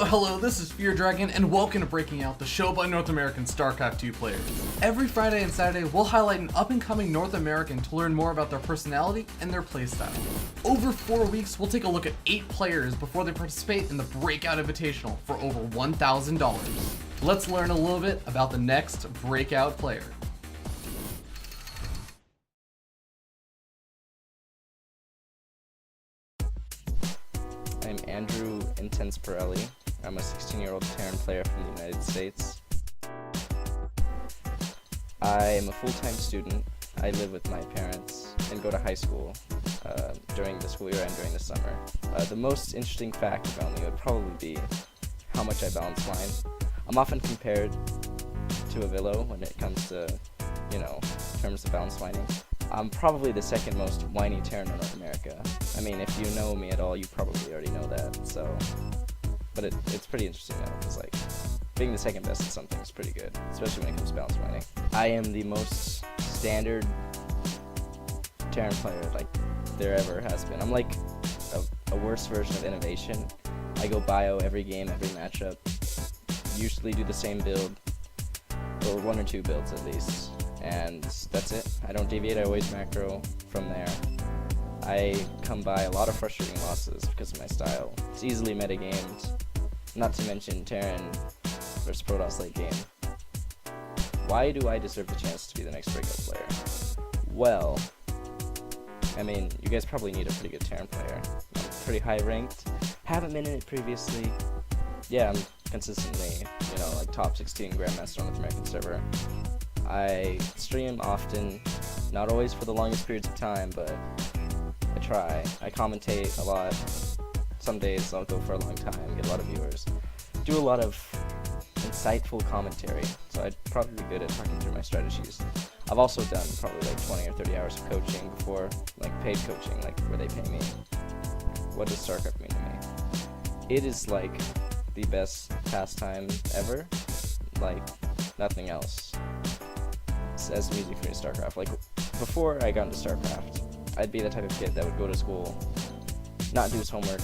Hello, this is Fear Dragon, and welcome to Breaking Out, the show by North American StarCraft 2 players. Every Friday and Saturday, we'll highlight an up-and-coming North American to learn more about their personality and their playstyle. Over 4 weeks, we'll take a look at 8 players before they participate in the Breakout Invitational for over $1,000. Let's learn a little bit about the next Breakout player. I'm Andrew Intense Pirelli. I'm a 16-year-old Terran player from the United States. I am a full-time student. I live with my parents and go to high school during the school year and during the summer. The most interesting fact about me would probably be how much I balance line. I'm often compared to a Villo when it comes to, terms of balance lining. I'm probably the second most whiny Terran in North America. I mean, if you know me at all, you probably already know that, so... But it's pretty interesting though, because like, being the second best at something is pretty good, especially when it comes to balance whining. I am the most standard Terran player like there ever has been. I'm like a worse version of Innovation. I go bio every game, every matchup, usually do the same build, or 1 or 2 builds at least. And that's it. I don't deviate, I always macro from there. I come by a lot of frustrating losses because of my style. It's easily metagamed, not to mention Terran versus Protoss late game. Why do I deserve the chance to be the next breakout player? Well, I mean, you guys probably need a pretty good Terran player. I'm pretty high ranked, haven't been in it previously. Yeah, I'm consistently, like top 16 Grandmaster on the North American server. I stream often, not always for the longest periods of time, but I try. I commentate a lot. Some days I'll go for a long time, get a lot of viewers. Do a lot of insightful commentary, so I'd probably be good at talking through my strategies. I've also done probably like 20 or 30 hours of coaching before, like paid coaching, like where they pay me. What does StarCraft mean to me? It is like the best pastime ever, like nothing else. As music for me to StarCraft. Like, before I got into StarCraft, I'd be the type of kid that would go to school, not do his homework,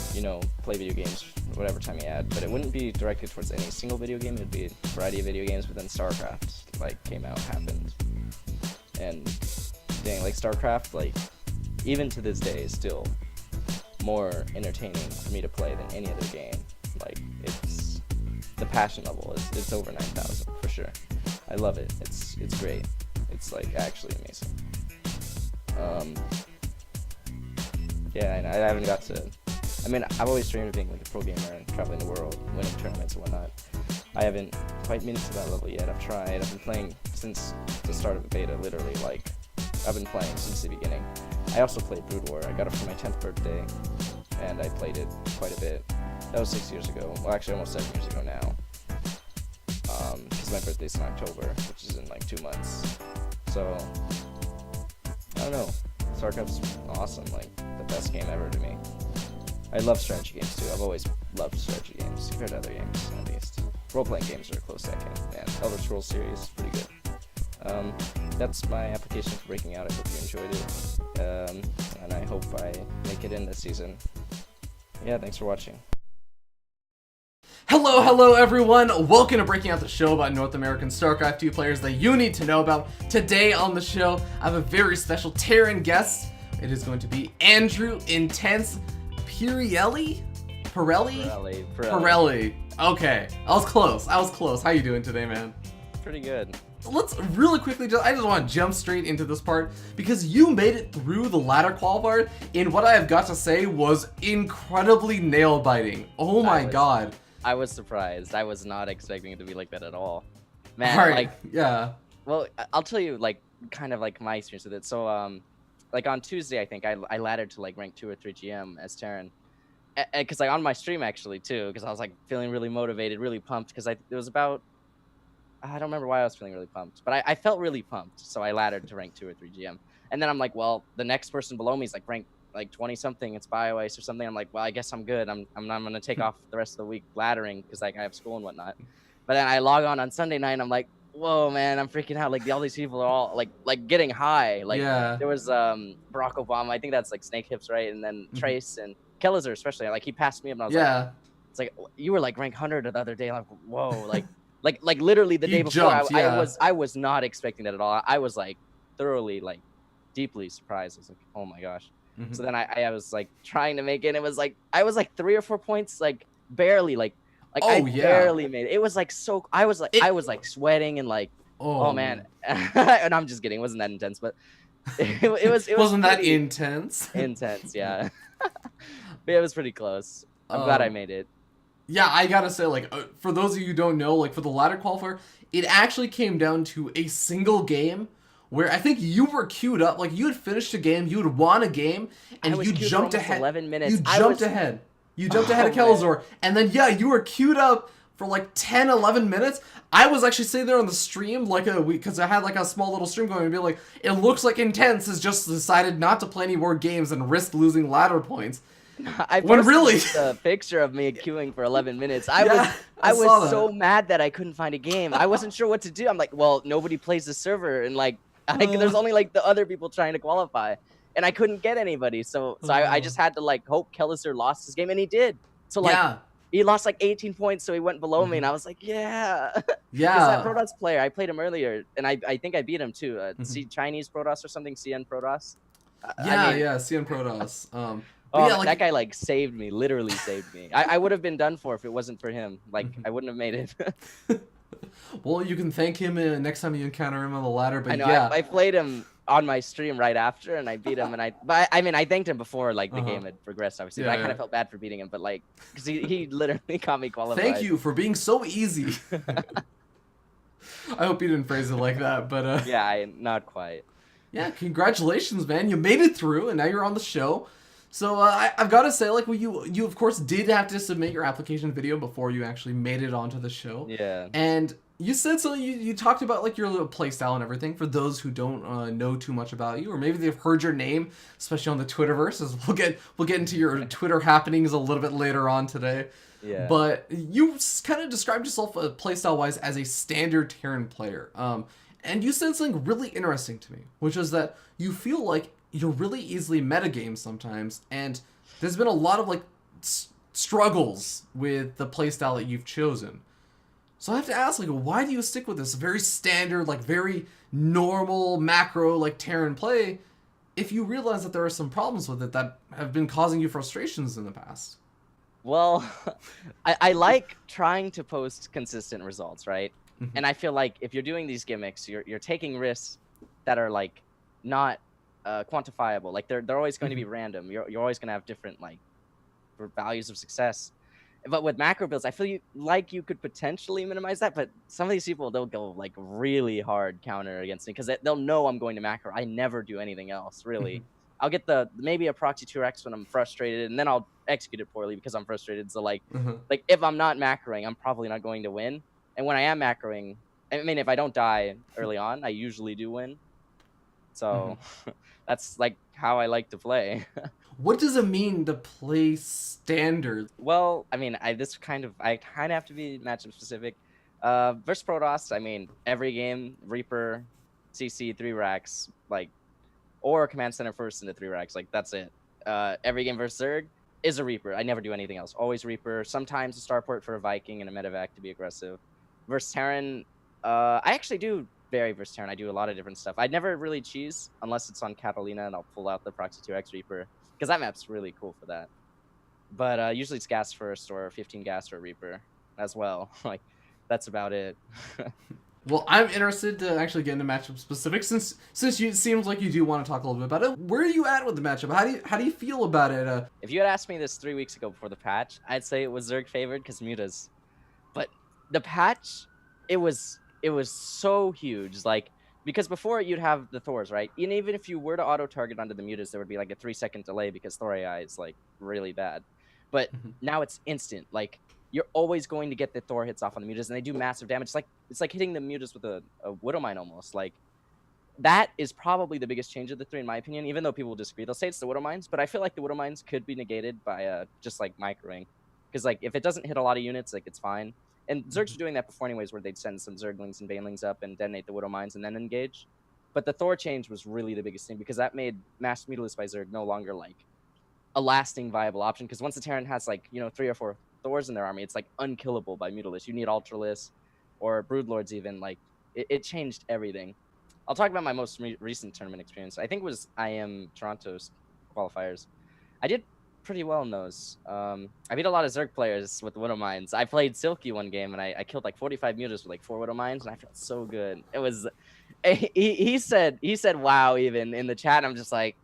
play video games whatever time he had, but it wouldn't be directed towards any single video game. It would be a variety of video games, but then StarCraft, came out, happened. And, dang, StarCraft, even to this day, is still more entertaining for me to play than any other game. It's, the passion level it's over 9,000, for sure. I love it. It's great. It's actually amazing. Yeah, and I haven't got to. I mean, I've always dreamed of being a pro gamer and traveling the world, winning tournaments and whatnot. I haven't quite made it to that level yet. I've tried. I've been playing since the start of the beta. Literally, I've been playing since the beginning. I also played Brood War. I got it for my 10th birthday, and I played it quite a bit. That was 6 years ago. Well, actually, almost 7 years ago now. Because my birthday's in October, which is in 2 months. So, I don't know. StarCraft's awesome, the best game ever to me. I love strategy games too. I've always loved strategy games, compared to other games, at least. Role-playing games are a close second, and Elder Scrolls series is pretty good. That's my application for Breaking Out. I hope you enjoyed it, and I hope I make it in this season. Yeah, thanks for watching. Hello everyone! Welcome to Breaking Out, the show about North American StarCraft 2 players that you need to know about. Today on the show, I have a very special Terran guest. It is going to be Andrew Intense Pirelli? Pirelli. Okay, I was close. How you doing today, man? Pretty good. Let's really quickly I just want to jump straight into this part because you made it through the ladder qualifier in what I have got to say was incredibly nail-biting. Oh my god. I was surprised. I was not expecting it to be like that at all. Man, right. Yeah. Well, I'll tell you, kind of my experience with it. So, on Tuesday, I think, I laddered to, rank 2 or 3 GM as Terran. Because, on my stream, actually, too, because I was, feeling really motivated, really pumped, because it was about... I don't remember why I was feeling really pumped, but I felt really pumped, so I laddered to rank 2 or 3 GM. And then I'm like, well, the next person below me is, rank 20-something, it's BioIce or something. I'm like, well, I guess I'm good. I'm going to take off the rest of the week laddering because, I have school and whatnot. But then I log on Sunday night, and I'm like, whoa, man, I'm freaking out. All these people are all, getting high. Yeah. There was Barack Obama. I think that's, Snake Hips, right? And then Trace and Kellizer especially. He passed me up, and I was like, It's like you were like rank 100 the other day. Like whoa, like literally the You day before. jumped, yeah. I was not expecting that at all. I was like thoroughly like deeply surprised. I was like, oh my gosh. Mhm. So then I was like trying to make it. And it was like I was like 3 or 4 points, like barely, like I Oh yeah. barely made it. It was like so I It. was like sweating and like oh Oh man. man. And I'm just kidding. It wasn't that intense, but it was Wasn't that pretty intense? intense. Yeah, but it was pretty close. I'm glad I um. made it. Yeah, I gotta say, like, for those of you who don't know, like, for the ladder qualifier, it actually came down to a single game where I think you were queued up, like, you had finished a game, you had won a game, I and was you queued for jumped almost ahead. 11 minutes. You jumped ahead. You jumped ahead Oh of man. Kelazor, and then, yeah, you were queued up for, like, 10, 11 minutes. I was actually sitting there on the stream, like, a week, because I had, like, a small little stream going, and be like, it looks like Intense has just decided not to play any more games and risk losing ladder points. I When posted really- the picture of me queuing for 11 minutes. Yeah, I saw was that. so mad that I couldn't find a game. I wasn't sure what to do. I'm like, well, nobody plays the server, and like, there's only like the other people trying to qualify, and I couldn't get anybody. So I just had to like hope Kelliser lost his game, and he did. So like, Yeah. he lost like 18 points, so he went below me, and I was like, yeah. Because that Yeah. Protoss player, I played him earlier, and I think I beat him too. Chinese Protoss or something, CN Protoss. Yeah, I mean, yeah, CN Protoss. Oh, yeah, like, that guy like saved me, literally saved me. I would have been done for if it wasn't for him. Like I wouldn't have made it. well, you can thank him next time you encounter him on the ladder. But I know yeah, I played him on my stream right after, and I beat him. But I mean, I thanked him before like the game had progressed, obviously. Yeah, but I kind yeah. of felt bad for beating him, but like, because he literally got me qualified. thank you for being so easy. I hope you didn't phrase it like that, but Yeah, not quite. yeah, congratulations, man! You made it through, and now you're on the show. So I've got to say, like, well, you of course did have to submit your application video before you actually made it onto the show. Yeah. And you said something. You talked about like your little play style and everything. For those who don't know too much about you, or maybe they've heard your name, especially on the Twitterverse, as we'll get into your Twitter happenings a little bit later on today. Yeah. But you kind of described yourself playstyle wise as a standard Terran player. And you said something really interesting to me, which is that you feel like you're really easily metagame sometimes, and there's been a lot of like struggles with the playstyle that you've chosen. So I have to ask, like, why do you stick with this very standard, like very normal macro like Terran play, if you realize that there are some problems with it that have been causing you frustrations in the past? Well, I like trying to post consistent results, right? And I feel like if you're doing these gimmicks, you're taking risks that are like not quantifiable. Like they're always going to be random. You're always going to have different like values of success. But with macro builds, I feel like you could potentially minimize that. But some of these people, they'll go like really hard counter against me because they'll know I'm going to macro. I never do anything else really. I'll get maybe a proxy 2x when I'm frustrated, and then I'll execute it poorly because I'm frustrated. So like if I'm not macroing, I'm probably not going to win. And when I am macroing, I mean, if I don't die early on, I usually do win. So that's like how I like to play. What does it mean to play standard? Well, I mean, I kind of have to be matchup specific. Versus Protoss, I mean, every game, Reaper, CC, 3 racks, like, or Command Center first into 3 racks, like, that's it. Every game versus Zerg is a Reaper. I never do anything else. Always Reaper. Sometimes a Starport for a Viking and a Medevac to be aggressive. Versus Terran, I actually do vary versus Terran. I do a lot of different stuff. I never really cheese unless it's on Catalina, and I'll pull out the Proxy 2x Reaper, because that map's really cool for that. But usually it's gas first or 15 gas or Reaper as well. Like, that's about it. Well, I'm interested to actually get into matchup specifics since it seems like you do want to talk a little bit about it. Where are you at with the matchup? How do you feel about it? If you had asked me this 3 weeks ago before the patch, I'd say it was Zerg favored because mutas. But the patch, it was so huge. Like, because before you'd have the Thors, right? And even if you were to auto target onto the mutas, there would be like a 3-second delay because Thor AI is like really bad. But now it's instant. Like, you're always going to get the Thor hits off on the mutas, and they do massive damage. It's like hitting the mutas with a Widow Mine almost. Like, that is probably the biggest change of the 3 in my opinion, even though people will disagree. They'll say it's the Widow Mines, but I feel like the Widow Mines could be negated by just like microing. Because like if it doesn't hit a lot of units, like it's fine. And Zergs were doing that before anyways, where they'd send some Zerglings and Banelings up and detonate the Widow Mines and then engage. But the Thor change was really the biggest thing, because that made Mass Mutilus by Zerg no longer like a lasting viable option. Because once the Terran has like, 3 or 4 Thors in their army, it's like unkillable by Mutalisk. You need Ultralisk or Broodlords even. Like it changed everything. I'll talk about my most recent tournament experience. I think it was IM Toronto's qualifiers. I did pretty well in those. I beat a lot of Zerg players with Widow Mines. I played Silky one game and I killed like 45 Mutas with like 4 Widow Mines, and I felt so good. It was he said wow even in the chat, and I'm just like,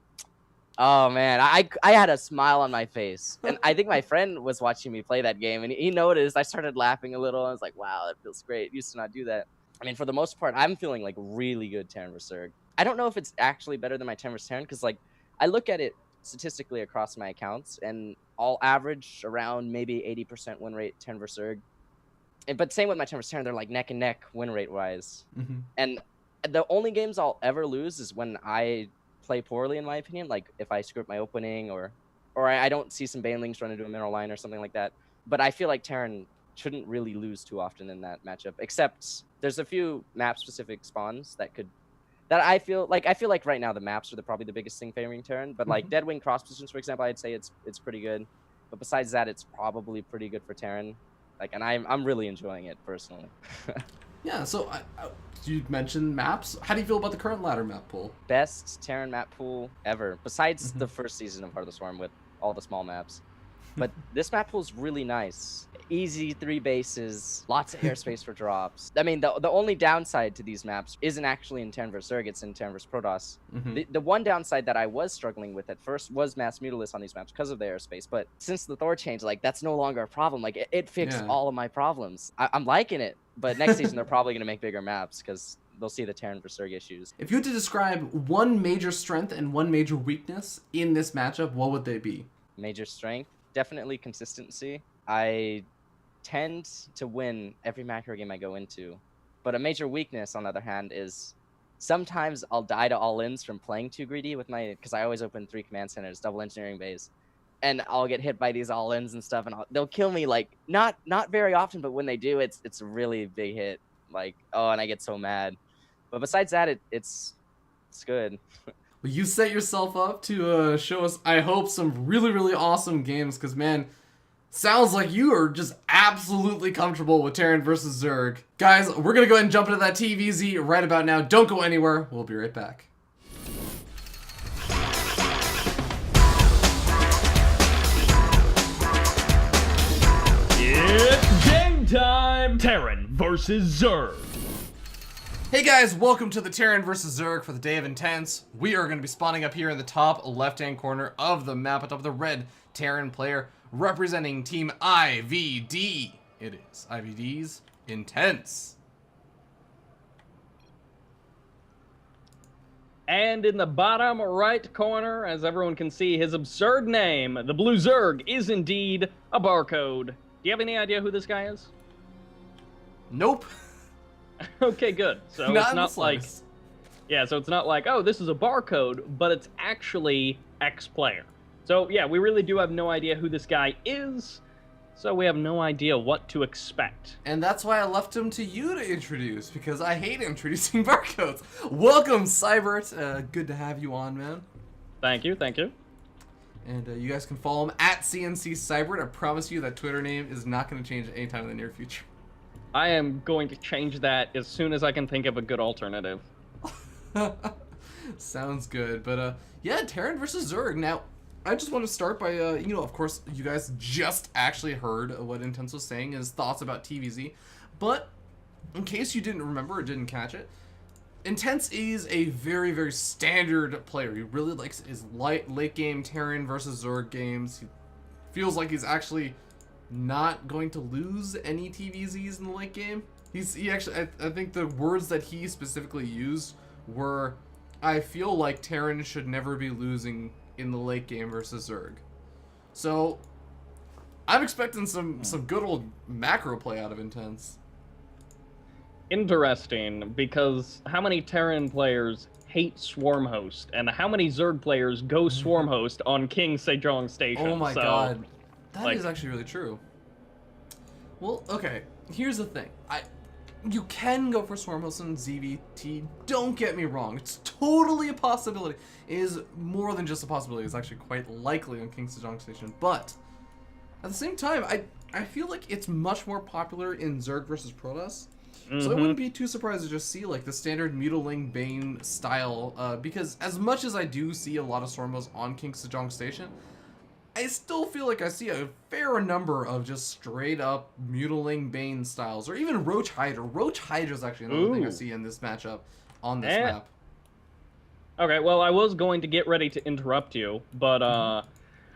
oh man, I had a smile on my face. And I think my friend was watching me play that game, and he noticed. I started laughing a little. I was like, wow, that feels great. Used to not do that. I mean, for the most part, I'm feeling like really good Terran vs Zerg. I don't know if it's actually better than my Terran vs Terran, because like I look at it statistically across my accounts, and all average around maybe 80% win rate Terran vs Zerg. But same with my Terran vs Terran, they're like neck and neck win rate wise. Mm-hmm. And the only games I'll ever lose is when I play poorly, in my opinion. Like if I screw up my opening, or I don't see some Banelings run into a mineral line or something like that. But I feel like Terran shouldn't really lose too often in that matchup, except there's a few map specific spawns that I feel like right now the maps are probably the biggest thing favoring Terran. But like Deadwing cross positions, for example, I'd say it's pretty good. But besides that, it's probably pretty good for Terran. Like, and I'm really enjoying it personally. Yeah, so you mentioned maps. How do you feel about the current ladder map pool? Best Terran map pool ever, besides the first season of Heart of the Swarm with all the small maps. But this map pool is really nice. Easy 3 bases, lots of airspace for drops. I mean, the only downside to these maps isn't actually in Terran vs Zerg, it's in Terran vs Protoss. The one downside that I was struggling with at first was mass Mutalisk on these maps because of the airspace. But since the Thor change, like, that's no longer a problem. Like, it fixed all of my problems. I'm liking it. But next season, they're probably going to make bigger maps because they'll see the Terran vs Zerg issues. If you had to describe one major strength and one major weakness in this matchup, what would they be? Major strength? Definitely consistency. I tend to win every macro game I go into. But a major weakness, on the other hand, is sometimes I'll die to all-ins from playing too greedy with my... Because I always open 3 command centers, double engineering bays. And I'll get hit by these all-ins and stuff, and they'll kill me, like, not very often, but when they do, it's a really big hit. Like, oh, and I get so mad. But besides that, it's good. Well, you set yourself up to show us, I hope, some really, really awesome games, because, man, sounds like you are just absolutely comfortable with Terran versus Zerg. Guys, we're going to go ahead and jump into that TVZ right about now. Don't go anywhere. We'll be right back. It's game time! Terran versus Zerg. Hey guys, welcome to the Terran vs Zerg for the Day of Intense. We are going to be spawning up here in the top left-hand corner of the map atop the red Terran player representing Team IvD. It is IvD's Intense. And in the bottom right corner, as everyone can see, his absurd name, the Blue Zerg, is indeed a barcode. Do you have any idea who this guy is? Nope. Okay, good. So Not it's not like... slightest. Yeah, so it's not like, oh, this is a barcode, but it's actually X player. So yeah, we really do have no idea who this guy is, so we have no idea what to expect. And that's why I left him to you to introduce, because I hate introducing barcodes. Welcome, Cybert. Good to have you on, man. Thank you, thank you. And you guys can follow him at CNC Cybert. I promise you that Twitter name is not going to change anytime in the near future. I am going to change that as soon as I can think of a good alternative. Sounds good. But yeah, Terran versus Zerg. Now, I just want to start by, of course, you guys just actually heard what Intense was saying, his thoughts about TVZ. But in case you didn't remember or didn't catch it, Intense is a very, very standard player. He really likes his late game Terran versus Zerg games. He feels like he's actually not going to lose any TVZs in the late game. He actually, I think the words that he specifically used were, I feel like Terran should never be losing in the late game versus Zerg. So I'm expecting some good old macro play out of Intense. Interesting, because how many Terran players hate Swarm Host, and how many Zerg players go Swarm Host on King Sejong Station? Oh my god. That is like, actually really true. Well, okay, here's the thing. You can go for Swarm Host and ZVT, don't get me wrong. It's totally a possibility. It is more than just a possibility. It's actually quite likely on King Sejong Station. But at the same time, I feel like it's much more popular in Zerg versus Protoss. So I Mm-hmm. wouldn't be too surprised to just see like the standard Mutiling Bane style, because as much as I do see a lot of Stormos on King Sejong Station, I still feel like I see a fair number of just straight up Mutiling Bane styles, or even Roach Hydra. Roach Hydra is actually another thing I Ooh. see in this matchup on this Eh. map. Okay, well, I was going to get ready to interrupt you, but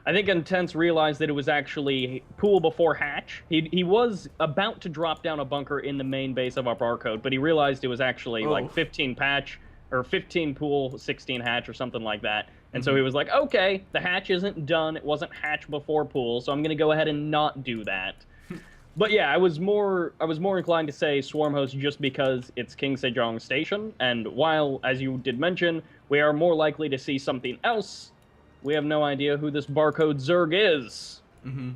I think Intense realized that it was actually Pool before Hatch. He was about to drop down a bunker in the main base of our barcode, but he realized it was actually Oh. like 15 patch, or 15 Pool, 16 Hatch, or something like that. And so he was like, okay, the Hatch isn't done. It wasn't Hatch before Pool, so I'm going to go ahead and not do that. But yeah, I was more inclined to say Swarm Host just because it's King Sejong Station, and while, as you did mention, we are more likely to see something else, we have no idea who this barcode Zerg is.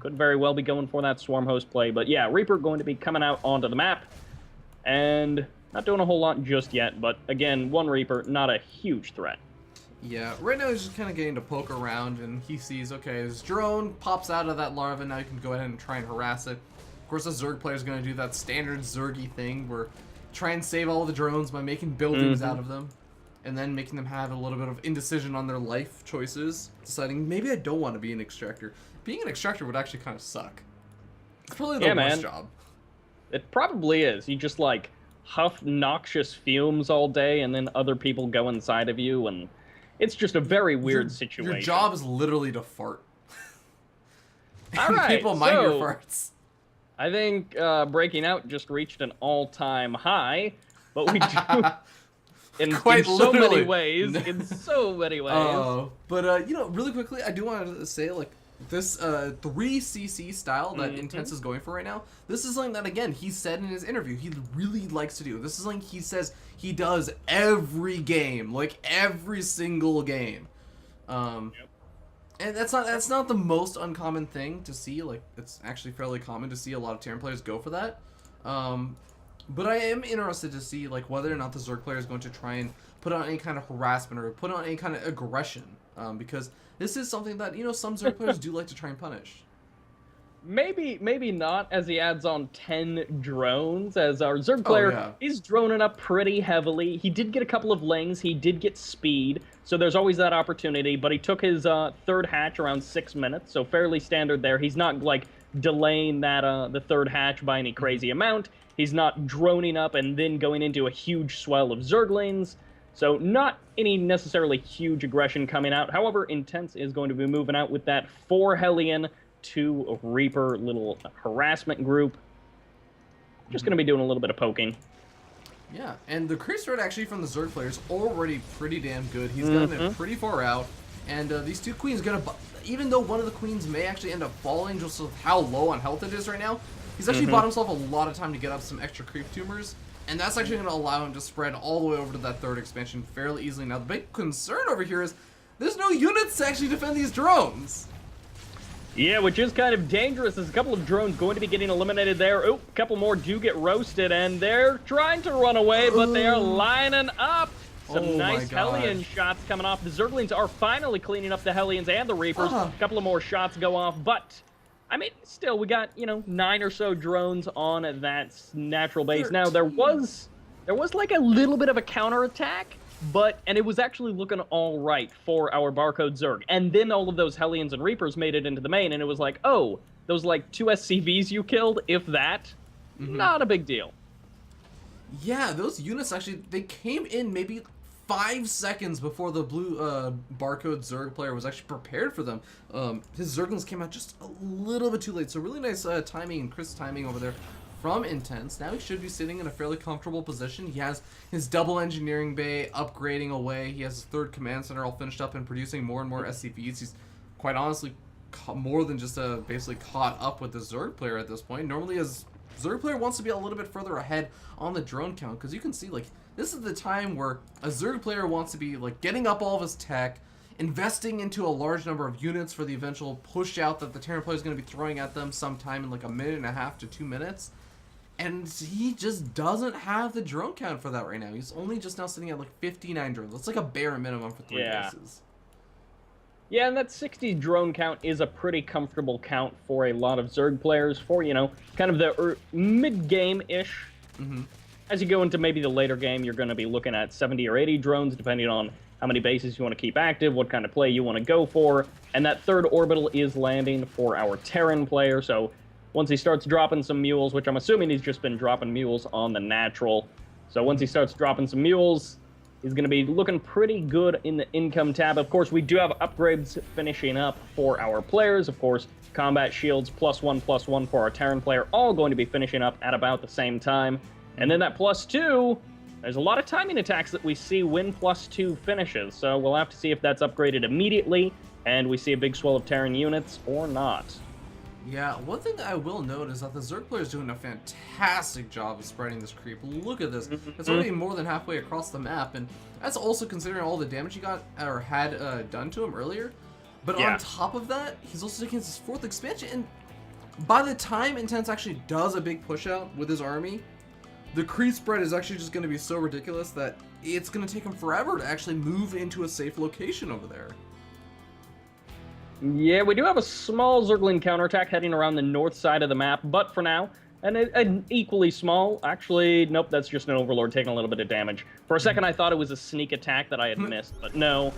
Could very well be going for that Swarm Host play, but yeah, Reaper going to be coming out onto the map, and not doing a whole lot just yet, but again, one Reaper, not a huge threat. Yeah, right now he's just kind of getting to poke around, and he sees, okay, his drone pops out of that larva, now you can go ahead and try and harass it. Of course, the Zerg player is going to do that standard Zergy thing, where try and save all the drones by making buildings out of them, and then making them have a little bit of indecision on their life choices, deciding, maybe I don't want to be an extractor. Being an extractor would actually kind of suck. It's probably the worst job. It probably is. You just, like, huff noxious fumes all day, and then other people go inside of you, and it's just a very weird situation. Your job is literally to fart. All right, People mind your farts. I think Breaking Out just reached an all-time high, but we do in so many ways. In so many ways. Oh, but you know, really quickly, I do want to say, like, this 3cc style that Intense is going for right now, this is something that, again, he said in his interview he really likes to do. This is something he says he does every game, like every single game. And that's not the most uncommon thing to see. Like, it's actually fairly common to see a lot of Terran players go for that. But I am interested to see, like, whether or not the Zerg player is going to try and put on any kind of harassment or put on any kind of aggression, because this is something that, you know, some Zerg players do like to try and punish. Maybe not, as he adds on 10 drones, as our Zerg player is droning up pretty heavily. He did get a couple of lings, he did get speed, so there's always that opportunity, but he took his third hatch around 6 minutes, so fairly standard there. He's not, like, delaying that the third hatch by any crazy amount. He's not droning up and then going into a huge swell of Zerglings, so not any necessarily huge aggression coming out. However, Intense is going to be moving out with that 4 Hellion, 2 Reaper little harassment group. Just going to be doing a little bit of poking. Yeah, and the creep strat actually from the Zerg player is already pretty damn good. He's gotten it pretty far out, and these 2 queens gonna, even though one of the queens may actually end up falling just with how low on health it is right now, he's actually bought himself a lot of time to get up some extra creep tumors, and that's actually going to allow him to spread all the way over to that 3rd expansion fairly easily. Now, the big concern over here is there's no units to actually defend these drones. Yeah, which is kind of dangerous. There's a couple of drones going to be getting eliminated there. Oh, a couple more do get roasted, and they're trying to run away, but they are lining up. Some nice Hellion shots coming off. The Zerglings are finally cleaning up the Hellions and the Reapers. A couple of more shots go off, but I mean, still, we got, you know, 9 or so drones on that natural base. 13. Now, there was like a little bit of a counterattack, and it was actually looking all right for our barcode Zerg. And then all of those Hellions and Reapers made it into the main, and it was like, oh, those like 2 SCVs you killed, if that, not a big deal. Yeah, those units actually, they came in maybe 5 seconds before the blue barcode Zerg player was actually prepared for them. His Zerglings came out just a little bit too late, so really nice timing and crisp timing over there from Intense. Now he should be sitting in a fairly comfortable position. He has his double engineering bay upgrading away. He has his 3rd command center all finished up and producing more and more SCVs. He's quite honestly more than just basically caught up with the Zerg player at this point. Normally his Zerg player wants to be a little bit further ahead on the drone count, because you can see, like, this is the time where a Zerg player wants to be, like, getting up all of his tech, investing into a large number of units for the eventual push out that the Terran player is going to be throwing at them sometime in like 1.5 to 2 minutes. And he just doesn't have the drone count for that right now. He's only just now sitting at like 59 drones. That's like a bare minimum for 3 bases. Yeah, and that 60 drone count is a pretty comfortable count for a lot of Zerg players for, you know, kind of the mid-game-ish. As you go into maybe the later game, you're going to be looking at 70 or 80 drones, depending on how many bases you want to keep active, what kind of play you want to go for. And that third orbital is landing for our Terran player, so once he starts dropping some mules, which I'm assuming he's just been dropping mules on the natural, so once he starts dropping some mules, he's going to be looking pretty good in the income tab. Of course, we do have upgrades finishing up for our players. Of course, combat shields +1/+1 for our Terran player, all going to be finishing up at about the same time. And then that +2, there's a lot of timing attacks that we see when +2 finishes, so we'll have to see if that's upgraded immediately, and we see a big swell of Terran units or not. Yeah, one thing that I will note is that the Zerg player is doing a fantastic job of spreading this creep. Look at this. It's already more than halfway across the map, and that's also considering all the damage he got or had done to him earlier. But on top of that, he's also taking his 4th expansion, and by the time Intense actually does a big push out with his army, the creep spread is actually just going to be so ridiculous that it's going to take him forever to actually move into a safe location over there. Yeah, we do have a small Zergling counterattack heading around the north side of the map, but for now, an equally small, actually, nope, that's just an Overlord taking a little bit of damage. For a second, I thought it was a sneak attack that I had missed, but no.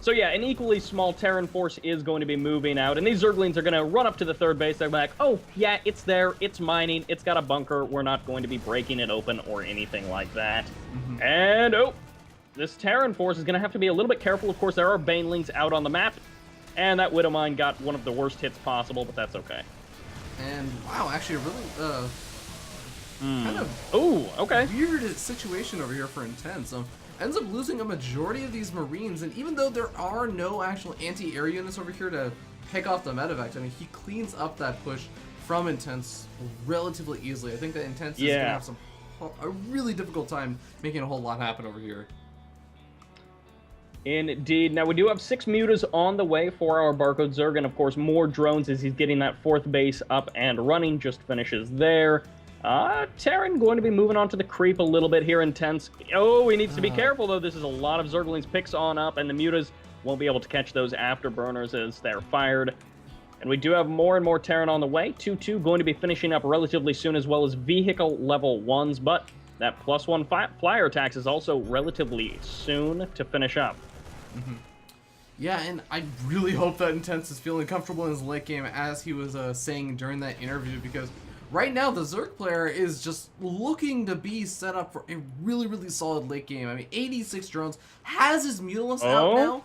So yeah, an equally small Terran force is going to be moving out, and these Zerglings are going to run up to the third base. They're like, oh, yeah, it's there, it's mining, it's got a bunker, we're not going to be breaking it open or anything like that. And, oh, this Terran force is going to have to be a little bit careful. Of course, there are Banelings out on the map, and that Widow Mine got one of the worst hits possible, but that's okay. And, wow, actually a really, kind of okay. weird situation over here for Intense. Ends up losing a majority of these Marines, and even though there are no actual anti-air units over here to pick off the medevac, I mean, he cleans up that push from Intense relatively easily. I think that Intense is going to have a really difficult time making a whole lot happen over here. Indeed. Now, we do have 6 mutas on the way for our Barcode Zerg, and of course more drones as he's getting that 4th base up and running, just finishes there. Terran going to be moving on to the creep a little bit here, Intense. Oh, he needs to be careful, though. This is a lot of Zerglings picks on up, and the mutas won't be able to catch those afterburners as they're fired. And we do have more and more Terran on the way. 2-2 going to be finishing up relatively soon, as well as vehicle level 1s, but that +1 flyer tax is also relatively soon to finish up. Yeah, and I really hope that Intense is feeling comfortable in his late game, as he was saying during that interview, because right now the Zerg player is just looking to be set up for a really, really solid late game. I mean, 86 drones, has his Mutalisk out now.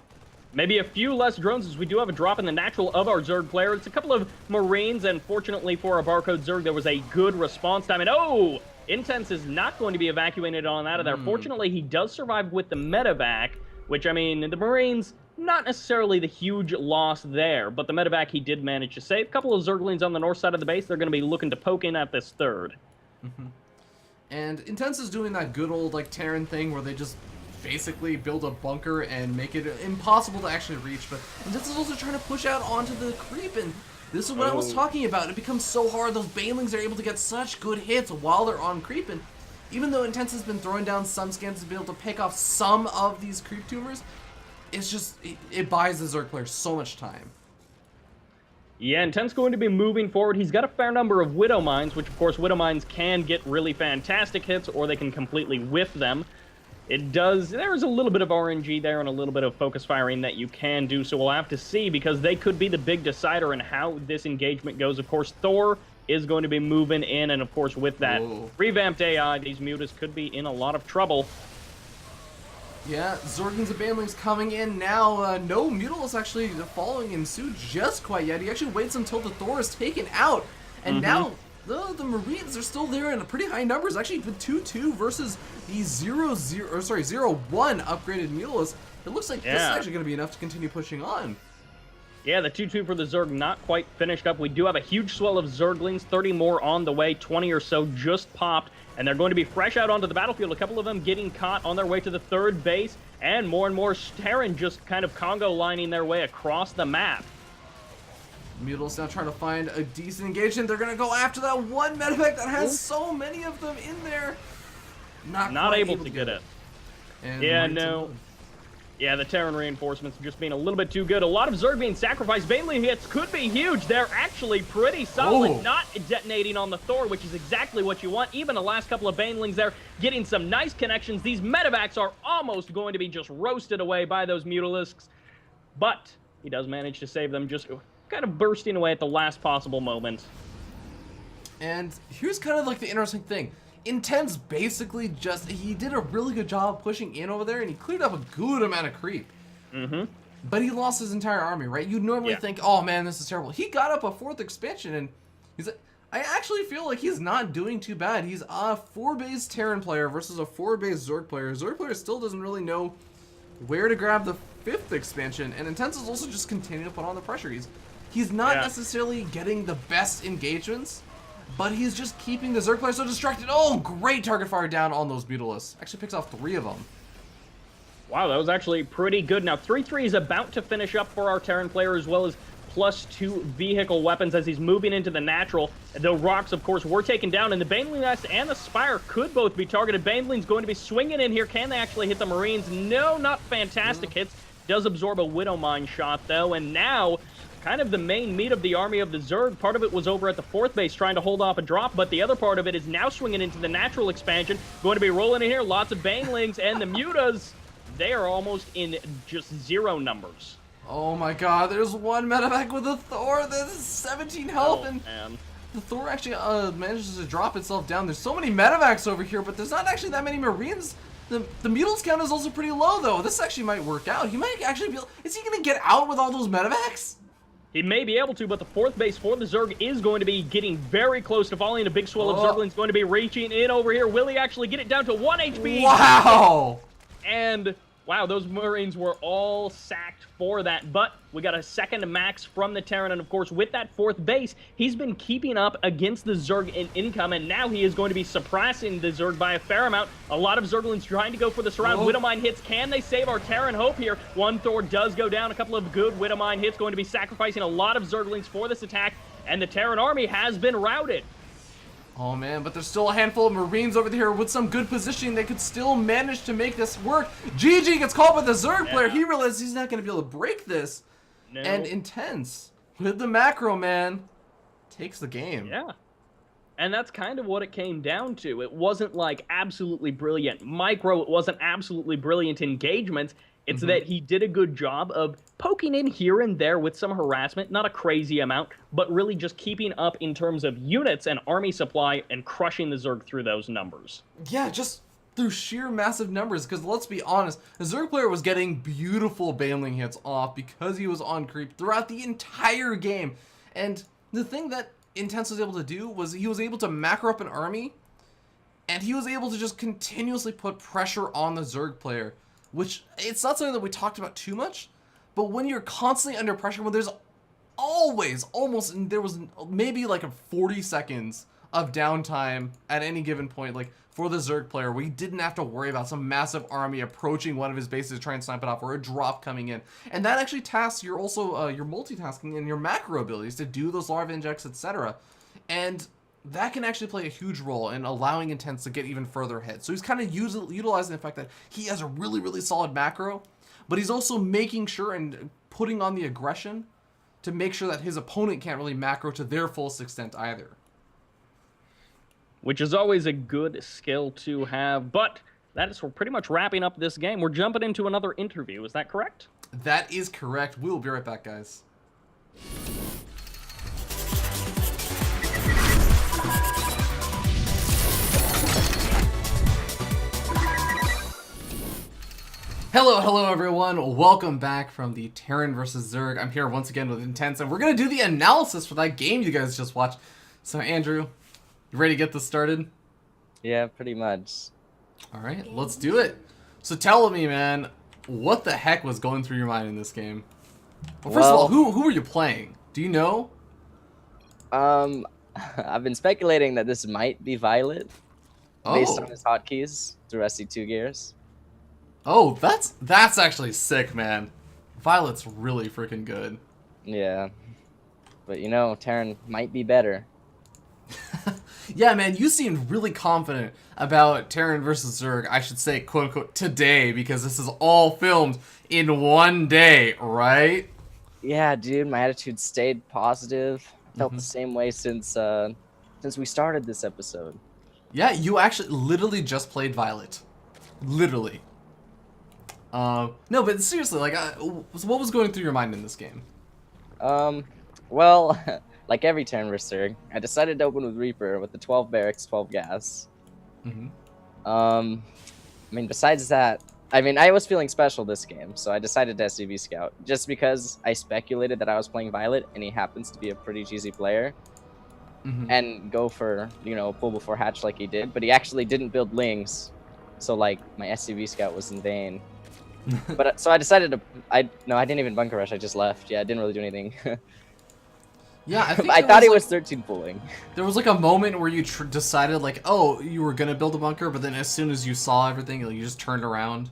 Maybe a few less drones, as we do have a drop in the natural of our Zerg player. It's a couple of Marines, and fortunately for our Barcode Zerg, there was a good response time. And Intense is not going to be evacuated on out of there. Fortunately, he does survive with the medevac, which, I mean, the Marines, not necessarily the huge loss there, but the medevac he did manage to save. A couple of Zerglings on the north side of the base, they're going to be looking to poke in at this third. And Intense is doing that good old, like, Terran thing where they just basically build a bunker and make it impossible to actually reach, but Intense is also trying to push out onto the creep, and this is what I was talking about. It becomes so hard. Those Banelings are able to get such good hits while they're on creep, and even though Intense has been throwing down some scans to be able to pick off some of these creep tumors, it's just, it buys the Zerg player so much time. Yeah, Intense going to be moving forward. He's got a fair number of Widow Mines, which, of course, Widow Mines can get really fantastic hits, or they can completely whiff them. There's a little bit of RNG there and a little bit of focus firing that you can do, so we'll have to see, because they could be the big decider in how this engagement goes. Of course, Thor is going to be moving in, and of course, with that revamped AI, these mutas could be in a lot of trouble. Yeah, Zerglings and Banelings coming in now. No Mutalisk actually following in suit just quite yet. He actually waits until the Thor is taken out, and now the Marines are still there in pretty high numbers. Actually, with 2-2 versus the 0-1 upgraded Mutalisk, it looks like this is actually going to be enough to continue pushing on. Yeah, the 2-2 for the Zerg not quite finished up. We do have a huge swell of Zerglings, 30 more on the way, 20 or so just popped, and they're going to be fresh out onto the battlefield. A couple of them getting caught on their way to the third base, and more Terran just kind of Congo lining their way across the map. Mutalisk now trying to find a decent engagement. They're going to go after that one medevac that has so many of them in there. Not able to get it. And yeah, no. Yeah, the Terran reinforcements have just been a little bit too good. A lot of Zerg being sacrificed. Baneling hits could be huge. They're actually pretty solid. Oh. Not detonating on the Thor, which is exactly what you want. Even the last couple of Banelings there getting some nice connections. These medevacs are almost going to be just roasted away by those Mutalisks. But he does manage to save them, just kind of bursting away at the last possible moment. And here's kind of like the interesting thing. Intense basically he did a really good job pushing in over there, and he cleared up a good amount of creep. But he lost his entire army, right? You'd normally think, oh man, this is terrible. He got up a 4th expansion, and he's like, I actually feel like he's not doing too bad. He's a 4-base Terran player versus a 4-base Zerg player. Zerg player still doesn't really know where to grab the 5th expansion, and Intense is also just continuing to put on the pressure. He's not necessarily getting the best engagements, but he's just keeping the Zerg player so distracted. Oh, great target fire down on those Mutalisks. Actually picks off 3 of them. Wow, that was actually pretty good. Now, 3-3 is about to finish up for our Terran player, as well as +2 vehicle weapons as he's moving into the natural. The rocks, of course, were taken down, and the Baneling Nest and the Spire could both be targeted. Baneling's going to be swinging in here. Can they actually hit the Marines? No, not fantastic hits. Does absorb a Widow Mine shot, though, and now kind of the main meat of the army of the Zerg. Part of it was over at the 4th base trying to hold off a drop, but the other part of it is now swinging into the natural expansion. Going to be rolling in here. Lots of Banelings, and the Mutas, they are almost in just 0 numbers. Oh my god, there's one medevac with a Thor. There's 17 health, and man. the Thor actually manages to drop itself down. There's so many medevacs over here, but there's not actually that many Marines. The Mutals count is also pretty low, though. This actually might work out. He might actually be... Is he going to get out with all those medevacs? He may be able to, but the 4th base for the Zerg is going to be getting very close to falling. A big swell of Zerglings going to be reaching in over here. Will he actually get it down to 1 HP? Wow! And... wow, those Marines were all sacked for that, but we got a second max from the Terran, and of course, with that 4th base, he's been keeping up against the Zerg in income, and now he is going to be suppressing the Zerg by a fair amount. A lot of Zerglings trying to go for the surround. Widowmine hits. Can they save our Terran hope here? One Thor does go down. A couple of good Widowmine hits, going to be sacrificing a lot of Zerglings for this attack, and the Terran army has been routed. Oh man, but there's still a handful of Marines over here with some good positioning. They could still manage to make this work. GG gets called by the Zerg player. He realizes he's not going to be able to break this. No. And Intense, with the macro, man, takes the game. Yeah. And that's kind of what it came down to. It wasn't like absolutely brilliant micro. It wasn't absolutely brilliant engagements. It's that he did a good job of poking in here and there with some harassment, not a crazy amount, but really just keeping up in terms of units and army supply and crushing the Zerg through those numbers. Yeah, just through sheer massive numbers, because let's be honest, the Zerg player was getting beautiful Baneling hits off because he was on creep throughout the entire game. And the thing that Intense was able to do was he was able to macro up an army, and he was able to just continuously put pressure on the Zerg player. Which, it's not something that we talked about too much, but when you're constantly under pressure, when there's always, there was maybe like a 40 seconds of downtime at any given point, like for the Zerg player, where he didn't have to worry about some massive army approaching one of his bases to try and snipe it off, or a drop coming in. And that actually tasks your your multitasking and your macro abilities to do those larva injects, etc. And that can actually play a huge role in allowing Intense to get even further ahead. So he's kind of utilizing the fact that he has a really, really solid macro, but he's also making sure and putting on the aggression to make sure that his opponent can't really macro to their fullest extent either. Which is always a good skill to have, but that is pretty much wrapping up this game. We're jumping into another interview, is that correct? That is correct. We'll be right back, guys. Hello everyone. Welcome back from the Terran versus Zerg. I'm here once again with Intense, and we're going to do the analysis for that game you guys just watched. So Andrew, you ready to get this started? Yeah, pretty much. Alright, let's do it. So tell me, man, what the heck was going through your mind in this game? Well, first of all, who were you playing? Do you know? I've been speculating that this might be Violet, based on his hotkeys through SC2 gears. Oh, that's actually sick, man. Violet's really freaking good. Yeah. But you know, Terran might be better. Yeah, man, you seemed really confident about Terran versus Zerg, I should say, quote unquote, today, because this is all filmed in one day, right? Yeah, dude, my attitude stayed positive. I felt the same way since we started this episode. Yeah, you actually literally just played Violet. Literally. No, but seriously, like, so what was going through your mind in this game? Well, like every turn versus Zerg, I decided to open with Reaper with the 12 barracks, 12 gas. I mean, besides that, I mean, I was feeling special this game, so I decided to SCV Scout, just because I speculated that I was playing Violet, and he happens to be a pretty cheesy player, and go for, you know, pull before hatch like he did, but he actually didn't build Lings, so, like, my SCV Scout was in vain. But, so I decided to, I didn't even bunker rush, I just left. Yeah, I didn't really do anything. Yeah, I think I thought he was 13 pulling. There was like a moment where you decided like, oh, you were gonna build a bunker, but then as soon as you saw everything, like, you just turned around.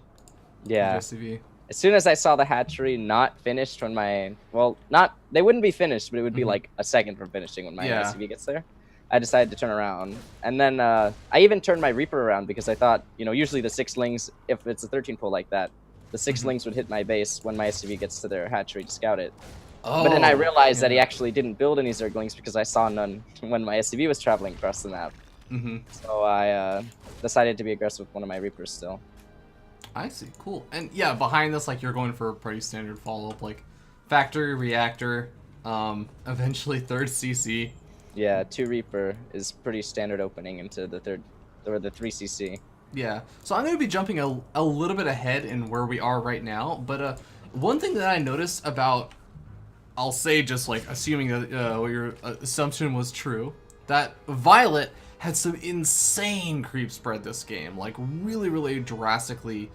Yeah. As soon as I saw the hatchery not finished when my, well, not, they wouldn't be finished, but it would be like a second from finishing when my SCV gets there. I decided to turn around. And then I even turned my Reaper around because I thought, you know, usually the 6 lings, if it's a 13 pull like that, the 6 lings would hit my base when my SCV gets to their hatchery to scout it. Oh, but then I realized that he actually didn't build any Zerglings because I saw none when my SCV was traveling across the map. So I decided to be aggressive with one of my Reapers still. I see, cool. And yeah, behind this, like, you're going for a pretty standard follow-up, like factory, reactor, eventually 3rd CC. Yeah, 2 Reaper is pretty standard opening into the 3rd, or the 3 CC. Yeah, so I'm going to be jumping a little bit ahead in where we are right now, but one thing that I noticed about, I'll say, just like assuming that what your assumption was true, that Violet had some insane creep spread this game, like really, really drastically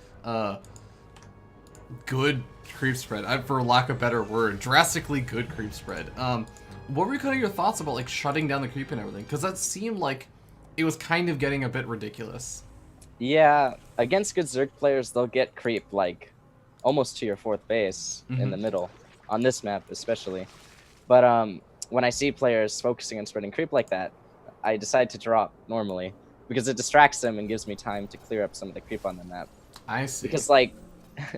good creep spread, for lack of a better word, drastically good creep spread. What were kind of your thoughts about like shutting down the creep and everything? Because that seemed like it was kind of getting a bit ridiculous. Yeah, against good Zerg players, they'll get creep like almost to your 4th base in the middle. On this map especially. But when I see players focusing on spreading creep like that, I decide to drop normally because it distracts them and gives me time to clear up some of the creep on the map. I see. Because like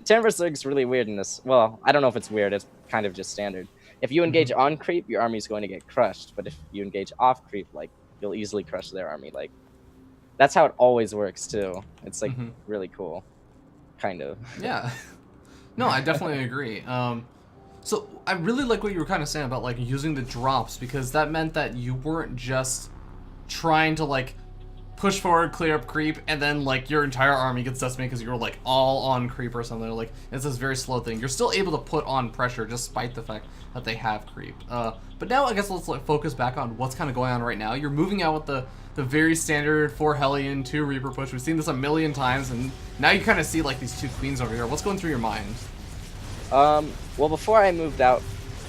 Terran vs Zerg is really weird in this. Well, I don't know if it's weird, it's kind of just standard. If you engage on creep, your army is going to get crushed, but if you engage off creep, like, you'll easily crush their army. Like, that's how it always works too. It's like really cool. Kind of. Yeah. No, I definitely agree. So I really like what you were kind of saying about like using the drops, because that meant that you weren't just trying to like push forward, clear up creep, and then like your entire army gets decimated because you're like all on creep or something. Like, it's this very slow thing. You're still able to put on pressure despite the fact that they have creep. But now I guess let's like focus back on what's kind of going on right now. You're moving out with the very standard 4 Hellion, 2 Reaper push. We've seen this a million times, and now you kind of see like these 2 queens over here. What's going through your mind? Well, before I moved out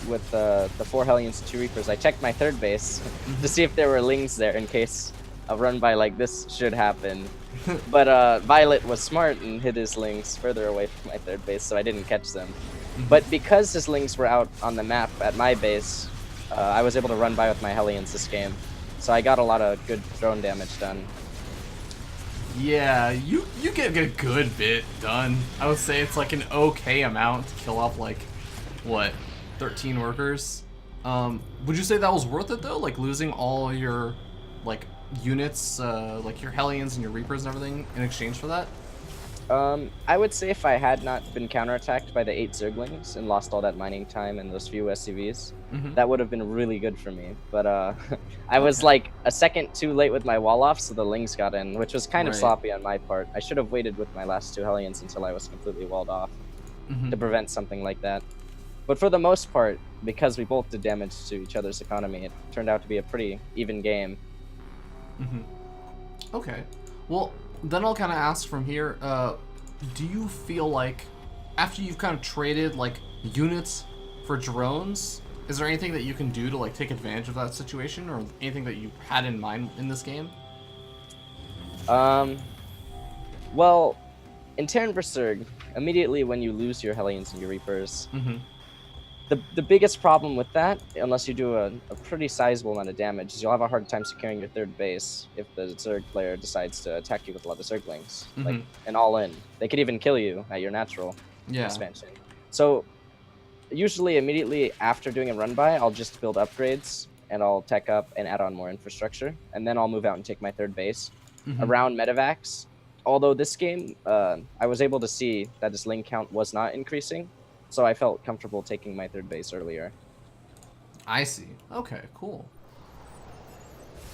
with the 4 Hellions and 2 Reapers, I checked my 3rd base to see if there were lings there in case a run by like this should happen. But Violet was smart and hid his lings further away from my 3rd base, so I didn't catch them. But because his lings were out on the map at my base, I was able to run by with my Hellions this game. So I got a lot of good drone damage done. Yeah, you get a good bit done. I would say it's like an okay amount to kill off like, what, 13 workers? Would you say that was worth it though? Like losing all your like units, like your Hellions and your Reapers and everything in exchange for that? I would say if I had not been counterattacked by the 8 Zerglings and lost all that mining time and those few SCVs, that would have been really good for me. But I was like a second too late with my wall off, so the Lings got in, which was kind of sloppy on my part. I should have waited with my last 2 Hellions until I was completely walled off to prevent something like that. But for the most part, because we both did damage to each other's economy, it turned out to be a pretty even game. Okay. Well, then I'll kind of ask from here, do you feel like after you've kind of traded like units for drones, is there anything that you can do to like take advantage of that situation, or anything that you had in mind in this game? Well, in Terran vs Zerg, immediately when you lose your Hellions and your Reapers, The biggest problem with that, unless you do a pretty sizable amount of damage, is you'll have a hard time securing your third base if the Zerg player decides to attack you with a lot of Zerglings, like an all-in. They could even kill you at your natural expansion. So usually immediately after doing a run by, I'll just build upgrades and I'll tech up and add on more infrastructure, and then I'll move out and take my third base around Medivacs. Although this game, I was able to see that his link count was not increasing, so I felt comfortable taking my third base earlier. I see. Okay, cool.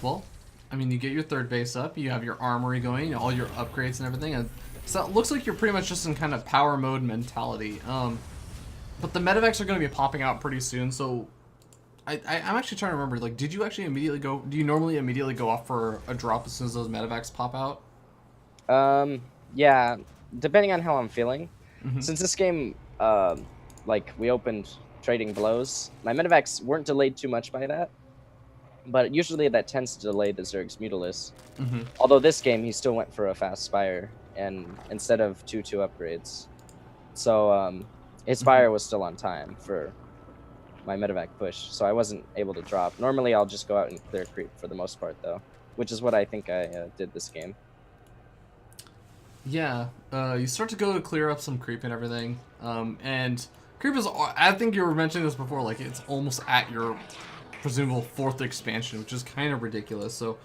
Well, I mean, you get your third base up, you have your armory going, all your upgrades and everything, and so it looks like you're pretty much just in kind of power mode mentality. But the medevacs are going to be popping out pretty soon, so I'm actually trying to remember, like, did you actually immediately go, do you normally immediately go off for a drop as soon as those medevacs pop out? Yeah, depending on how I'm feeling. Since this game, like, we opened trading blows, my medevacs weren't delayed too much by that, but usually that tends to delay the Zerg's Mutalis. Although this game, he still went for a fast Spire, and instead of 2-2 upgrades. So, his Spire was still on time for my medevac push, so I wasn't able to drop. Normally, I'll just go out and clear creep for the most part, though, which is what I think I did this game. Yeah, you start to go to clear up some creep and everything, and creep is, I think you were mentioning this before, like, it's almost at your presumable 4th expansion, which is kind of ridiculous. So,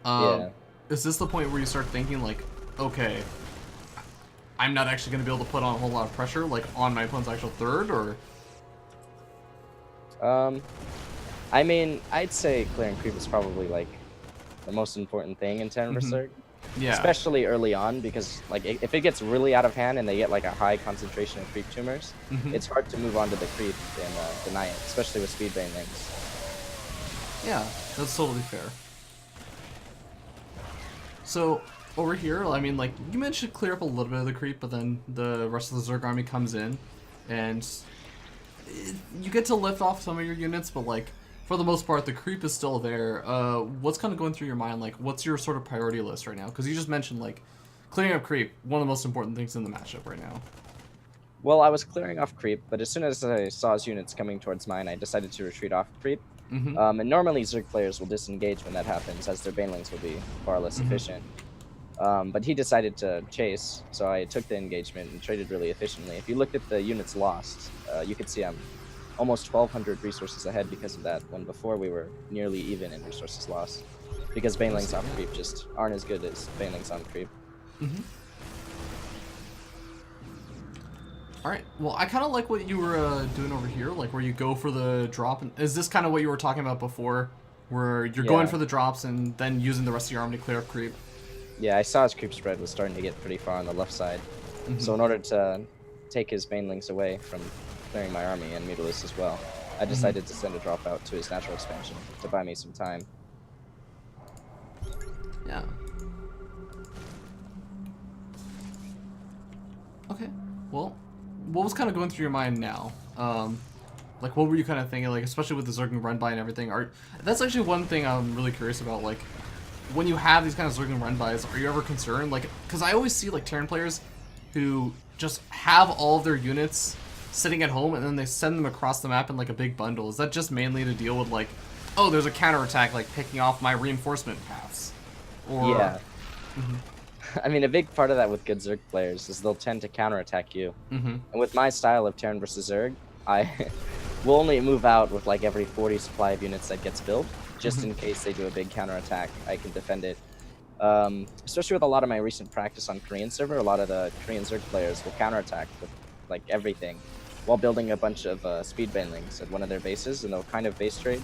yeah. Is this the point where you start thinking, like, okay, I'm not actually going to be able to put on a whole lot of pressure, like, on my opponent's actual 3rd, or? I mean, I'd say clearing creep is probably, like, the most important thing in Terran vs. Zerg. Yeah. Especially early on, because, like, if it gets really out of hand and they get, like, a high concentration of creep tumors, it's hard to move on to the creep and deny it, especially with speed banelings. Yeah, that's totally fair. So, over here, I mean, like, you mentioned clear up a little bit of the creep, but then the rest of the Zerg army comes in, and you get to lift off some of your units, but, like, for the most part, the creep is still there. What's kind of going through your mind? Like, what's your sort of priority list right now? Because you just mentioned, like, clearing up creep, one of the most important things in the matchup right now. Well, I was clearing off creep, but as soon as I saw his units coming towards mine, I decided to retreat off creep. And normally Zerg players will disengage when that happens, as their banelings will be far less efficient. But he decided to chase, so I took the engagement and traded really efficiently. If you looked at the units lost, you could see I'm almost 1,200 resources ahead because of that, when before we were nearly even in resources lost. Because banelings off creep just aren't as good as banelings on creep. Alright, well, I kind of like what you were doing over here, like where you go for the drop. Is this kind of what you were talking about before, where you're going for the drops and then using the rest of your army to clear up creep? Yeah, I saw his creep spread was starting to get pretty far on the left side. So in order to take his banelings away from clearing my army and Mutalis as well, I decided to send a drop out to his natural expansion to buy me some time. Yeah. Okay, well, what was kind of going through your mind now? Like, what were you kind of thinking, like, especially with the Zerg run by and everything? That's actually one thing I'm really curious about, like, when you have these kind of Zerg run bys, are you ever concerned? Like, because I always see, like, Terran players who just have all of their units sitting at home and then they send them across the map in, like, a big bundle. Is that just mainly to deal with, like, oh, there's a counterattack, like, picking off my reinforcement paths? Or... Yeah. I mean, a big part of that with good Zerg players is they'll tend to counterattack you. And with my style of Terran versus Zerg, I will only move out with like every 40 supply of units that gets built, just in case they do a big counterattack. I can defend it. Especially with a lot of my recent practice on Korean server, a lot of the Korean Zerg players will counterattack with like everything, while building a bunch of speed banelings at one of their bases, and they'll kind of base trade.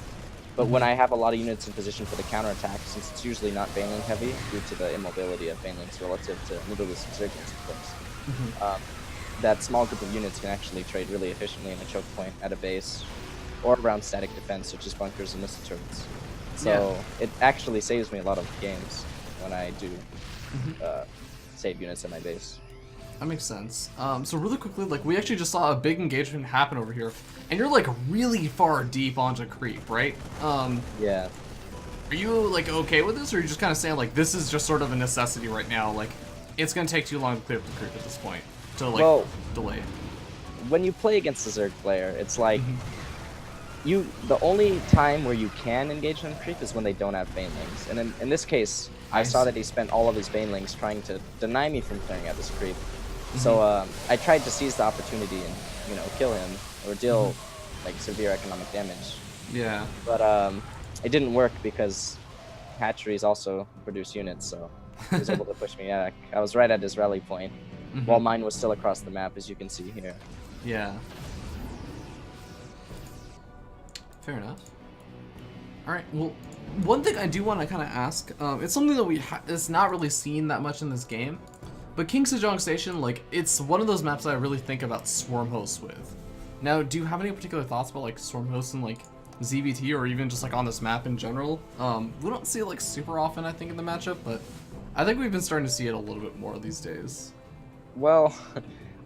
But when I have a lot of units in position for the counterattack, since it's usually not baneling heavy due to the immobility of banelings relative to Mutalis insurgents, of course, that small group of units can actually trade really efficiently in a choke point at a base or around static defense, such as bunkers and missile turrets. So it actually saves me a lot of games when I do save units at my base. That makes sense. So really quickly, like, we actually just saw a big engagement happen over here, and you're like really far deep onto creep, right? Yeah. Are you like okay with this, or are you just kind of saying like this is just sort of a necessity right now? Like, it's gonna take too long to clear up the creep at this point to like delay it. when you play against a Zerg player, it's like the only time where you can engage on creep is when they don't have banelings. And in this case, I saw that he spent all of his banelings trying to deny me from clearing out this creep. So I tried to seize the opportunity and, you know, kill him or deal like severe economic damage. Yeah. But it didn't work because hatcheries also produce units, so he was able to push me back. I was right at his rally point, while mine was still across the map, as you can see here. Yeah. Fair enough. All right. Well, one thing I do want to kind of ask, it's something that it's not really seen that much in this game, but King Sejong Station, like, it's one of those maps that I really think about swarm hosts with. Now, do you have any particular thoughts about like swarm hosts and like ZVT, or even just like on this map in general? We don't see it like super often, I think, in the matchup, but I think we've been starting to see it a little bit more these days. Well,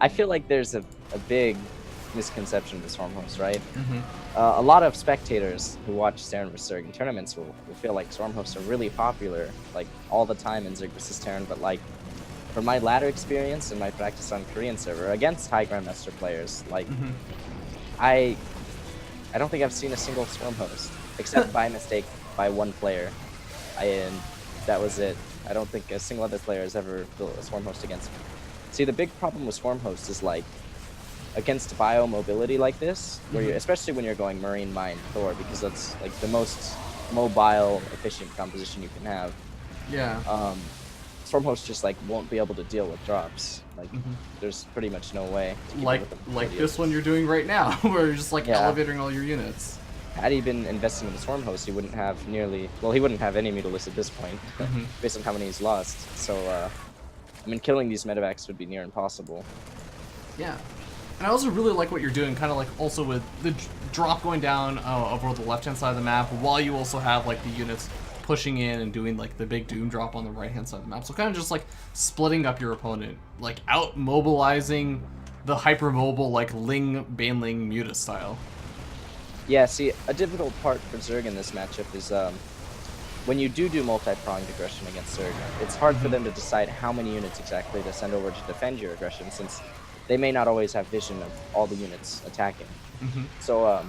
I feel like there's a big misconception of the swarm host, right? A lot of spectators who watch Terran vs Zerg in tournaments will feel like swarm hosts are really popular, like all the time in Zerg vs Terran, but like from my latter experience and my practice on Korean server against high Grandmaster players, like I don't think I've seen a single swarm host, except by mistake by one player, and that was it. I don't think a single other player has ever built a swarm host against me. See, the big problem with swarm hosts is like against bio mobility like this, where you're, especially when you're going Marine, Mine, Thor, because that's like the most mobile, efficient composition you can have. Yeah. Swarm hosts just like won't be able to deal with drops. Like there's pretty much no way to keep up with them. Like this one you're doing right now, where you're just like elevating all your units. Had he been investing in the swarm host, he wouldn't have he wouldn't have any Mutalisk at this point, based on how many he's lost. So, I mean, killing these medevacs would be near impossible. Yeah. And I also really like what you're doing, kind of like also with the drop going down over the left-hand side of the map, while you also have like the units pushing in and doing like the big doom drop on the right-hand side of the map. So kind of just like splitting up your opponent, like out mobilizing the hypermobile like Ling Banling Muta style. Yeah, see, a difficult part for Zerg in this matchup is when you do multi-pronged aggression against Zerg, it's hard for them to decide how many units exactly to send over to defend your aggression, since they may not always have vision of all the units attacking. So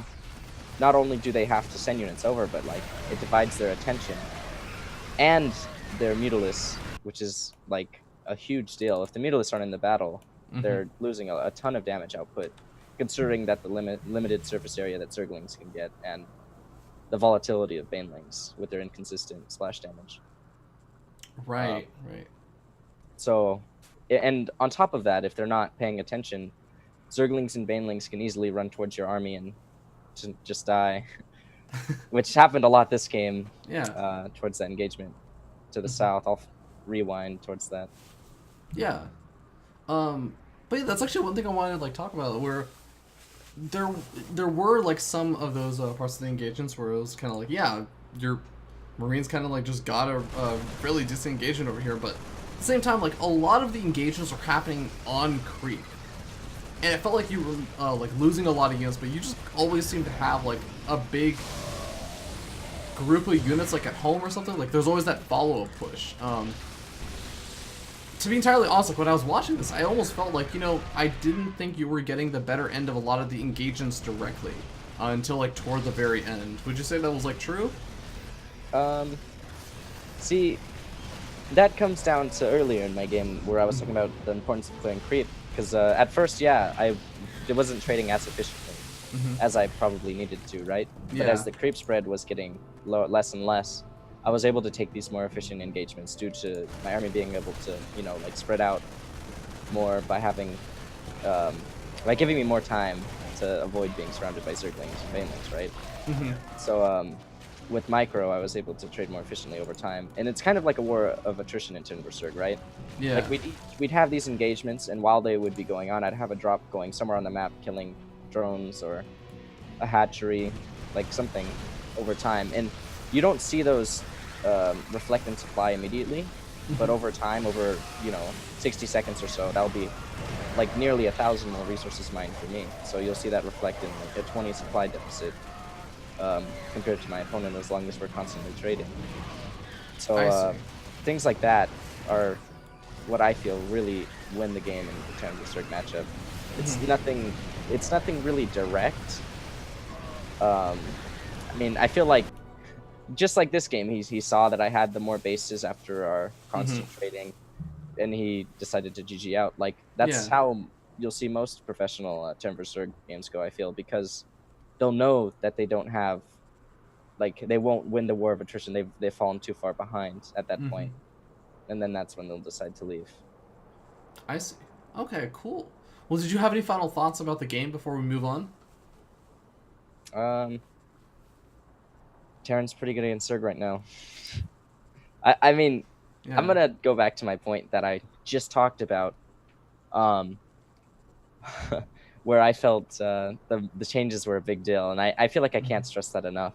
not only do they have to send units over, but like it divides their attention and their Mutalisks, which is like a huge deal. If the Mutalisks aren't in the battle, they're losing a ton of damage output, considering that the limited surface area that Zerglings can get and the volatility of Banelings with their inconsistent splash damage. Right. So, and on top of that, if they're not paying attention, Zerglings and Banelings can easily run towards your army and just die, which happened a lot this game. Yeah. Towards that engagement to the south. I'll rewind towards that. Yeah. But yeah, that's actually one thing I wanted to like talk about, where there were like some of those parts of the engagements where it was kind of like, yeah, your Marines kind of like just got a fairly decent engagement over here, but at the same time, like a lot of the engagements were happening on creep, and it felt like you were like losing a lot of units, but you just always seem to have like a big group of units like at home or something. Like there's always that follow-up push. To be entirely honest, like when I was watching this, I almost felt like, you know, I didn't think you were getting the better end of a lot of the engagements directly until like toward the very end. Would you say that was like true? See, that comes down to earlier in my game where I was talking about the importance of clearing creep, because at first, yeah, I wasn't trading as efficiently as I probably needed to, right? But as the creep spread was getting less and less, I was able to take these more efficient engagements due to my army being able to, you know, like spread out more by having, by giving me more time to avoid being surrounded by Zerglings and Banelings, right? So with Micro, I was able to trade more efficiently over time, and it's kind of like a war of attrition in Terran vs Zerg, right? Yeah. Like we'd have these engagements, and while they would be going on, I'd have a drop going somewhere on the map, killing drones or a hatchery, like something over time, and you don't see those reflect in supply immediately, but over time, over 60 seconds or so, that'll be like nearly 1,000 more resources mined for me. So you'll see that reflect in like a 20 supply deficit compared to my opponent, as long as we're constantly trading. So things like that are what I feel really win the game in the Terran vs Zerg matchup. It's nothing it's nothing really direct. I mean, I feel like just like this game, he saw that I had the more bases after our constant trading, and he decided to GG out. Like that's how you'll see most professional Terran vs. Zerg games go. I feel because they'll know that they don't have, like, they won't win the war of attrition. They've fallen too far behind at that point, and then that's when they'll decide to leave. I see. Okay, cool. Well, did you have any final thoughts about the game before we move on? Terran's pretty good against Zerg right now. I mean, I'm gonna go back to my point that I just talked about, where I felt the changes were a big deal, and I feel like I can't stress that enough.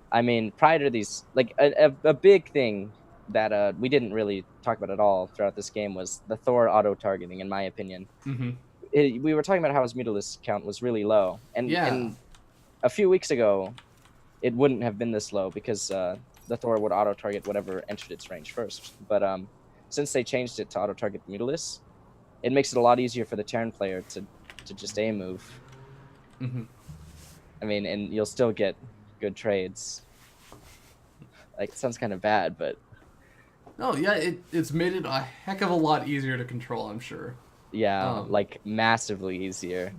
I mean, prior to these, like a big thing that we didn't really talk about at all throughout this game was the Thor auto targeting. In my opinion, we were talking about how his Mutalisk count was really low, and a few weeks ago, it wouldn't have been this low because the Thor would auto target whatever entered its range first. But since they changed it to auto target Mutalisk, it makes it a lot easier for the Terran player to just A move. I mean, and you'll still get good trades. Like, it sounds kind of bad, but no, yeah, it's made it a heck of a lot easier to control, I'm sure. Yeah, like massively easier.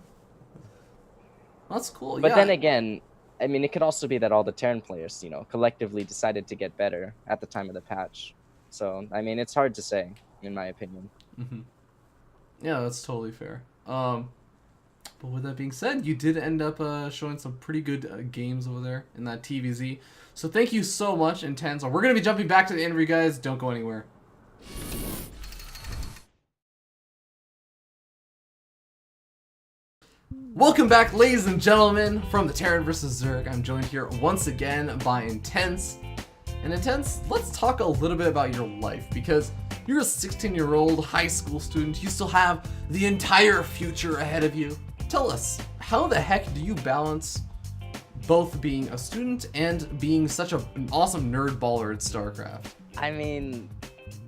That's cool. But then again, I mean, it could also be that all the Terran players, you know, collectively decided to get better at the time of the patch. So, I mean, it's hard to say, in my opinion. Yeah, that's totally fair. But with that being said, you did end up showing some pretty good games over there in that TVZ. So thank you so much, Intense. We're going to be jumping back to the interview, guys. Don't go anywhere. Welcome back, ladies and gentlemen, from the Terran vs. Zerg. I'm joined here once again by Intense. And Intense, let's talk a little bit about your life, because you're a 16-year-old high school student. You still have the entire future ahead of you. Tell us, how the heck do you balance both being a student and being such an awesome nerd baller at StarCraft? I mean,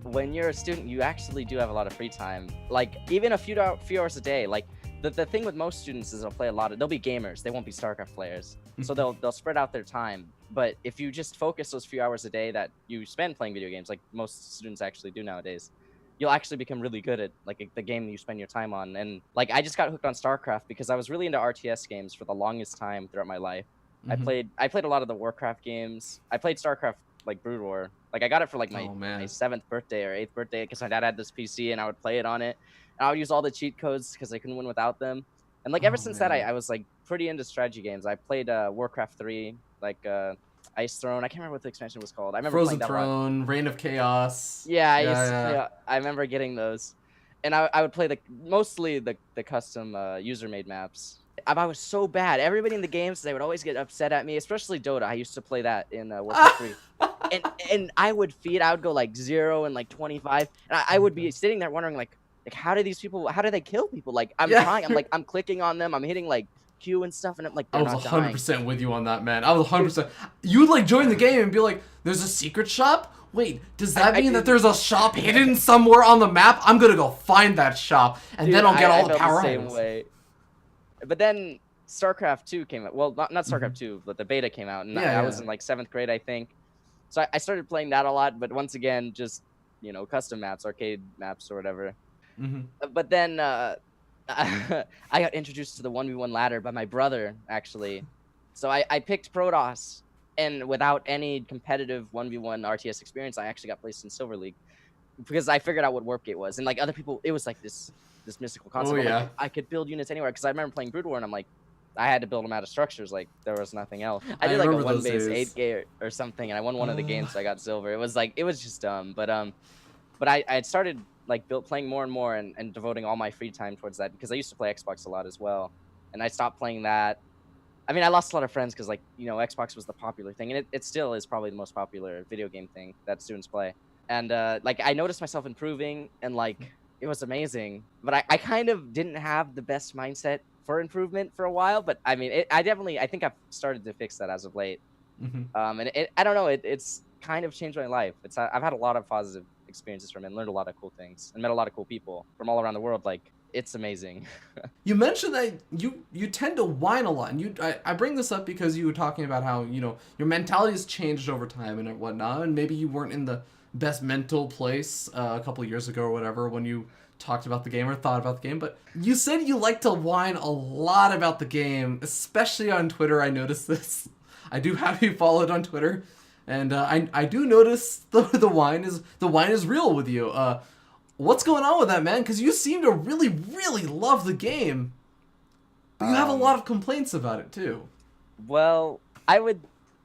when you're a student, you actually do have a lot of free time. Like, even a few hours a day. Like, the thing with most students is they'll play a lot of, they'll be gamers, they won't be StarCraft players. So they'll spread out their time. But if you just focus those few hours a day that you spend playing video games, like most students actually do nowadays, you'll actually become really good at like the game you spend your time on. And like, I just got hooked on StarCraft because I was really into RTS games for the longest time throughout my life. I played a lot of the Warcraft games. I played StarCraft like Brood War. Like, I got it for like my 7th birthday or 8th birthday because my dad had this PC and I would play it on it. And I would use all the cheat codes because I couldn't win without them. And like ever since that, I was like pretty into strategy games. I played Warcraft 3, like Ice Throne. I can't remember what the expansion was called. I remember Frozen playing that Throne, Reign of Chaos. Yeah, I remember getting those. And I would play mostly the custom user-made maps. I was so bad. Everybody in the games, they would always get upset at me, especially Dota. I used to play that in Warcraft 3. And I would go like 0 and like 25. And I would be sitting there wondering like how do they kill people? Like, I'm trying, I'm clicking on them, I'm hitting like Q and stuff, and I'm like, I was 100% with you on that, man. I was 100%. You would like join the game and be like, there's a secret shop? Wait, does that mean that there's a shop hidden somewhere on the map? I'm gonna go find that shop, and then I'll get all the power items. Way. But then StarCraft 2 came out. Well, not StarCraft 2, but the beta came out, and I was in like 7th grade, I think. So I started playing that a lot, but once again, just, you know, custom maps, arcade maps or whatever. But then I got introduced to the 1v1 ladder by my brother, actually. So I picked Protoss, and without any competitive 1v1 RTS experience, I actually got placed in Silver League because I figured out what Warp Gate was. And like other people, it was like this mystical concept. Like, I could build units anywhere, because I remember playing Brood War, and I'm like, I had to build them out of structures. Like, there was nothing else. I did like a 1 base 8K or something, and I won one of the games, so I got silver. It was just dumb. But I had started like playing more and more and devoting all my free time towards that, because I used to play Xbox a lot as well, and I stopped playing that. I mean, I lost a lot of friends because, like, you know, Xbox was the popular thing, and it still is probably the most popular video game thing that students play. And like, I noticed myself improving, and like, it was amazing. But I kind of didn't have the best mindset for improvement for a while. But I mean, I think I've started to fix that as of late. And I don't know, it's kind of changed my life. I've had a lot of positive experiences from it, and learned a lot of cool things, and met a lot of cool people from all around the world. Like, it's amazing. You mentioned that you tend to whine a lot, and I bring this up because you were talking about how your mentality has changed over time and whatnot, and maybe you weren't in the best mental place a couple years ago or whatever when you talked about the game or thought about the game. But you said you like to whine a lot about the game, especially on Twitter. I noticed this. I do have you followed on Twitter, and I do notice the whine is real with you. What's going on with that, man? Because you seem to really, really love the game. But you have a lot of complaints about it, too. Well,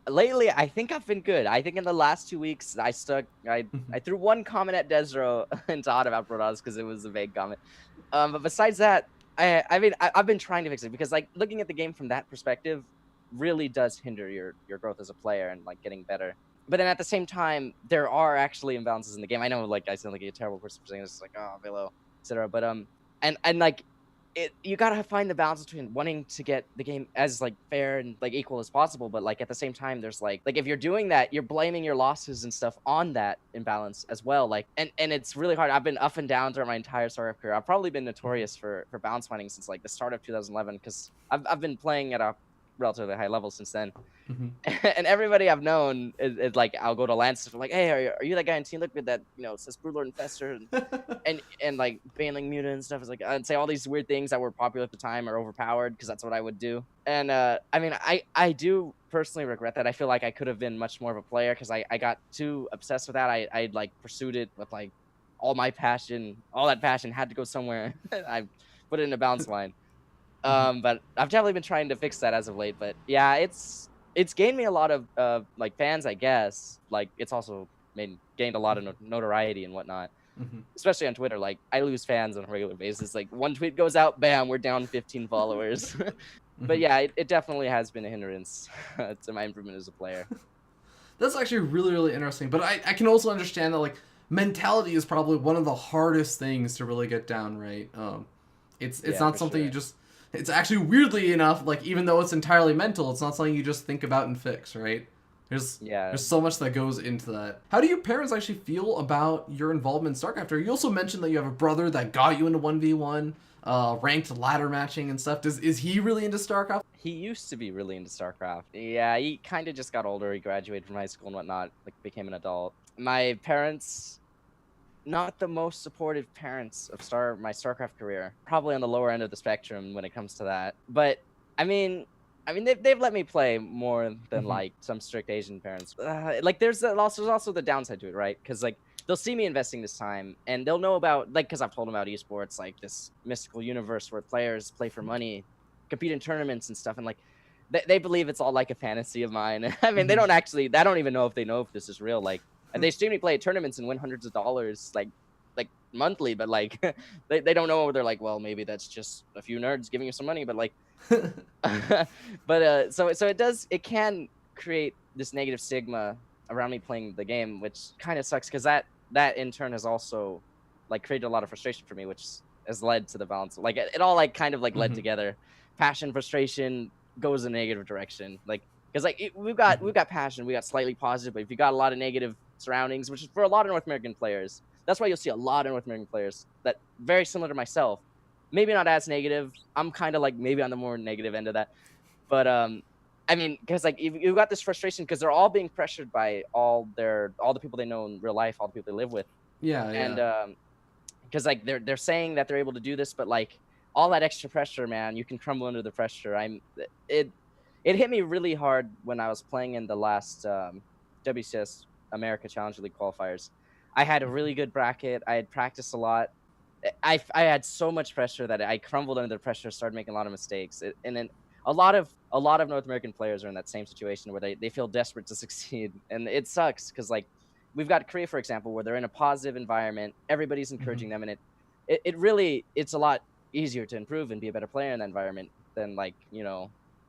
lately, I think I've been good. I think in the last 2 weeks, I threw one comment at Desro into Out about Protoss because it was a vague comment. But besides that, I've been trying to fix it because, like, looking at the game from that perspective really does hinder your growth as a player and, like, getting better. But then at the same time, there are actually imbalances in the game. I know, like, I sound like a terrible person for saying this, like, oh, Velo, etc. But and like, you gotta find the balance between wanting to get the game as like fair and like equal as possible, but like at the same time, there's like if you're doing that, you're blaming your losses and stuff on that imbalance as well. Like, and it's really hard. I've been up and down throughout my entire StarCraft career. I've probably been notorious for balance finding since like the start of 2011 because I've been playing at a relatively high level since then. And everybody I've known is like, I'll go to Lance and like, hey, are you that guy in Team Liquid that says Broodlord Infester and like banning Muta and stuff? Is like, I'd say all these weird things that were popular at the time are overpowered because that's what I would do. And I mean, I do personally regret that. I feel like I could have been much more of a player because I got too obsessed with that. I like pursued it with like all my passion. All that passion had to go somewhere. I put it in a balance line. But I've definitely been trying to fix that as of late. But yeah, it's gained me a lot of like fans, I guess. Like it's also gained a lot of notoriety and whatnot, especially on Twitter. Like I lose fans on a regular basis. Like one tweet goes out, bam, we're down 15 followers. But yeah, it definitely has been a hindrance to my improvement as a player. That's actually really, really interesting. But I can also understand that like mentality is probably one of the hardest things to really get down right. It's not something you just. It's actually, weirdly enough, like, even though it's entirely mental, it's not something you just think about and fix, right? There's so much that goes into that. How do your parents actually feel about your involvement in StarCraft? You also mentioned that you have a brother that got you into 1v1, ranked ladder matching and stuff. Is he really into StarCraft? He used to be really into StarCraft. Yeah, he kind of just got older. He graduated from high school and whatnot, like, became an adult. My parents... not the most supportive parents of my StarCraft career. Probably on the lower end of the spectrum when it comes to that. But I mean, they've let me play more than like some strict Asian parents. Like there's also the downside to it, right? Because like they'll see me investing this time and they'll know about like because I've told them about esports, like this mystical universe where players play for money, compete in tournaments and stuff, and like they believe it's all like a fantasy of mine. I mean, they don't actually. I don't even know if they know if this is real. Like. And they see me play at tournaments and win hundreds of dollars, like monthly. But like, they don't know. They're like, well, maybe that's just a few nerds giving you some money. But like, so it can create this negative stigma around me playing the game, which kind of sucks because that in turn has also like created a lot of frustration for me, which has led to the balance. Like it all like kind of like led together. Passion, frustration goes in a negative direction. Like because like we've got passion, we got slightly positive, but if you got a lot of negative surroundings, which is for a lot of North American players. That's why you'll see a lot of North American players that very similar to myself. Maybe not as negative. I'm kind of like maybe on the more negative end of that. But I mean, because like you've got this frustration because they're all being pressured by all the people they know in real life, all the people they live with. Yeah. And because like they're saying that they're able to do this, but like all that extra pressure, man, you can crumble under the pressure. It hit me really hard when I was playing in the last WCS America Challenge League qualifiers. I had a really good bracket. I had practiced a lot. I had so much pressure that I crumbled under the pressure, started making a lot of mistakes. And then a lot of North American players are in that same situation where they feel desperate to succeed. And it sucks because like we've got Korea, for example, where they're in a positive environment. Everybody's encouraging them. And it's a lot easier to improve and be a better player in that environment than like,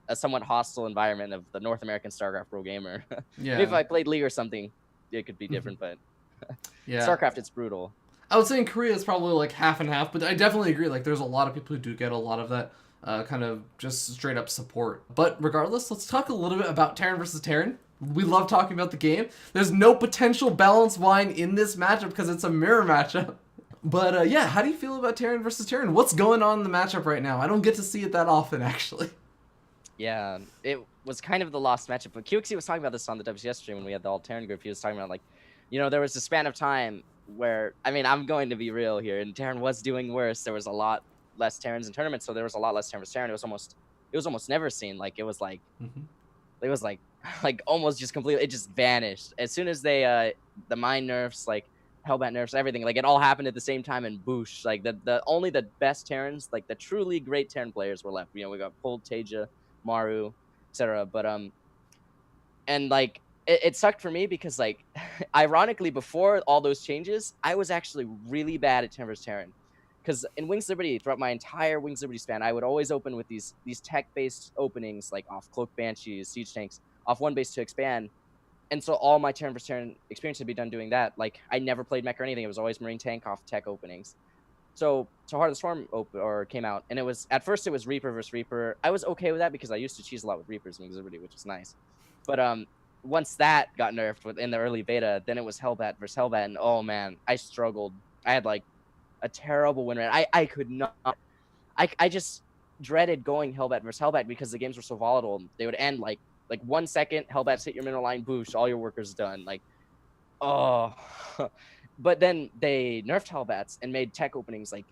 a somewhat hostile environment of the North American StarCraft pro gamer. Yeah. Maybe if I played League or something, it could be different, but yeah. StarCraft, it's brutal. I would say in Korea it's probably like half and half, but I definitely agree. Like there's a lot of people who do get a lot of that kind of just straight up support. But regardless, let's talk a little bit about Terran versus Terran. We love talking about the game. There's no potential balance wine in this matchup because it's a mirror matchup. But yeah, how do you feel about Terran versus Terran? What's going on in the matchup right now? I don't get to see it that often, actually. Yeah, it was kind of the lost matchup. But QXC was talking about this on the WCS stream when we had the all Terran group. He was talking about, like, there was a span of time where, I mean, I'm going to be real here, and Terran was doing worse. There was a lot less Terrans in tournaments, so there was a lot less Terran versus Terran. It was almost never seen. Like, it was like, like almost just completely, it just vanished. As soon as they, the mine nerfs, like, Hellbat nerfs, everything, like, it all happened at the same time, and boosh, like, only the best Terrans, like, the truly great Terran players were left. We got Pulled, Teja, Maru, etc. But and like it sucked for me because, like, ironically, before all those changes, I was actually really bad at Terran vs. Terran, because in Wings Liberty, throughout my entire Wings Liberty span, I would always open with these tech-based openings, like off Cloak Banshees, Siege Tanks, off one base to expand. And so all my Terran vs. Terran experience had been done doing that. Like, I never played mech or anything. It was always Marine Tank off tech openings. So Heart of the Storm came out, and at first it was Reaper versus Reaper. I was okay with that because I used to cheese a lot with Reapers in Wings Liberty, which was nice. But once that got nerfed in the early beta, then it was Hellbat versus Hellbat, and oh man, I struggled. I had like a terrible win rate. I could not. I just dreaded going Hellbat versus Hellbat because the games were so volatile. They would end like 1 second, Hellbats hit your mineral line, boosh, all your workers done. Like, oh. But then they nerfed Hellbats and made tech openings like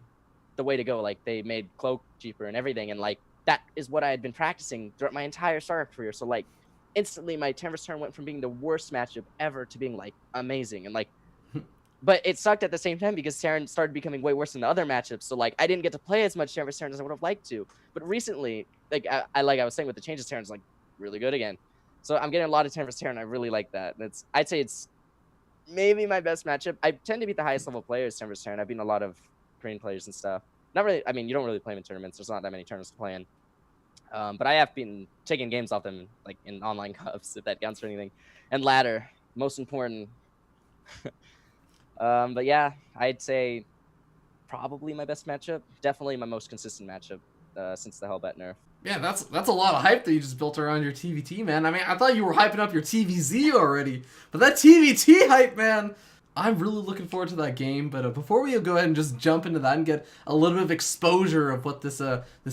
the way to go. Like, they made Cloak cheaper and everything, and like that is what I had been practicing throughout my entire StarCraft career. So like instantly my Terran vs. Terran went from being the worst matchup ever to being like amazing. And like, but it sucked at the same time because Terran started becoming way worse than the other matchups. So like I didn't get to play as much Terran vs. Terran as I would have liked to. But recently, like I was saying with the changes, Terran's like really good again. So I'm getting a lot of Terran vs. Terran. I really like that. I'd say it's maybe my best matchup. I tend to beat the highest level players Terran vs. Terran. I've beaten a lot of Korean players and stuff. Not really. I mean, you don't really play them in tournaments. There's not that many tournaments to play in. But I have been taking games off them, like in online cups, if that counts for anything. And ladder, most important. But yeah, I'd say probably my best matchup. Definitely my most consistent matchup since the Hellbat nerf. Yeah, that's a lot of hype that you just built around your TVT, man. I mean, I thought you were hyping up your TVZ already, but that TVT hype, man, I'm really looking forward to that game. But before we go ahead and just jump into that and get a little bit of exposure of what this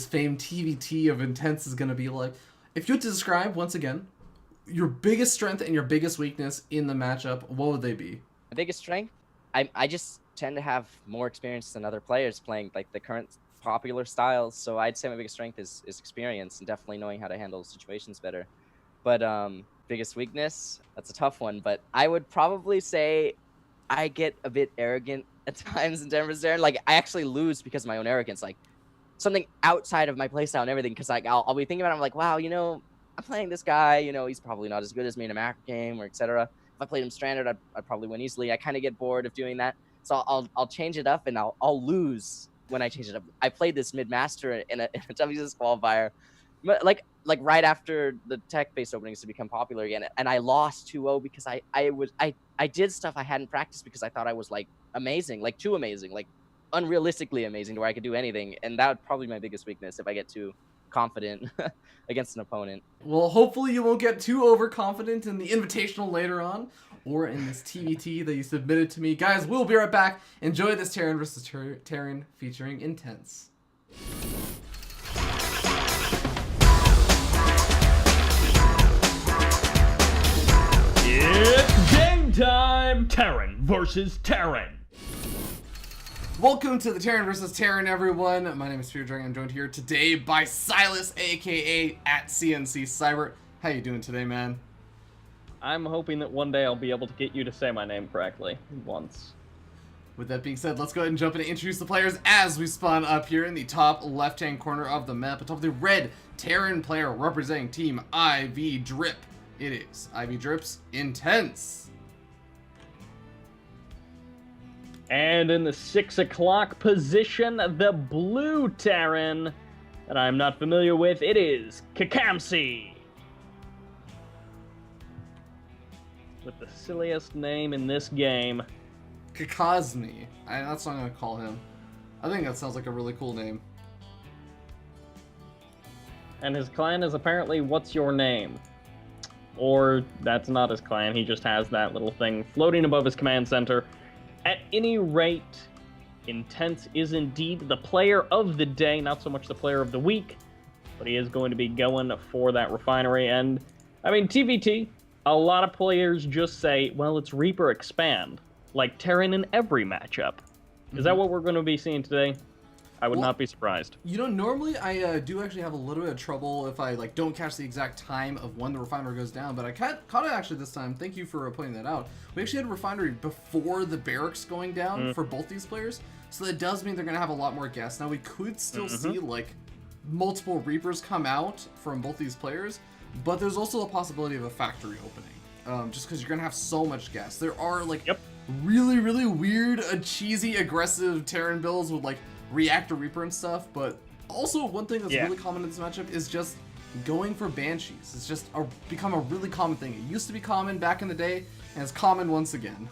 famed TVT of Intense is going to be like, if you had to describe, once again, your biggest strength and your biggest weakness in the matchup, what would they be? My biggest strength? I just tend to have more experience than other players playing like the current popular styles, so I'd say my biggest strength is experience and definitely knowing how to handle situations better. But biggest weakness, that's a tough one, but I would probably say I get a bit arrogant at times in Terran vs. Terran. Like, I actually lose because of my own arrogance, like something outside of my playstyle and everything, because like I'll be thinking about it, I'm like, wow, I'm playing this guy, he's probably not as good as me in a macro game or etc. If I played him stranded, I'd probably win easily. I kind of get bored of doing that, so I'll change it up and I'll lose when I change it up. I played this mid-master in a WCS qualifier, like right after the tech-based openings to become popular again, and I lost 2-0 because I did stuff I hadn't practiced because I thought I was like amazing, like too amazing, like unrealistically amazing to where I could do anything, and that would probably be my biggest weakness if I get too confident against an opponent. Well, hopefully you won't get too overconfident in the Invitational later on, or in this TVT that you submitted to me. Guys, we'll be right back. Enjoy this Terran vs. Terran featuring Intense. It's game time! Terran versus Terran. Welcome to the Terran vs. Terran, everyone. My name is Fear Dragon. I'm joined here today by Silas, aka at CNC Cyber. How you doing today, man? I'm hoping that one day I'll be able to get you to say my name correctly once. With that being said, let's go ahead and jump in and introduce the players as we spawn up here in the top left-hand corner of the map. Atop the red Terran player representing Team IV Drip. It is IV Drip's Intense. And in the 6 o'clock position, the blue Terran that I'm not familiar with, it is Kakamsi. With the silliest name in this game. Kakazmi. That's what I'm going to call him. I think that sounds like a really cool name. And his clan is apparently What's Your Name? Or that's not his clan, he just has that little thing floating above his command center. At any rate, Intense is indeed the player of the day, not so much the player of the week, but he is going to be going for that refinery. And, I mean, TVT, a lot of players just say, well, it's Reaper Expand, like Terran in every matchup. Is that what we're going to be seeing today? I would not be surprised. You know, normally I do actually have a little bit of trouble if I don't catch the exact time of when the refinery goes down, but I caught it actually this time. Thank you for pointing that out. We actually had a refinery before the barracks going down for both these players, so that does mean they're going to have a lot more gas. Now we could still see multiple Reapers come out from both these players, but there's also the possibility of a factory opening, just because you're going to have so much gas. There are really, really weird, cheesy, aggressive Terran builds with Reactor Reaper and stuff, but also one thing that's really common in this matchup is just going for Banshees. It's just become a really common thing. It used to be common back in the day, and it's common once again.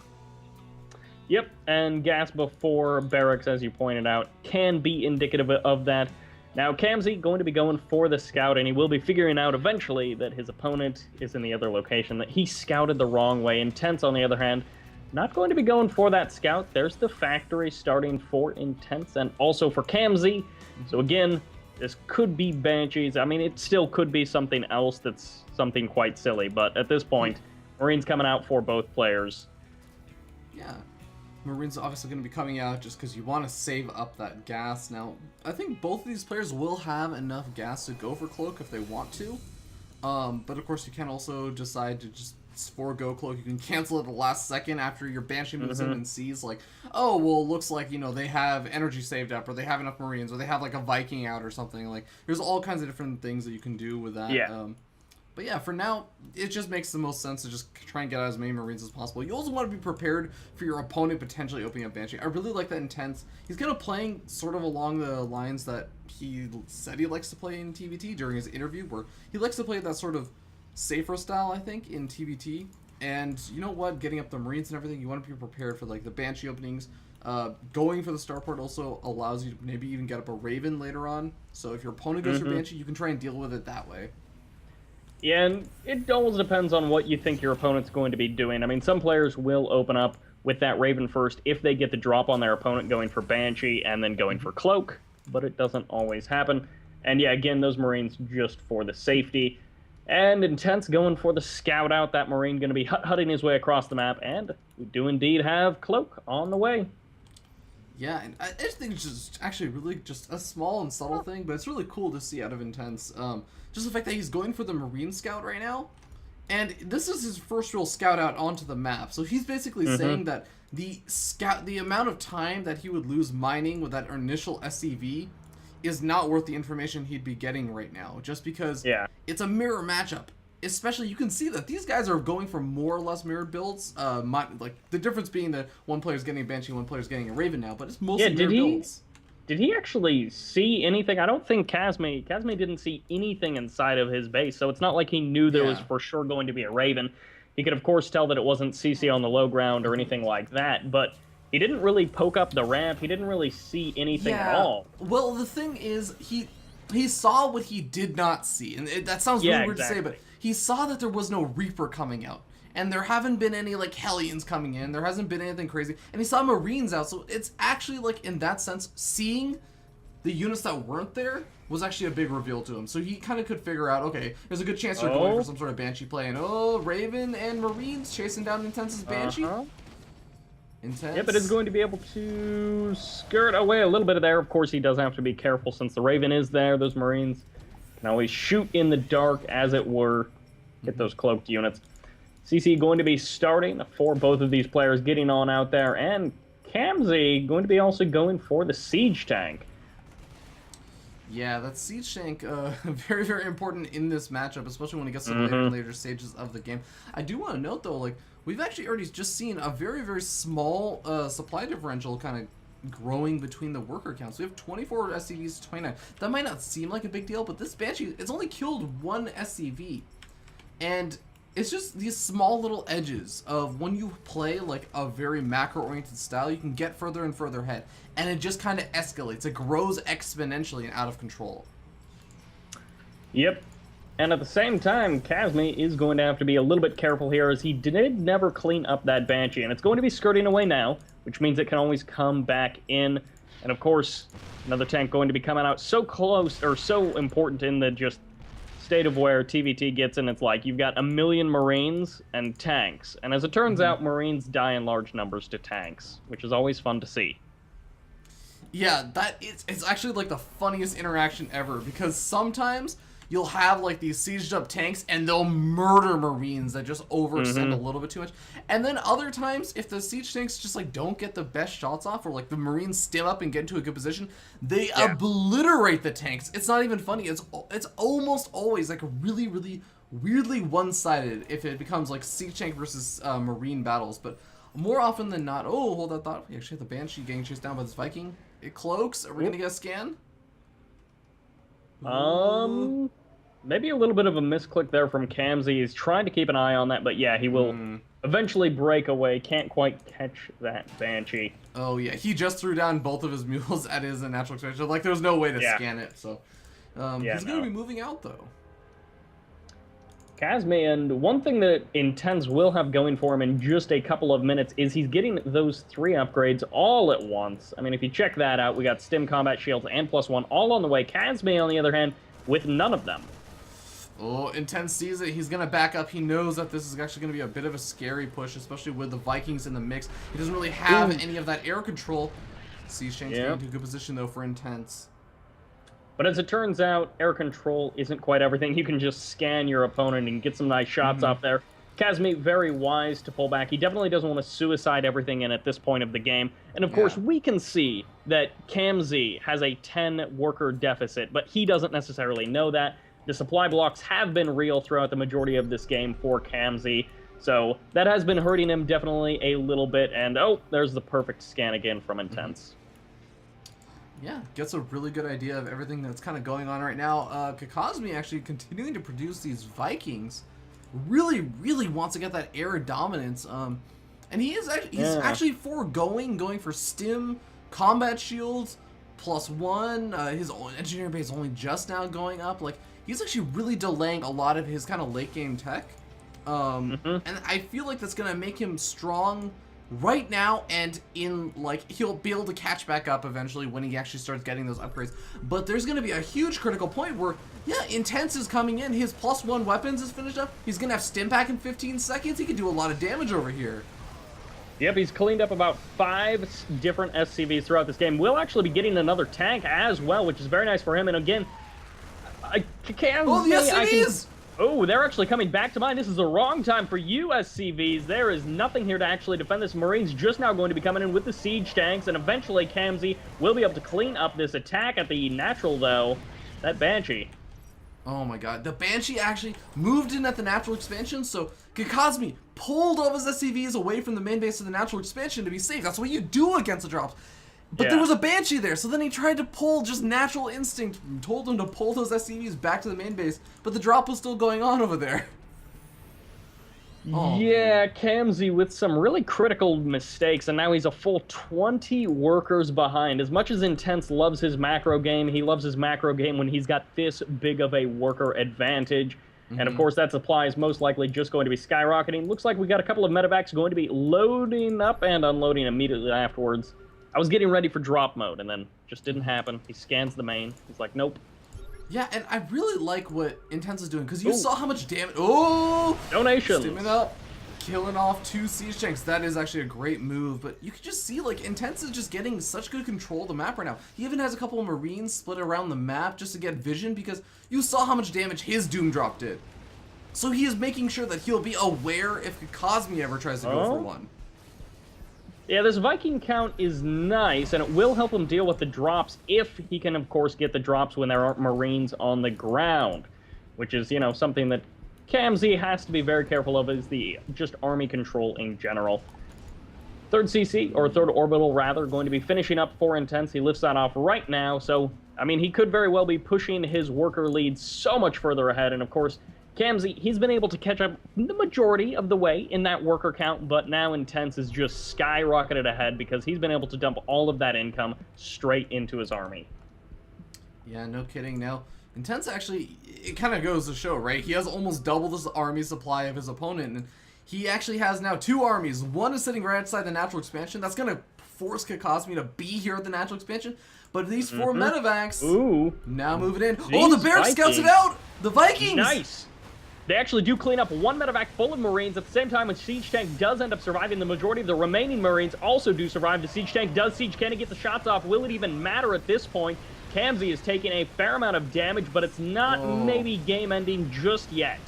Yep, and gas before barracks, as you pointed out, can be indicative of that. Now, Kamzy going to be going for the scout, and he will be figuring out eventually that his opponent is in the other location, that he scouted the wrong way. Intense, on the other hand, not going to be going for that scout. There's the factory starting for Intense and also for Kamzy. So again, this could be Banshees. I mean, it still could be something else that's something quite silly, but at this point, Marines coming out for both players. Yeah. Marines obviously going to be coming out just because you want to save up that gas. Now, I think both of these players will have enough gas to go for Cloak if they want to. But of course, you can also decide to just forego Cloak. You can cancel it at the last second after your Banshee moves in and sees oh, well, it looks like, they have energy saved up, or they have enough Marines, or they have a Viking out or something. There's all kinds of different things that you can do with that. Yeah. But yeah, for now, it just makes the most sense to just try and get out as many Marines as possible. You also want to be prepared for your opponent potentially opening up Banshee. I really like that Intense. He's kind of playing sort of along the lines that he said he likes to play in TVT during his interview, where he likes to play that sort of safer style, I think, in TVT. And you know what? Getting up the Marines and everything, you want to be prepared for the Banshee openings. Going for the starport also allows you to maybe even get up a Raven later on. So if your opponent goes for Banshee, you can try and deal with it that way. Yeah, and it always depends on what you think your opponent's going to be doing. I mean, some players will open up with that Raven first if they get the drop on their opponent going for Banshee and then going for Cloak, but it doesn't always happen. And yeah, again, those Marines just for the safety. And Intense going for the scout out. That Marine going to be hut-hutting his way across the map, and we do indeed have Cloak on the way. Yeah, and I just think it's just actually really just a small and subtle thing, but it's really cool to see out of Intense. Just the fact that he's going for the Marine Scout right now, and this is his first real scout out onto the map. So he's basically saying that the amount of time that he would lose mining with that initial SCV is not worth the information he'd be getting right now, just because it's a mirror matchup. Especially, you can see that these guys are going for more or less mirrored builds. The difference being that one player's getting a Banshee, one player's getting a Raven now, but it's mostly mirrored builds. Did he actually see anything? I don't think Kazmi didn't see anything inside of his base, so it's not like he knew there was for sure going to be a Raven. He could, of course, tell that it wasn't CC on the low ground or anything like that, but he didn't really poke up the ramp. He didn't really see anything at all. Well, the thing is, he saw what he did not see, and that sounds really weird to say, but he saw that there was no Reaper coming out. And there haven't been any, Hellions coming in. There hasn't been anything crazy. And he saw Marines out, so it's actually, in that sense, seeing the units that weren't there was actually a big reveal to him. So he kind of could figure out, okay, there's a good chance you're going for some sort of Banshee play. And, Raven and Marines chasing down Intense's Banshee. Intense. Yep, it is going to be able to skirt away a little bit of there. Of course, he does have to be careful since the Raven is there. Those Marines can always shoot in the dark, as it were. Get those cloaked units. CC going to be starting for both of these players, getting on out there, and Kamzy going to be also going for the Siege Tank. Yeah, that Siege Tank, very, very important in this matchup, especially when it gets to the later and later stages of the game. I do want to note, though, we've actually already just seen a very, very small supply differential kind of growing between the worker counts. We have 24 SCVs to 29. That might not seem like a big deal, but this Banshee, it's only killed one SCV. And it's just these small little edges of when you play a very macro-oriented style, you can get further and further ahead. And it just kind of escalates. It grows exponentially and out of control. Yep. And at the same time, Kazmi is going to have to be a little bit careful here, as he did never clean up that Banshee. And it's going to be skirting away now. which means it can always come back in. And of course, another tank going to be coming out so close, or so important in the just state of where TVT gets in. It's like you've got a million Marines and tanks. And as it turns out, Marines die in large numbers to tanks, which is always fun to see. Yeah, it's actually like the funniest interaction ever, because sometimes you'll have like these sieged up tanks and they'll murder Marines that just overextend a little bit too much. And then other times, if the siege tanks just like don't get the best shots off, or like the Marines stim up and get into a good position, they obliterate the tanks. It's not even funny. It's almost always like a really, really weirdly one-sided if it becomes like siege tank versus Marine battles. But more often than not, oh, hold that thought. We actually have the Banshee getting chased down by this Viking. It cloaks. Are we gonna get a scan? Maybe a little bit of a misclick there from Kamzy. He's trying to keep an eye on that, but yeah, he will eventually break away. Can't quite catch that Banshee. Oh yeah, he just threw down both of his mules at his natural expansion. Like, there's no way to scan it, so he's gonna be moving out though. Kazmi, and one thing that Intense will have going for him in just a couple of minutes is he's getting those 3 upgrades all at once. I mean, if you check that out, we got Stim Combat Shields and +1 all on the way. Kazmi, on the other hand, with none of them. Oh, Intense sees it. He's going to back up. He knows that this is actually going to be a bit of a scary push, especially with the Vikings in the mix. He doesn't really have any of that air control. Siege Tank's getting into a good position, though, for Intense. But as it turns out, air control isn't quite everything. You can just scan your opponent and get some nice shots off there. Kazmi, very wise to pull back. He definitely doesn't want to suicide everything in at this point of the game. And of course, we can see that Kamzy has a 10-worker deficit, but he doesn't necessarily know that. The supply blocks have been real throughout the majority of this game for Kamzy, so that has been hurting him definitely a little bit. And oh, there's the perfect scan again from Intense. Yeah, gets a really good idea of everything that's kind of going on right now. Kakazmi actually continuing to produce these Vikings. Really, really wants to get that air dominance. And he's actually going for Stim, Combat Shields, +1. His engineering base only just now going up. Like, he's actually really delaying a lot of his kind of late game tech. And I feel like that's going to make him strong right now, and in like he'll be able to catch back up eventually when he actually starts getting those upgrades. But there's going to be a huge critical point where Intense is coming in, his +1 weapons is finished up, he's going to have Stim Pack in 15 seconds, he can do a lot of damage over here. Yep, he's cleaned up about 5 different SCVs throughout this game. We'll actually be getting another tank as well, which is very nice for him. And again, I can't the SCVs! Oh, they're actually coming back to mine. This is the wrong time for you, SCVs. There is nothing here to actually defend this. Marines just now going to be coming in with the siege tanks, and eventually Kamzy will be able to clean up this attack at the natural, though. That Banshee. Oh my god, the Banshee actually moved in at the natural expansion, so Kakazmi pulled all of his SCVs away from the main base of the natural expansion to be safe. That's what you do against the drops. But there was a Banshee there, so then he tried to pull just natural instinct, told him to pull those SCVs back to the main base, but the drop was still going on over there. Oh, yeah, Kamzy with some really critical mistakes, and now he's a full 20 workers behind. As much as Intense loves his macro game, he loves his macro game when he's got this big of a worker advantage. And of course, that supply is most likely just going to be skyrocketing. Looks like we got a couple of medevacs going to be loading up and unloading immediately afterwards. I was getting ready for drop mode, and then just didn't happen. He scans the main. He's like, nope. Yeah, and I really like what Intense is doing, because you saw how much damage... Oh! Donations! Stimming up, killing off 2 siege tanks. That is actually a great move, but you can just see, like, Intense is just getting such good control of the map right now. He even has a couple of Marines split around the map just to get vision, because you saw how much damage his Doom Drop did. So he is making sure that he'll be aware if Cosme ever tries to go for one. Yeah, this Viking count is nice, and it will help him deal with the drops if he can, of course, get the drops when there aren't Marines on the ground, which is, you know, something that Kamzy has to be very careful of, is the just army control in general. Third CC, or third orbital, rather, going to be finishing up for Intense. He lifts that off right now, so, I mean, he could very well be pushing his worker lead so much further ahead, and of course, Kamzy, he's been able to catch up the majority of the way in that worker count, but now Intense is just skyrocketed ahead because he's been able to dump all of that income straight into his army. Yeah, no kidding. Now, Intense actually, it kind of goes to show, right? He has almost double the army supply of his opponent, and he actually has now 2 armies. One is sitting right outside the natural expansion. That's going to force Kakazmi to be here at the natural expansion. But these 4 medevacs now moving in. Oh, the Bear scouts it out! The Vikings! Nice! They actually do clean up 1 medevac full of Marines. At the same time, when Siege Tank does end up surviving, the majority of the remaining Marines also do survive. The Siege Tank does siege. Can it get the shots off? Will it even matter at this point? Kamzi is taking a fair amount of damage, but it's not maybe game-ending just yet.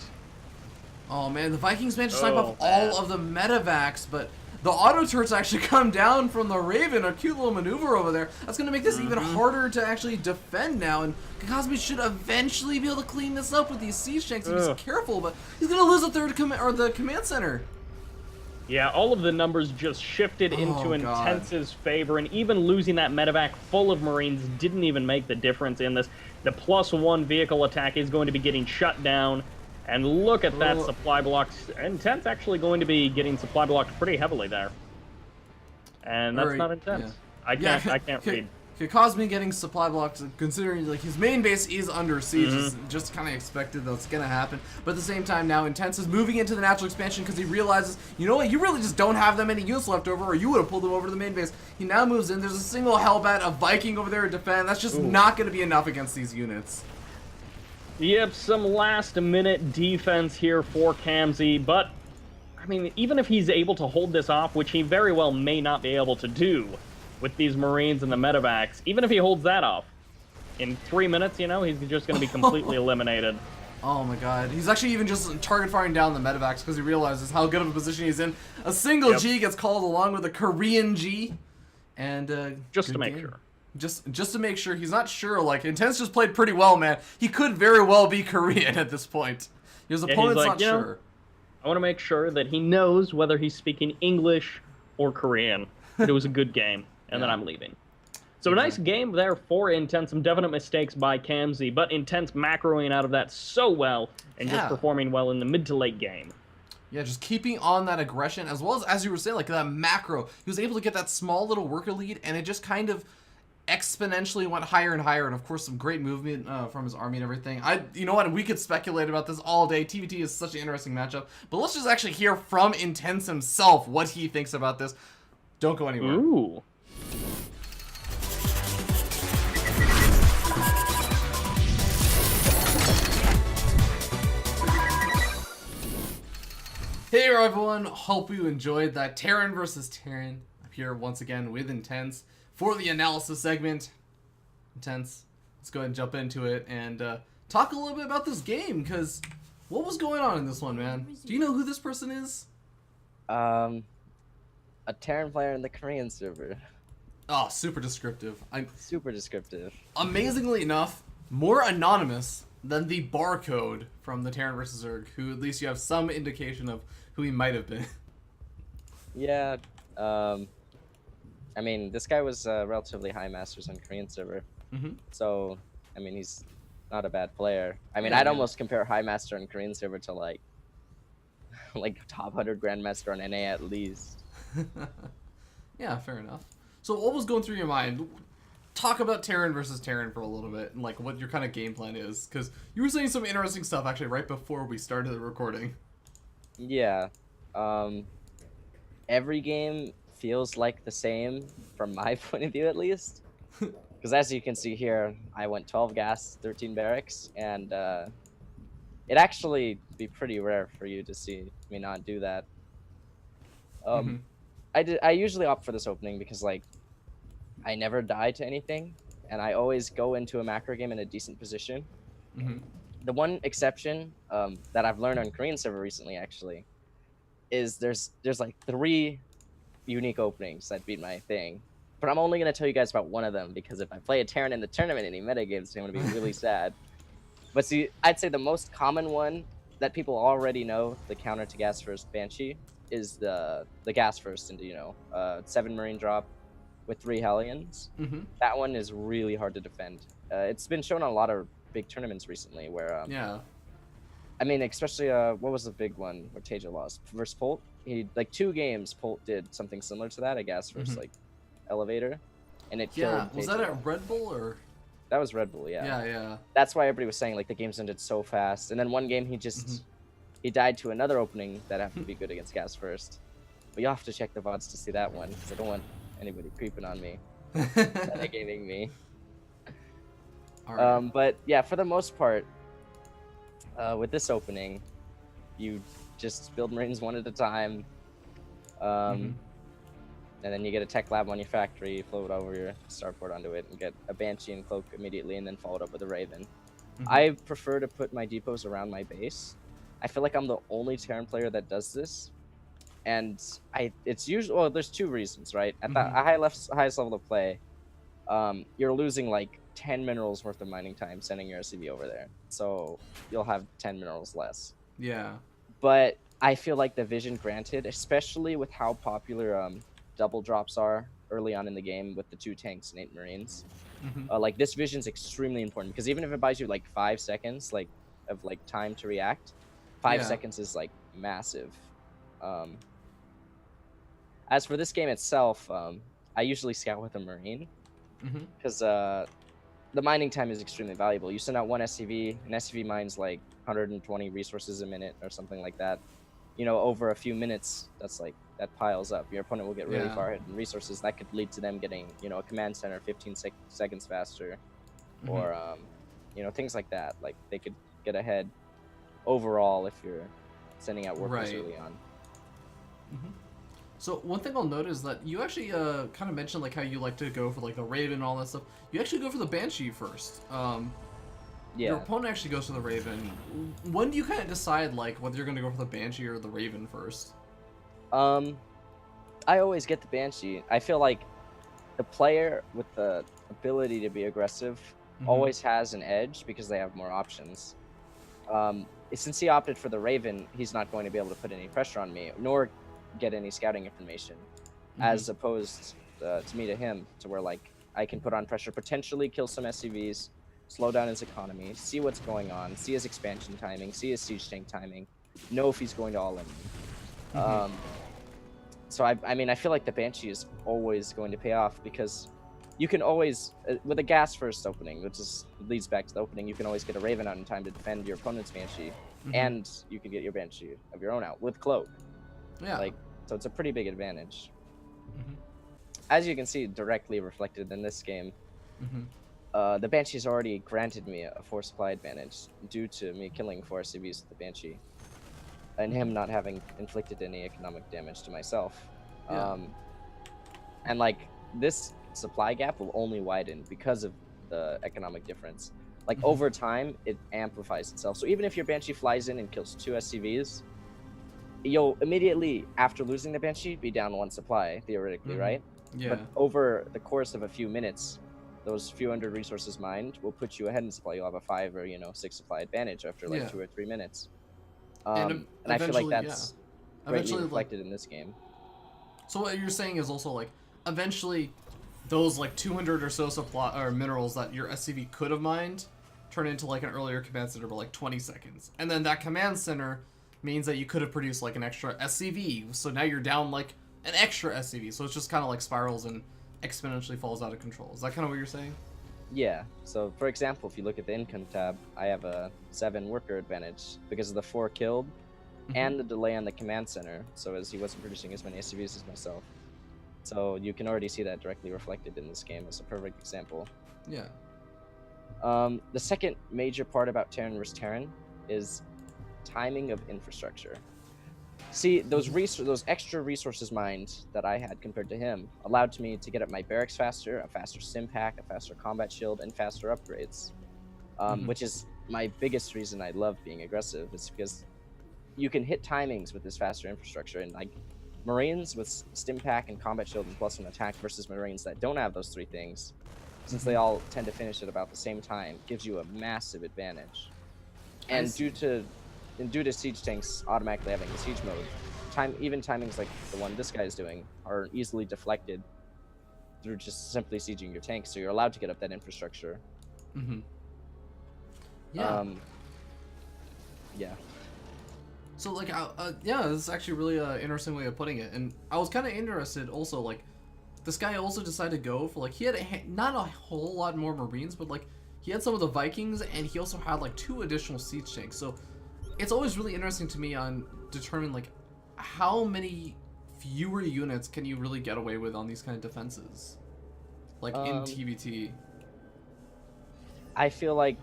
Oh, man, the Vikings managed to snipe off all of the medevacs, but the auto turrets actually come down from the Raven. A cute little maneuver over there. That's going to make this even harder to actually defend now, and Kakazmi should eventually be able to clean this up with these siege tanks if he's careful, but he's going to lose the command center. Yeah, all of the numbers just shifted into Intense's favor, and even losing that medevac full of Marines didn't even make the difference in this. The +1 vehicle attack is going to be getting shut down, and look at that supply block. Intense actually going to be getting supply blocked pretty heavily there. And that's not Intense. Yeah. I can't read. Kakazmi getting supply blocked, considering like his main base is under siege, is just kind of expected that's going to happen. But at the same time, now Intense is moving into the natural expansion because he realizes, you know what, you really just don't have that many units left over, or you would have pulled them over to the main base. He now moves in. There's a single Hellbat, a Viking over there to defend. That's just not going to be enough against these units. Yep, some last-minute defense here for Kamzi, but, I mean, even if he's able to hold this off, which he very well may not be able to do with these Marines and the medevacs, even if he holds that off, in 3 minutes, you know, he's just going to be completely eliminated. Oh my god. He's actually even just target firing down the medevacs because he realizes how good of a position he's in. A single G gets called along with a Korean G. And, just to make sure. Just to make sure. He's not sure. Like, Intense just played pretty well, man. He could very well be Korean at this point. His opponent's like, not sure. I want to make sure that he knows whether he's speaking English or Korean. That it was a good game. And then I'm leaving. So a nice game there for Intense. Some definite mistakes by Kamzi, but Intense macroing out of that so well and just performing well in the mid to late game. Yeah, just keeping on that aggression, as well as you were saying, like that macro. He was able to get that small little worker lead, and it just kind of exponentially went higher and higher. And of course, some great movement from his army and everything. You know what? We could speculate about this all day. TVT is such an interesting matchup. But let's just actually hear from Intense himself what he thinks about this. Don't go anywhere. Ooh. Hey everyone, hope you enjoyed that Terran versus Terran. I'm here once again with Intense for the analysis segment. Intense, let's go ahead and jump into it and talk a little bit about this game, because what was going on in this one, man? Do you know who this person is? A Terran player in the Korean server. Oh, super descriptive. Super descriptive. Amazingly enough, more anonymous than the barcode from the Terran vs. Zerg, who at least you have some indication of who he might have been. Yeah, I mean, this guy was relatively high masters on Korean server. So, I mean, he's not a bad player. I mean, I'd almost compare high master on Korean server to like top 100 grandmaster on NA at least. Yeah, fair enough. So what was going through your mind? Talk about Terran versus Terran for a little bit, and like what your kind of game plan is, because you were saying some interesting stuff actually right before we started the recording. Yeah, every game feels like the same from my point of view, at least. Because as you can see here, I went 12 gas, 13 barracks, and it'd actually be pretty rare for you to see me not do that. I usually opt for this opening because like I never die to anything, and I always go into a macro game in a decent position. The one exception that I've learned on Korean server recently actually is there's like 3 unique openings that beat my thing, but I'm only gonna tell you guys about one of them because if I play a Terran in the tournament in any metagames, I'm gonna be really sad. But see, I'd say the most common one that people already know, the counter to gas first Banshee, is the gas first into 7 Marine drop with 3 Hellions. That one is really hard to defend. It's been shown on a lot of big tournaments recently where I mean, especially what was the big one where Taja lost versus Polt? He like 2 games Polt did something similar to that, I guess, versus like elevator, and it killed. Was that at Red Bull or? That was Red Bull, Yeah. That's why everybody was saying like the games ended so fast, and then one game he just He died to another opening that happened to be good against gas first. But you'll have to check the VODs to see that one, because I don't want anybody creeping on me, metagaming me. All right. But yeah, for the most part, with this opening, you just build Marines one at a time. And then you get a tech lab on your factory, float over your starport onto it, and get a Banshee and Cloak immediately, and then followed up with a Raven. I prefer to put my depots around my base. I feel like I'm the only Terran player that does this, and it's usually, well, there's two reasons, right? At the highest level of play, you're losing like 10 minerals worth of mining time sending your SCV over there, so you'll have 10 minerals less. Yeah. But I feel like the vision granted, especially with how popular double drops are early on in the game with the 2 tanks and 8 Marines, like this vision's extremely important, because even if it buys you like 5 seconds of time to react, 5 seconds is like massive. As for this game itself, I usually scout with a Marine, because the mining time is extremely valuable. You send out one SCV, an SCV mines like 120 resources a minute or something like that. You know, over a few minutes, that piles up. Your opponent will get really far ahead in resources. That could lead to them getting, you know, a command center 15 seconds faster, or you know, things like that. Like they could get ahead overall if you're sending out workers early on. So one thing I'll note is that you actually kind of mentioned like how you like to go for like the Raven and all that stuff. You actually go for the Banshee first. Your opponent actually goes for the Raven. When do you kind of decide like whether you're going to go for the Banshee or the Raven first? I always get the Banshee. I feel like the player with the ability to be aggressive always has an edge because they have more options. Since he opted for the Raven, he's not going to be able to put any pressure on me, nor get any scouting information, as opposed to me to him, to where like I can put on pressure, potentially kill some SCVs, slow down his economy, see what's going on, see his expansion timing, see his siege tank timing, know if he's going to all in. So I mean, I feel like the Banshee is always going to pay off, because you can always, with a gas first opening, which leads back to the opening, you can always get a Raven out in time to defend your opponent's Banshee, and you can get your Banshee of your own out with Cloak. So it's a pretty big advantage. As you can see directly reflected in this game, the Banshee's already granted me a 4 supply advantage due to me killing 4 SCVs with the Banshee, and him not having inflicted any economic damage to myself. And like this supply gap will only widen because of the economic difference. Like over time, it amplifies itself. So even if your Banshee flies in and kills 2 SCVs, you'll immediately, after losing the Banshee, be down 1 supply, theoretically, right? But over the course of a few minutes, those few hundred resources mined will put you ahead in supply. You'll have a 5 or 6 supply advantage after like 2 or 3 minutes. And I feel like that's greatly reflected in this game. So what you're saying is also like, eventually, those like 200 or so supply or minerals that your SCV could have mined turn into like an earlier command center for like 20 seconds, and then that command center means that you could have produced like an extra SCV. So now you're down like an extra SCV. So it's just kind of like spirals and exponentially falls out of control. Is that kind of what you're saying? Yeah. So for example, if you look at the income tab, I have a 7 worker advantage because of the 4 killed and the delay on the command center. So as he wasn't producing as many SCVs as myself. So you can already see that directly reflected in this game as a perfect example. Yeah. The second major part about Terran vs. Terran is timing of infrastructure. See, those extra resources mined that I had compared to him allowed me to get up my barracks faster, a faster sim pack, a faster combat shield, and faster upgrades. Which is my biggest reason I love being aggressive. It's because you can hit timings with this faster infrastructure, and like Marines with stim pack and combat shield and +1 attack versus Marines that don't have those 3 things, since they all tend to finish at about the same time, gives you a massive advantage. And due to siege tanks automatically having the siege mode, even timings like the one this guy is doing are easily deflected through just simply sieging your tanks, so you're allowed to get up that infrastructure. Yeah. Yeah. So like, yeah, this is actually really interesting way of putting it. And I was kind of interested also, like, this guy also decided to go for like, he had not a whole lot more Marines, but like he had some of the Vikings, and he also had like 2 additional siege tanks. So it's always really interesting to me on determining like how many fewer units can you really get away with on these kind of defenses, like in TVT. I feel like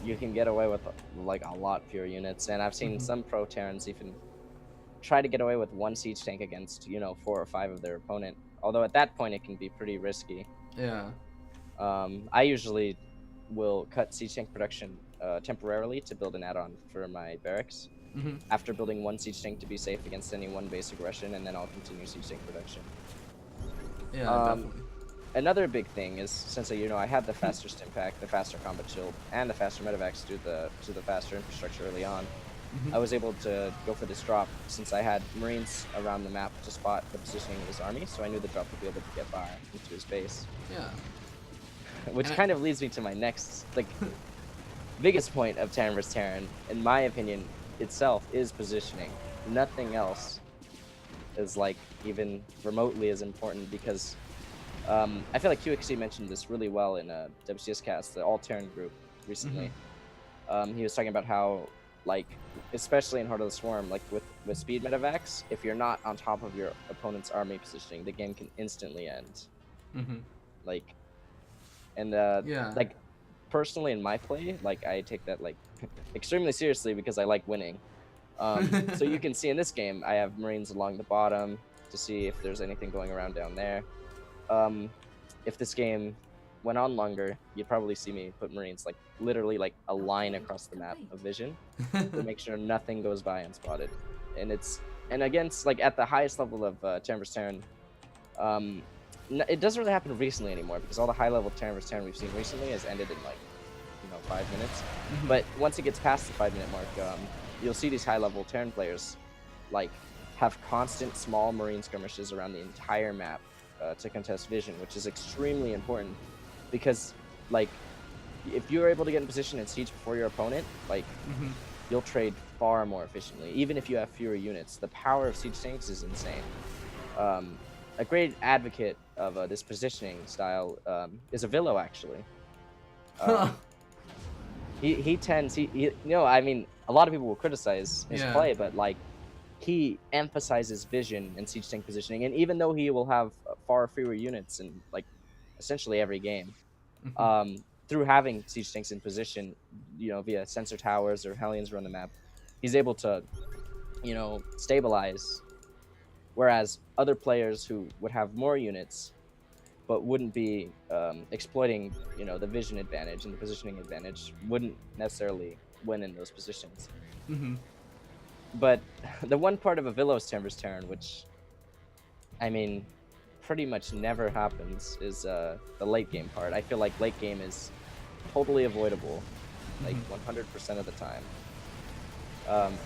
you can get away with like a lot fewer units, and I've seen some pro Terrans even try to get away with one siege tank against 4 or 5 of their opponent. Although at that point it can be pretty risky. Yeah. I usually will cut siege tank production temporarily to build an add-on for my barracks. After building one siege tank to be safe against any one base aggression, and then I'll continue siege tank production. Yeah, definitely. Another big thing is, since I had the faster stim pack, the faster combat shield, and the faster medevacs to the faster infrastructure early on, I was able to go for this drop since I had Marines around the map to spot the positioning of his army, so I knew the drop would be able to get by into his base. Yeah. Which kind of leads me to my next, biggest point of Terran vs. Terran, in my opinion, itself, is positioning. Nothing else is even remotely as important, because I feel like QXC mentioned this really well in a WCS cast, the All Terran group recently. He was talking about how, especially in Heart of the Swarm, with speed medevacs, if you're not on top of your opponent's army positioning, the game can instantly end. Personally in my play, I take that extremely seriously because I like winning. So you can see in this game, I have Marines along the bottom to see if there's anything going around down there. If this game went on longer, you'd probably see me put Marines literally a line across the map of vision to make sure nothing goes by unspotted. And against at the highest level of Terran vs. Terran, it doesn't really happen recently anymore, because all the high level Terran vs. Terran we've seen recently has ended in 5 minutes. But once it gets past the 5-minute mark, you'll see these high level Terran players have constant small Marine skirmishes around the entire map to contest vision, which is extremely important, because if you're able to get in position and siege before your opponent, you'll trade far more efficiently, even if you have fewer units. The power of siege tanks is insane. A great advocate of this positioning style is Avillo, actually. He tends, I mean, a lot of people will criticize his play, but he emphasizes vision and siege tank positioning, and even though he will have far fewer units in essentially every game, through having siege tanks in position, via sensor towers or Hellions around the map, he's able to, stabilize. Whereas other players who would have more units, but wouldn't be exploiting, the vision advantage and the positioning advantage, wouldn't necessarily win in those positions. But the one part of Avillo's Terran vs. Terran, which, I mean, pretty much never happens, is the late game part. I feel like late game is totally avoidable, 100% of the time,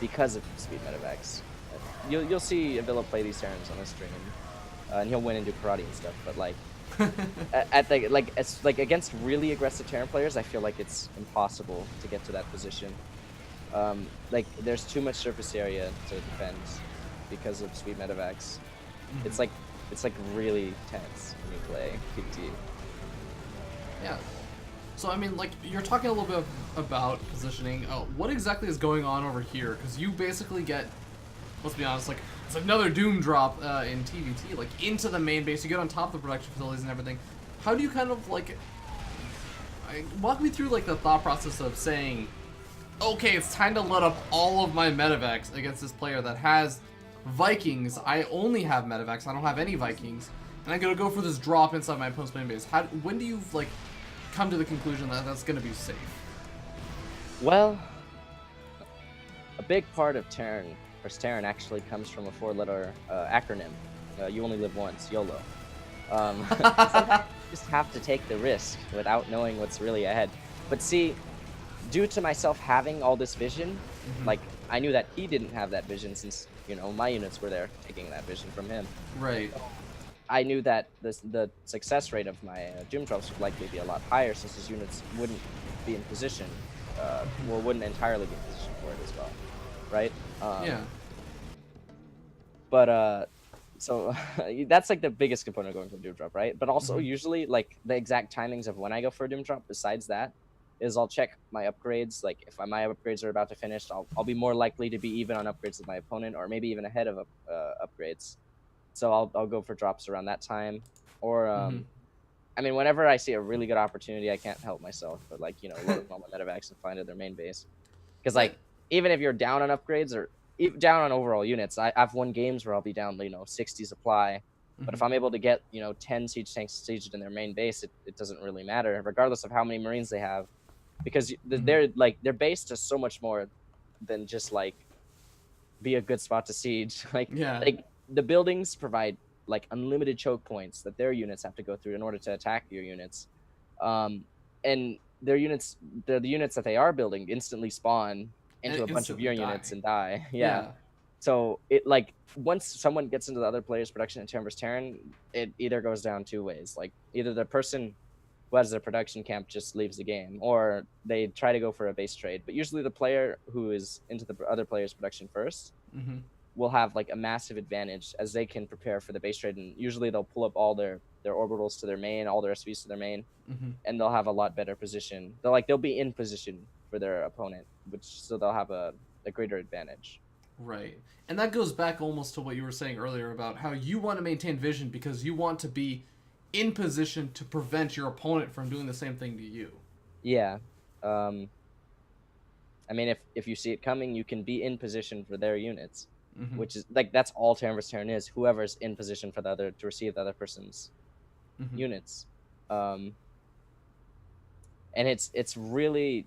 because of speed medevacs. You'll see Avillo play these Terrans on a stream, and he'll win and do karate and stuff. But against really aggressive Terran players, I feel like it's impossible to get to that position. There's too much surface area to defend because of speed medevacs. It's really tense when you play PvT. Yeah. So I mean, you're talking a little bit about positioning. What exactly is going on over here? Because you basically get, let's be honest, it's another Doom drop in TVT, into the main base. You get on top of the production facilities and everything. How do you kind of walk me through the thought process of saying, okay, it's time to let up all of my medevacs against this player that has Vikings. I only have medevacs. I don't have any Vikings, and I'm gonna go for this drop inside my opponent's main base. When do you come to the conclusion that that's gonna be safe? Well, a big part of Terran vs. Terran actually comes from a 4-letter acronym. You only live once, YOLO. You just have to take the risk without knowing what's really ahead. But see, due to myself having all this vision, I knew that he didn't have that vision, since my units were there taking that vision from him. Right. I knew that the success rate of my Doom drops would likely be a lot higher, since his units wouldn't be in position, wouldn't entirely be in position for it as well, right? Yeah. But so that's the biggest component of going for a Doom drop, right? But also usually the exact timings of when I go for a Doom drop, besides that, is I'll check my upgrades. Like if my upgrades are about to finish, I'll be more likely to be even on upgrades with my opponent, or maybe even ahead of upgrades. So I'll go for drops around that time, or I mean, whenever I see a really good opportunity, I can't help myself, but like, you know, load up all my medevacs and fly to their main base. Because like, even if you're down on upgrades or down on overall units, I've won games where I'll be down, you know, 60 supply. But if I'm able to get, you know, 10 siege tanks sieged in their main base, it doesn't really matter, regardless of how many Marines they have, because they're like their base does so much more than just like be a good spot to siege. Like the buildings provide like unlimited choke points that their units have to go through in order to attack your units, and their units, the units that they are building instantly spawn into a bunch of your units and die. Yeah. So it like once someone gets into the other player's production in Terran vs Terran, it either goes down two ways. Like either the person who has their production camp just leaves the game, or they try to go for a base trade. But usually the player who is into the other player's production first will have like a massive advantage, as they can prepare for the base trade, and usually they'll pull up all their orbitals to their main, all their SVs to their main, and they'll have a lot better position. They'll be in position for their opponent, so they'll have a greater advantage. Right. And that goes back almost to what you were saying earlier about how you want to maintain vision because you want to be in position to prevent your opponent from doing the same thing to you. Yeah. I mean, if you see it coming, you can be in position for their units, which is like that's all Terran vs Terran is. Whoever's in position for the other to receive the other person's units, and it's really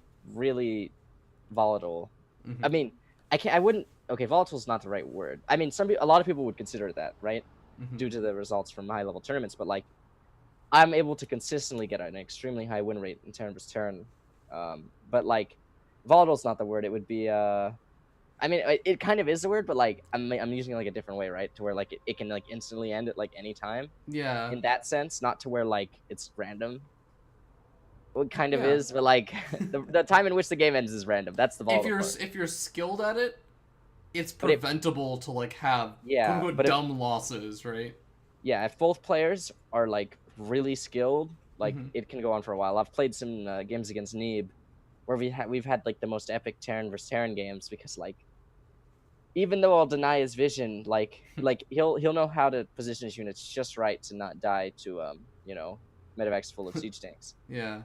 volatile. I mean, I wouldn't. Okay, volatile is not the right word. I mean, a lot of people would consider that, right, due to the results from high level tournaments. But like, I'm able to consistently get an extremely high win rate in Terran vs Terran. But like, volatile is not the word. It would be I mean, it kind of is the word, but like I'm using like a different way, right? To where like it can like instantly end at like any time. Yeah. In that sense, not to where like it's random. Well, it kind of is, but like the time in which the game ends is random. That's the volatile part. If you're skilled at it, it's preventable to like have quote unquote dumb losses, right? Yeah, if both players are like really skilled, like it can go on for a while. I've played some games against Neeb where we've had like the most epic Terran vs Terran games, because like even though I'll deny his vision, like he'll know how to position his units just right to not die to you know, medevacs full of siege tanks. Yeah.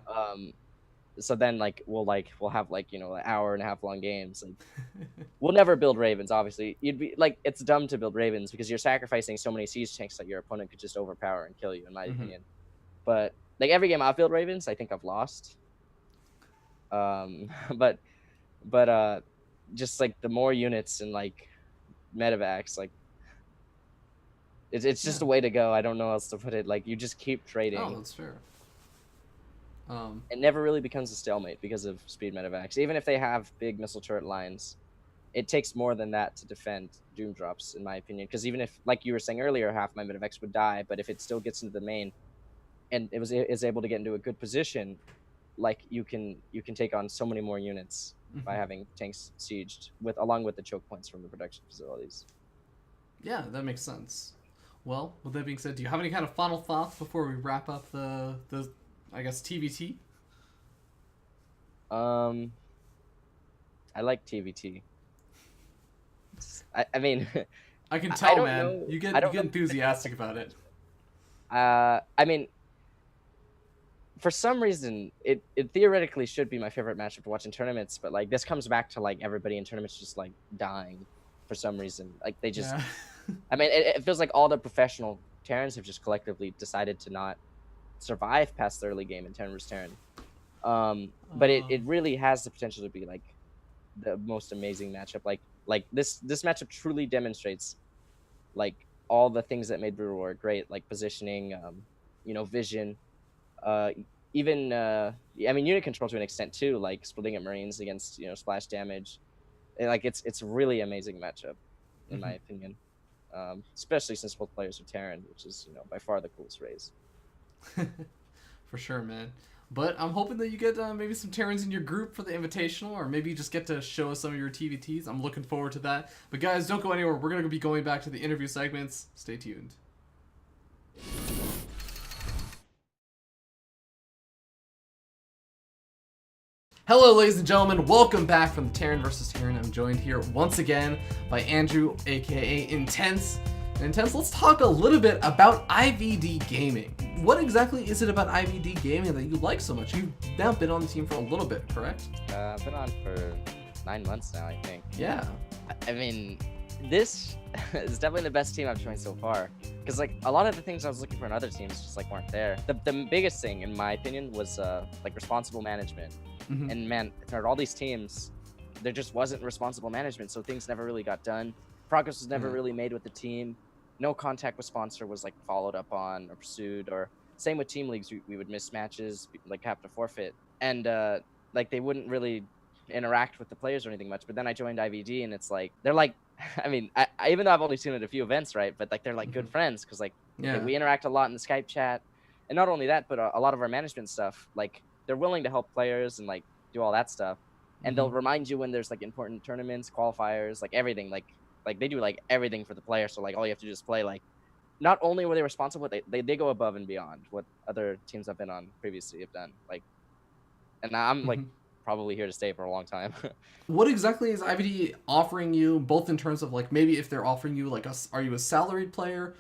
So then like we'll have like, you know, an hour and a half long games. Like we'll never build Ravens, obviously. You'd be like, it's dumb to build Ravens because you're sacrificing so many siege tanks that your opponent could just overpower and kill you, in my opinion. But like every game I've built Ravens, I think I've lost. But just like the more units and like medevacs, like it's just a way to go. I don't know how else to put it. Like you just keep trading. Oh, that's fair. It never really becomes a stalemate because of speed medevacs. Even if they have big missile turret lines, it takes more than that to defend doom drops, in my opinion. Because even if, like you were saying earlier, half my medevacs would die, but if it still gets into the main and is able to get into a good position, like you can take on so many more units by having tanks sieged along with the choke points from the production facilities. Yeah, that makes sense. Well, with that being said, do you have any kind of final thoughts before we wrap up the I guess TVT? I like TVT. I mean, I can tell, man. You get enthusiastic about it. I mean, for some reason, it theoretically should be my favorite matchup to watch in tournaments, but like this comes back to like everybody in tournaments just like dying for some reason. Like they just, I mean, it feels like all the professional Terrans have just collectively decided to not survive past the early game in Terran vs Terran. But it really has the potential to be like the most amazing matchup. Like this matchup truly demonstrates like all the things that made Brutal War great, like positioning, you know, vision, even I mean unit control to an extent too, like splitting up Marines against, you know, splash damage. And, like it's really amazing matchup in my opinion, especially since both players are Terran, which is, you know, by far the coolest race. For sure, man. But I'm hoping that you get maybe some Terrans in your group for the Invitational, or maybe you just get to show us some of your TVTs. I'm looking forward to that. But guys, don't go anywhere. We're going to be going back to the interview segments. Stay tuned. Hello, ladies and gentlemen. Welcome back from the Terran vs. Terran. I'm joined here once again by Andrew, aka Intense. Intense, let's talk a little bit about IvD gaming. What exactly is it about IvD gaming that you like so much? You've now been on the team for a little bit, correct? I've been on for 9 months now, I think. Yeah. I mean, this is definitely the best team I've joined so far. Because like a lot of the things I was looking for in other teams just like weren't there. The biggest thing, in my opinion, was like responsible management. Mm-hmm. And man, for all these teams, there just wasn't responsible management, so things never really got done. Progress was never really made with the team. No contact with sponsor was like followed up on or pursued. Or same with team leagues, we would miss matches, like have to forfeit, and like they wouldn't really interact with the players or anything much. But then I joined IvD, and it's like they're like, I mean, I even though I've only seen it at a few events, right? But like they're like good friends because like we interact a lot in the Skype chat, and not only that, but a lot of our management stuff, like they're willing to help players and like do all that stuff, and they'll remind you when there's like important tournaments, qualifiers, like everything, like they do like everything for the player. So like all you have to do is play. Like not only were they responsible, they go above and beyond what other teams I've been on previously have done. Like, and I'm like probably here to stay for a long time. What exactly is IvD offering you, both in terms of like maybe if they're offering you like are you a salaried player?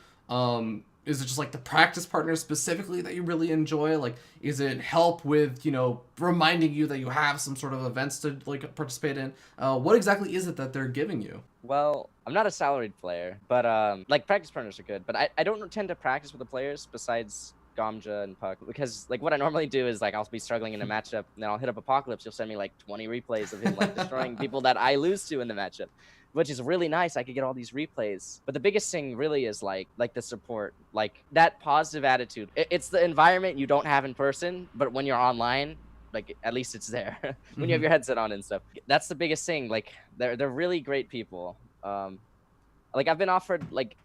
Is it just like the practice partners specifically that you really enjoy? Like, is it help with, you know, reminding you that you have some sort of events to like participate in? What exactly is it that they're giving you? Well, I'm not a salaried player, but like practice partners are good. But I don't tend to practice with the players besides Gamja and Puck, because like what I normally do is like I'll be struggling in a matchup, and then I'll hit up Apocalypse. He'll send me like 20 replays of him like destroying people that I lose to in the matchup, which is really nice. I could get all these replays. But the biggest thing really is like the support, like that positive attitude. It's the environment you don't have in person, but when you're online, like at least it's there when you have your headset on and stuff. That's the biggest thing. Like they're really great people. Like I've been offered like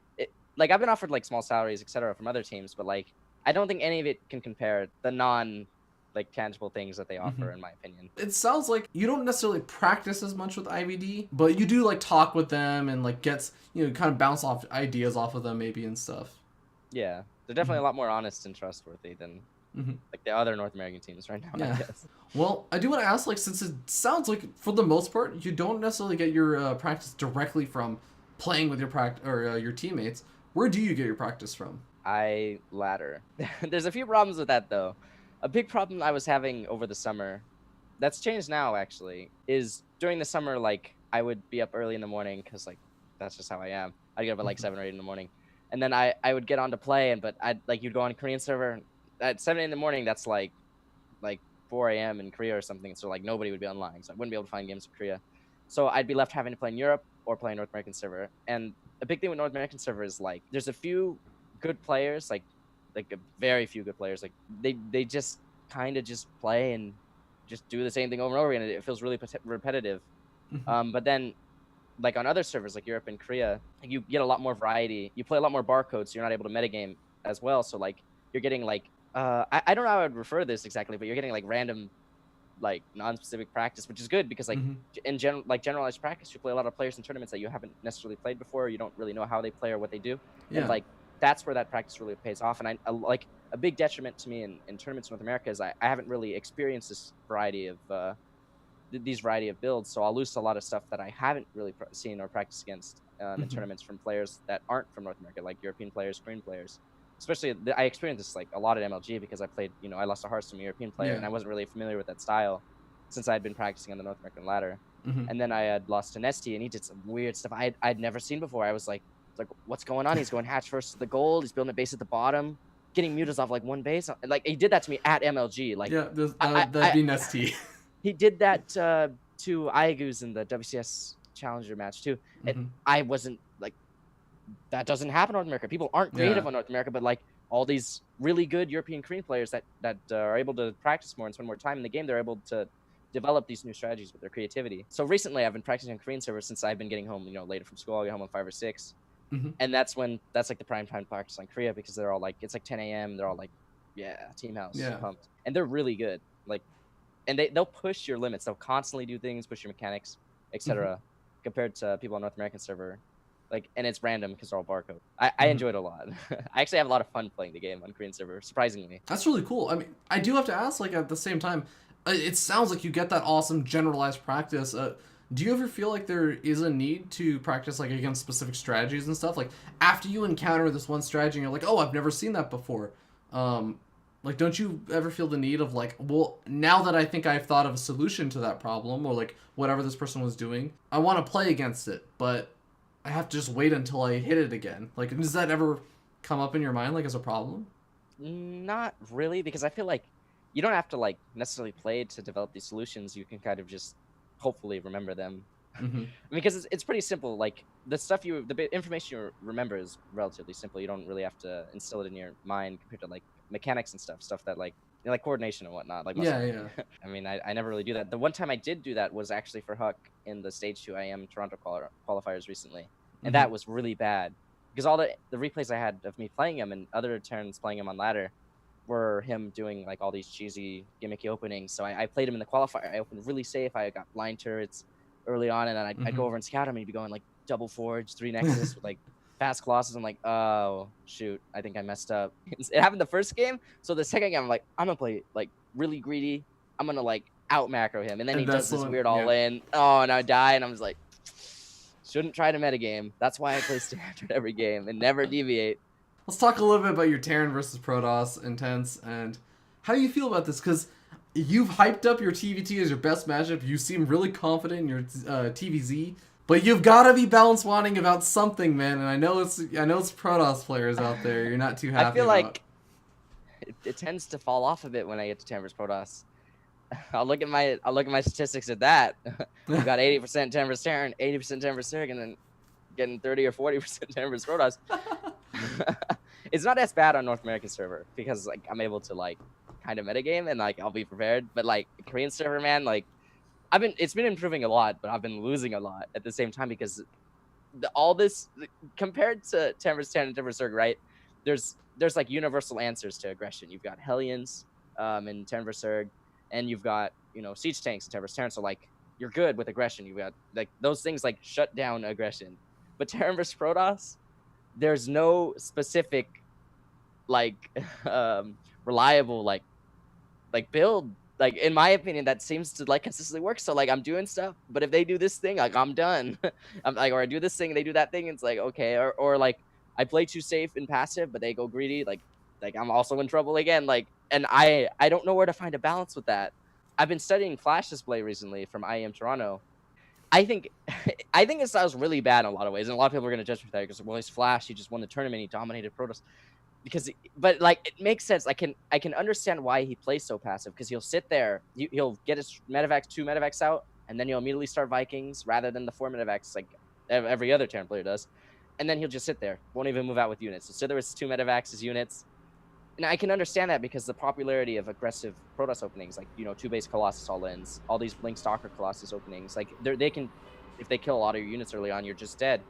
small salaries, etc. from other teams, but like I don't think any of it can compare the non like tangible things that they offer, in my opinion. It sounds like you don't necessarily practice as much with IvD, but you do like talk with them and like kind of bounce off ideas off of them maybe and stuff. Yeah, they're definitely a lot more honest and trustworthy than like the other North American teams right now, I guess. Well, I do want to ask, like, since it sounds like for the most part you don't necessarily get your practice directly from playing with your your teammates, where do you get your practice from? I ladder. There's a few problems with that though. A big problem I was having over the summer, that's changed now actually, is during the summer, like I would be up early in the morning because like that's just how I am. I'd get up at like 7 or 8 in the morning, and then I would get on to play, but I'd like you'd go on a Korean server at 7 in the morning. That's like 4 a.m. in Korea or something. So like nobody would be online, so I wouldn't be able to find games in Korea. So I'd be left having to play in Europe or play North American server. And a big thing with North American server is like there's a few good players, like a very few good players. Like they just kind of just play and just do the same thing over and over again. It feels really repetitive. But then like on other servers like Europe and Korea, you get a lot more variety. You play a lot more barcodes, so you're not able to metagame as well. So like you're getting like I don't know how I would refer to this exactly, but you're getting like random like non-specific practice, which is good because like in generalized practice, you play a lot of players in tournaments that you haven't necessarily played before, or you don't really know how they play or what they do. And like that's where that practice really pays off. And I like a big detriment to me in tournaments in North America is I haven't really experienced this variety of these variety of builds, so I'll lose to a lot of stuff that I haven't really seen or practiced against in tournaments from players that aren't from North America, like European players, Korean players. Especially, I experienced this like a lot at MLG because I played, I lost a Hearthstone European player, and I wasn't really familiar with that style since I had been practicing on the North American ladder. And then I had lost to Nesty, and he did some weird stuff I'd never seen before. I was like, what's going on? He's going hatch first to the gold. He's building a base at the bottom, getting mutas off like one base. Like he did that to me at MLG. Like that'd be Nesty. He did that to Aiguz in the WCS Challenger match too. And I wasn't like, that doesn't happen in North America. People aren't creative on North America, but like all these really good European Korean players that are able to practice more and spend more time in the game, they're able to develop these new strategies with their creativity. So recently I've been practicing on Korean servers since I've been getting home, later from school. I'll get home at 5 or 6. And that's like the prime time to practice on Korea, because they're all like, it's like 10 a.m. They're all like, team house, pumped. And they're really good. Like, and they'll push your limits. They'll constantly do things, push your mechanics, etc. Compared to people on North American server. Like, and it's random because they're all barcode. I enjoyed it a lot. I actually have a lot of fun playing the game on Korean server, surprisingly. That's really cool. I mean, I do have to ask, like, at the same time, It sounds like you get that awesome generalized practice. Do you ever feel like there is a need to practice like against specific strategies and stuff? Like after you encounter this one strategy, and you're like, oh, I've never seen that before. Um, like, don't you ever feel the need of like, well, now that I think I've thought of a solution to that problem, or like whatever this person was doing, I want to play against it, but I have to just wait until I hit it again. Like, does that ever come up in your mind like as a problem? Not really, because I feel like you don't have to like necessarily play to develop these solutions. You can kind of just hopefully remember them. Mm-hmm. Because it's pretty simple. Like the information you remember is relatively simple. You don't really have to instill it in your mind compared to like mechanics and stuff that like like coordination and whatnot. Like Yeah, yeah. I mean, I never really do that. The one time I did do that was actually for Huck in the Stage 2 IM Toronto qualifiers recently, and that was really bad because all the replays I had of me playing him and other turns playing him on ladder were him doing like all these cheesy gimmicky openings. So I played him in the qualifier. I opened really safe. I got blind turrets early on, and then I'd go over and scout him, and he'd be going like double forge, 3 Nexus with like fast Colossus. I'm like, oh shoot, I think I messed up. It happened the first game, so the second game I'm like, I'm gonna play like really greedy. I'm gonna like out macro him, and then he does this weird all in. Oh, and I die, and I'm just like, shouldn't try to metagame. That's why I play standard every game and never deviate. Let's talk a little bit about your Terran versus Protoss intense, and how do you feel about this? Because you've hyped up your TVT as your best matchup. You seem really confident in your TVZ, but you've got to be balance wanting about something, man. And I know it's Protoss players out there. You're not too happy. I feel like it tends to fall off a bit when I get to Terran versus Protoss. I'll look at my statistics at that. I've got 80% Terran versus Terran, 80% Terran versus Zerg, and then getting 30 or 40% Terran versus Protoss. It's not as bad on North American server because like I'm able to like kind of metagame and like I'll be prepared. But like Korean server, man, like it's been improving a lot, but I've been losing a lot at the same time because all this compared to Terran versus Terran and Terran versus Zerg, right? There's like universal answers to aggression. You've got Hellions in Terran versus Zerg, and you've got siege tanks in Terran versus Terran. So like you're good with aggression. You've got like those things like shut down aggression. But Terran versus Protoss, there's no specific like reliable like build, like in my opinion, that seems to like consistently work. So like I'm doing stuff, but if they do this thing, like I'm done. I'm like, or I do this thing and they do that thing, it's like okay. Or like I play too safe and passive, but they go greedy, like I'm also in trouble again. Like, and I don't know where to find a balance with that. I've been studying Flash display recently from IM Toronto. I think his style is really bad in a lot of ways, and a lot of people are going to judge me for that because, well, he's Flash, he just won the tournament, he dominated Protoss. But like it makes sense. I can understand why he plays so passive because he'll sit there, he'll get his medevacs 2 medevacs out, and then he'll immediately start Vikings rather than the 4 medevacs like every other Terran player does, and then he'll just sit there, won't even move out with units. So sit there with his 2 medevacs, his units. And I can understand that because the popularity of aggressive Protoss openings, like 2 base Colossus all-ins, all these Blink Stalker Colossus openings, like they can, if they kill a lot of your units early on, you're just dead.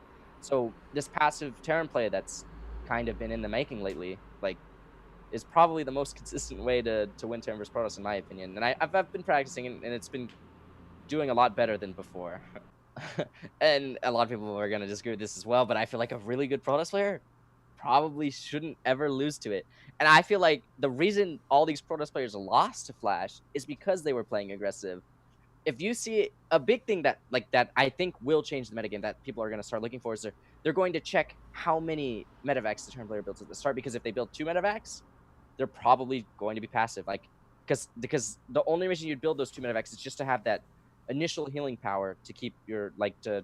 So this passive Terran play that's kind of been in the making lately, like, is probably the most consistent way to win Terran versus Protoss, in my opinion. And I've been practicing, and it's been doing a lot better than before. And a lot of people are going to disagree with this as well, but I feel like a really good Protoss player probably shouldn't ever lose to it. And I feel like the reason all these Protoss players lost to Flash is because they were playing aggressive. If you see a big thing that I think will change the metagame that people are going to start looking for is they're going to check how many medevacs the Terran player builds at the start, because if they build 2 medevacs, they're probably going to be passive. Like because the only reason you'd build those 2 medevacs is just to have that initial healing power to keep your to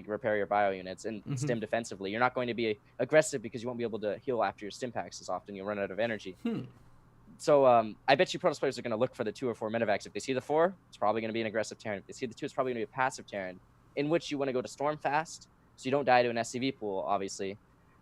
repair your bio units and stim defensively. You're not going to be aggressive because you won't be able to heal after your stim packs as often. You'll run out of energy. So I bet you Protoss players are going to look for the 2 or 4 medevacs. If they see the 4, it's probably going to be an aggressive Terran. If they see the 2, it's probably going to be a passive Terran, in which you want to go to Storm fast, so you don't die to an SCV pool, obviously.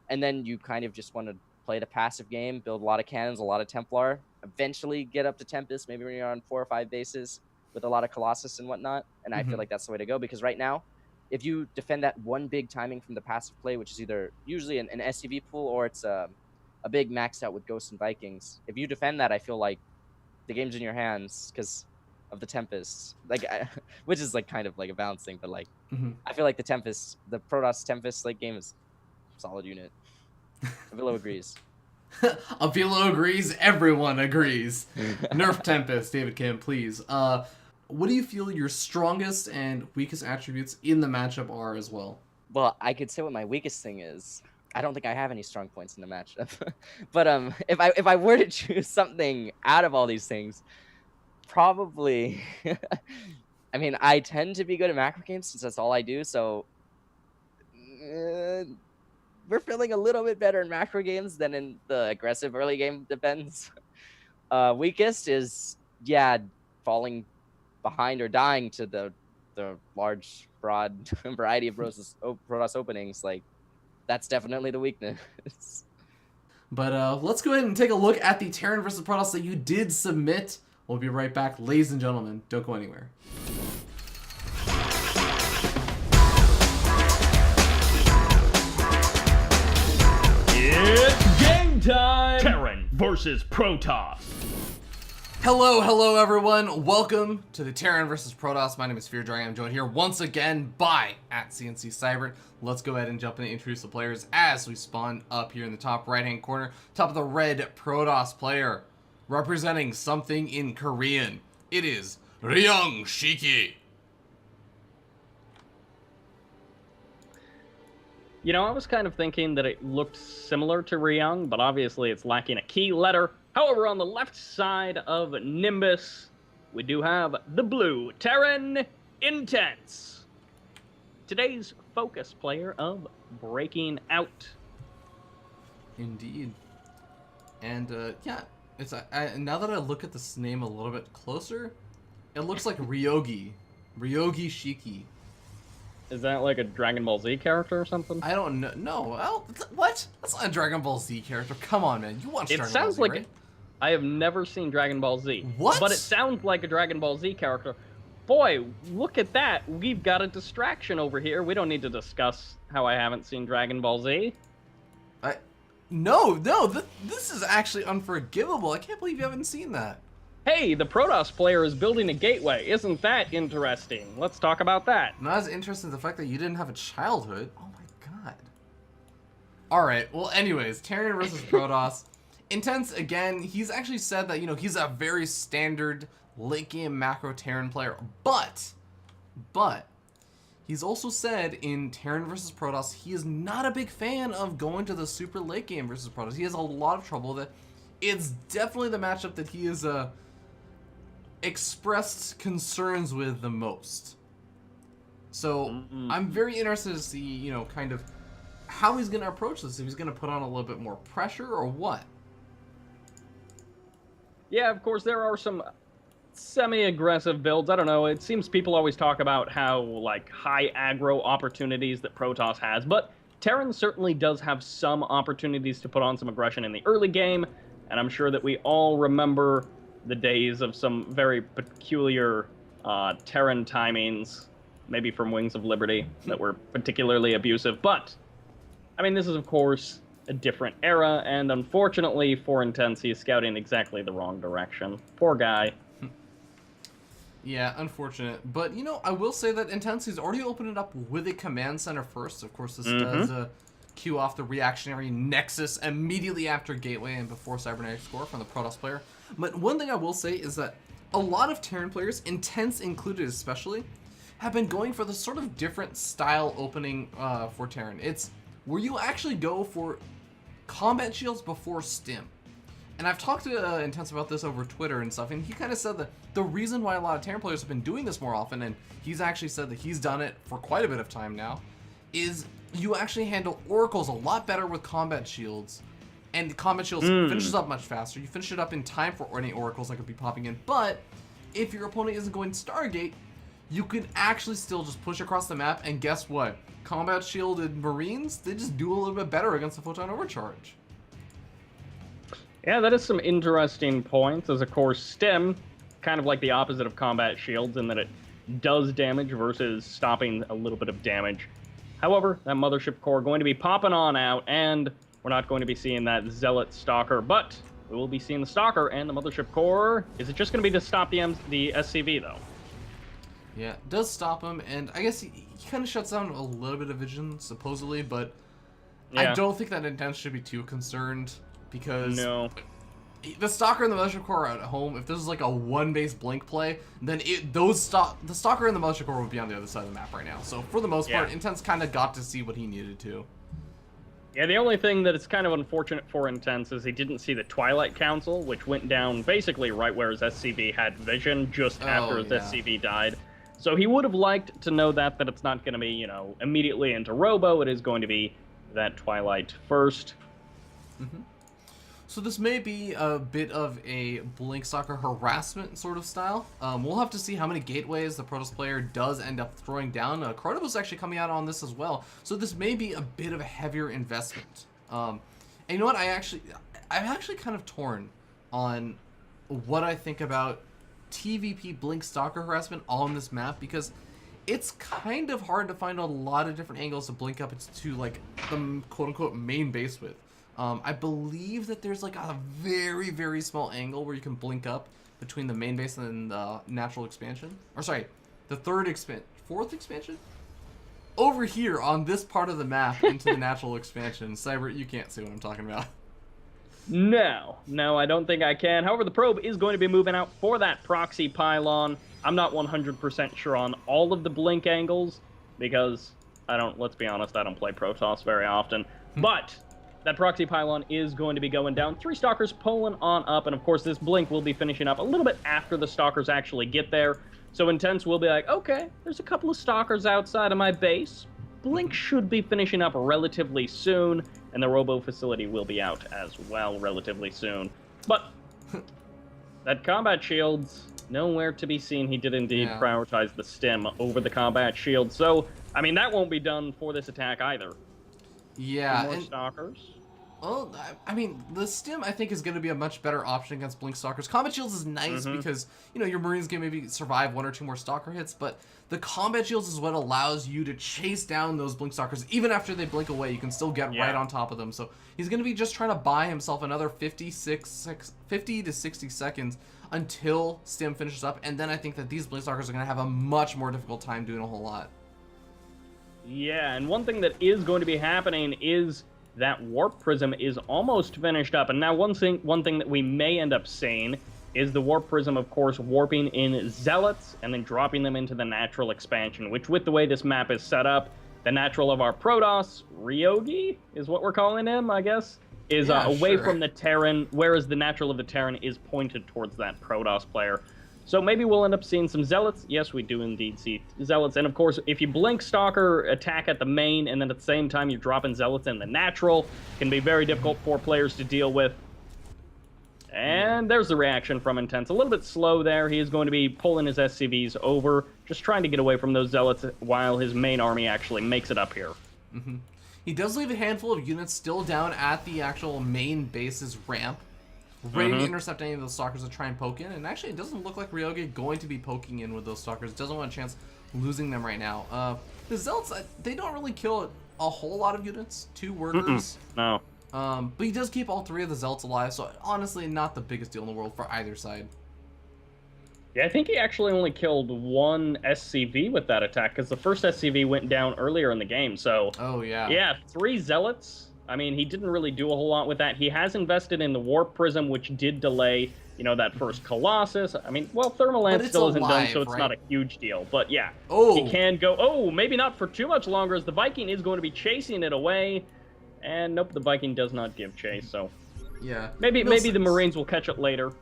And then you kind of just want to play the passive game, build a lot of cannons, a lot of Templar, eventually get up to Tempest, maybe when you're on 4 or 5 bases with a lot of Colossus and whatnot. And I feel like that's the way to go, because right now, if you defend that one big timing from the passive play, which is either usually an SCV pool or it's a big maxed out with Ghosts and Vikings, if you defend that, I feel like the game's in your hands because of the Tempest, which is like kind of like a balance thing, but like I feel like the Protoss Tempest like game is a solid unit. Villo agrees. Avila agrees. Everyone agrees. Nerf Tempest, David Kim, please. What do you feel your strongest and weakest attributes in the matchup are as well? Well, I could say what my weakest thing is. I don't think I have any strong points in the matchup. But if I were to choose something out of all these things, probably I mean, I tend to be good at macro games since that's all I do, so we're feeling a little bit better in macro games than in the aggressive early game defense. Weakest is, yeah, falling behind or dying to the large, broad variety of Protoss openings. Like, that's definitely the weakness. But let's go ahead and take a look at the Terran versus Protoss that you did submit. We'll be right back, ladies and gentlemen. Don't go anywhere. It's game time! Terran versus Protoss. Hello everyone. Welcome to the Terran versus Protoss. My name is Fear Dragon. I'm joined here once again by @CNC Cyber. Let's go ahead and jump in and introduce the players as we spawn up here in the top right-hand corner. Top of the red Protoss player, representing something in Korean. It is Ryung Shiki. You know, I was kind of thinking that it looked similar to Ryung, but obviously it's lacking a key letter. However, on the left side of Nimbus, we do have the blue Terran Intense. Today's focus player of Breaking Out. Indeed. And yeah, it's now that I look at this name a little bit closer, it looks like Ryogi Shiki. Is that like a Dragon Ball Z character or something? I don't know. No, what? That's not a Dragon Ball Z character. Come on, man. You watch Dragon Ball Z, sounds like right? I have never seen Dragon Ball Z. What? But it sounds like a Dragon Ball Z character. Boy, look at that. We've got a distraction over here. We don't need to discuss how I haven't seen Dragon Ball Z. No, this is actually unforgivable. I can't believe you haven't seen that. Hey, the Protoss player is building a gateway. Isn't that interesting? Let's talk about that. Not as interesting as the fact that you didn't have a childhood. Oh my god. Alright, well anyways, Terran versus Protoss. Intense, again, he's actually said that, you know, he's a very standard late game macro Terran player, but he's also said in Terran versus Protoss, he is not a big fan of going to the super late game versus Protoss. He has a lot of trouble with it. It's definitely the matchup that he is expressed concerns with the most. So I'm very interested to see, you know, kind of how he's going to approach this. If he's going to put on a little bit more pressure or what. Yeah, of course, there are some semi-aggressive builds. I don't know. It seems people always talk about how, like, high aggro opportunities that Protoss has, but Terran certainly does have some opportunities to put on some aggression in the early game, and I'm sure that we all remember the days of some very peculiar Terran timings, maybe from Wings of Liberty, that were particularly abusive. But, I mean, this is, of course, a different era, and unfortunately for Intense, he's scouting exactly the wrong direction. Poor guy. Yeah, unfortunate. But, you know, I will say that Intense, he's already opened it up with a command center first. Of course, this does cue off the reactionary Nexus immediately after Gateway and before Cybernetic Score from the Protoss player. But one thing I will say is that a lot of Terran players, Intense included especially, have been going for the sort of different style opening for Terran. It's where you actually go for combat shields before stim. And I've talked to Intense about this over Twitter and stuff, and he kind of said that the reason why a lot of Terran players have been doing this more often, and he's actually said that he's done it for quite a bit of time now, is you actually handle oracles a lot better with combat shields. And the combat shields finishes up much faster. You finish it up in time for any oracles that could be popping in. But if your opponent isn't going Stargate, you can actually still just push across the map, and guess what? Combat shielded Marines, they just do a little bit better against the photon overcharge. Yeah, that is some interesting points, as of course stim, kind of like the opposite of combat shields in that it does damage versus stopping a little bit of damage. However, that Mothership Core going to be popping on out, and we're not going to be seeing that Zealot Stalker, but we will be seeing the Stalker and the Mothership Core. Is it just going to be to stop the SCV, though? Yeah, it does stop him, and I guess he kind of shuts down a little bit of vision, supposedly, but yeah. I don't think that Intense should be too concerned. because no. The Stalker and the Militia Corps are at home. If this is like a one-base blink play, then the Stalker and the Militia Corps would be on the other side of the map right now. So for the most part, Intense kind of got to see what he needed to. Yeah, the only thing that is kind of unfortunate for Intense is he didn't see the Twilight Council, which went down basically right where his SCV had vision just after his SCV died. So he would have liked to know that it's not going to be, immediately into Robo. It is going to be that Twilight first. Mm-hmm. So this may be a bit of a Blink Stalker harassment sort of style. We'll have to see how many gateways the Protoss player does end up throwing down. Chrono's actually coming out on this as well. So this may be a bit of a heavier investment. And you know what? I'm actually kind of torn on what I think about TVP Blink Stalker harassment on this map, because it's kind of hard to find a lot of different angles to blink up to like the quote-unquote main base with. I believe that there's like a very, very small angle where you can blink up between the main base and the natural expansion. Or sorry, the fourth expansion? Over here on this part of the map into the natural expansion. Cyber, you can't see what I'm talking about. No, I don't think I can. However, the probe is going to be moving out for that proxy pylon. I'm not 100% sure on all of the blink angles because let's be honest, I don't play Protoss very often. But that proxy pylon is going to be going down. 3 Stalkers pulling on up, and of course this blink will be finishing up a little bit after the Stalkers actually get there. So Intense will be like, okay, there's a couple of Stalkers outside of my base. Blink should be finishing up relatively soon, and the Robo facility will be out as well relatively soon. But that combat shield's nowhere to be seen. He did indeed prioritize the stem over the combat shield. So, I mean, that won't be done for this attack either. Yeah, more Stalkers. Well, I mean, the stim I think is going to be a much better option against Blink Stalkers. Combat Shields is nice because, your Marines can maybe survive 1 or 2 more Stalker hits, but the Combat Shields is what allows you to chase down those Blink Stalkers. Even after they blink away, you can still get right on top of them. So he's going to be just trying to buy himself another 50 to 60 seconds until stim finishes up, and then I think that these Blink Stalkers are going to have a much more difficult time doing a whole lot. Yeah, and one thing that is going to be happening is that Warp Prism is almost finished up. And now one thing that we may end up seeing is the Warp Prism, of course, warping in Zealots and then dropping them into the natural expansion, which with the way this map is set up, the natural of our Protoss, Ryogi is what we're calling him, I guess, is away from the Terran, whereas the natural of the Terran is pointed towards that Protoss player. So maybe we'll end up seeing some Zealots. Yes, we do indeed see Zealots. And of course, if you blink Stalker attack at the main, and then at the same time you're dropping Zealots in the natural, can be very difficult for players to deal with. And there's the reaction from Intense. A little bit slow there. He is going to be pulling his SCVs over, just trying to get away from those Zealots while his main army actually makes it up here. He does leave a handful of units still down at the actual main base's ramp, ready to intercept any of those Stalkers that try and poke in. And actually, it doesn't look like Ryogi going to be poking in with those Stalkers. Doesn't want a chance losing them right now. The Zealots, they don't really kill a whole lot of units. 2 workers. No. But he does keep all 3 of the Zealots alive, so honestly, not the biggest deal in the world for either side. Yeah, I think he actually only killed 1 SCV with that attack, because the first SCV went down earlier in the game, so... Oh, yeah. Yeah, 3 Zealots. I mean, he didn't really do a whole lot with that. He has invested in the Warp Prism, which did delay, that first Colossus. I mean, well, Thermal Lance still isn't done, so it's not a huge deal. But yeah, he can go, maybe not for too much longer, as the Viking is going to be chasing it away. And nope, the Viking does not give chase, so... Yeah. Maybe the Marines will catch it later.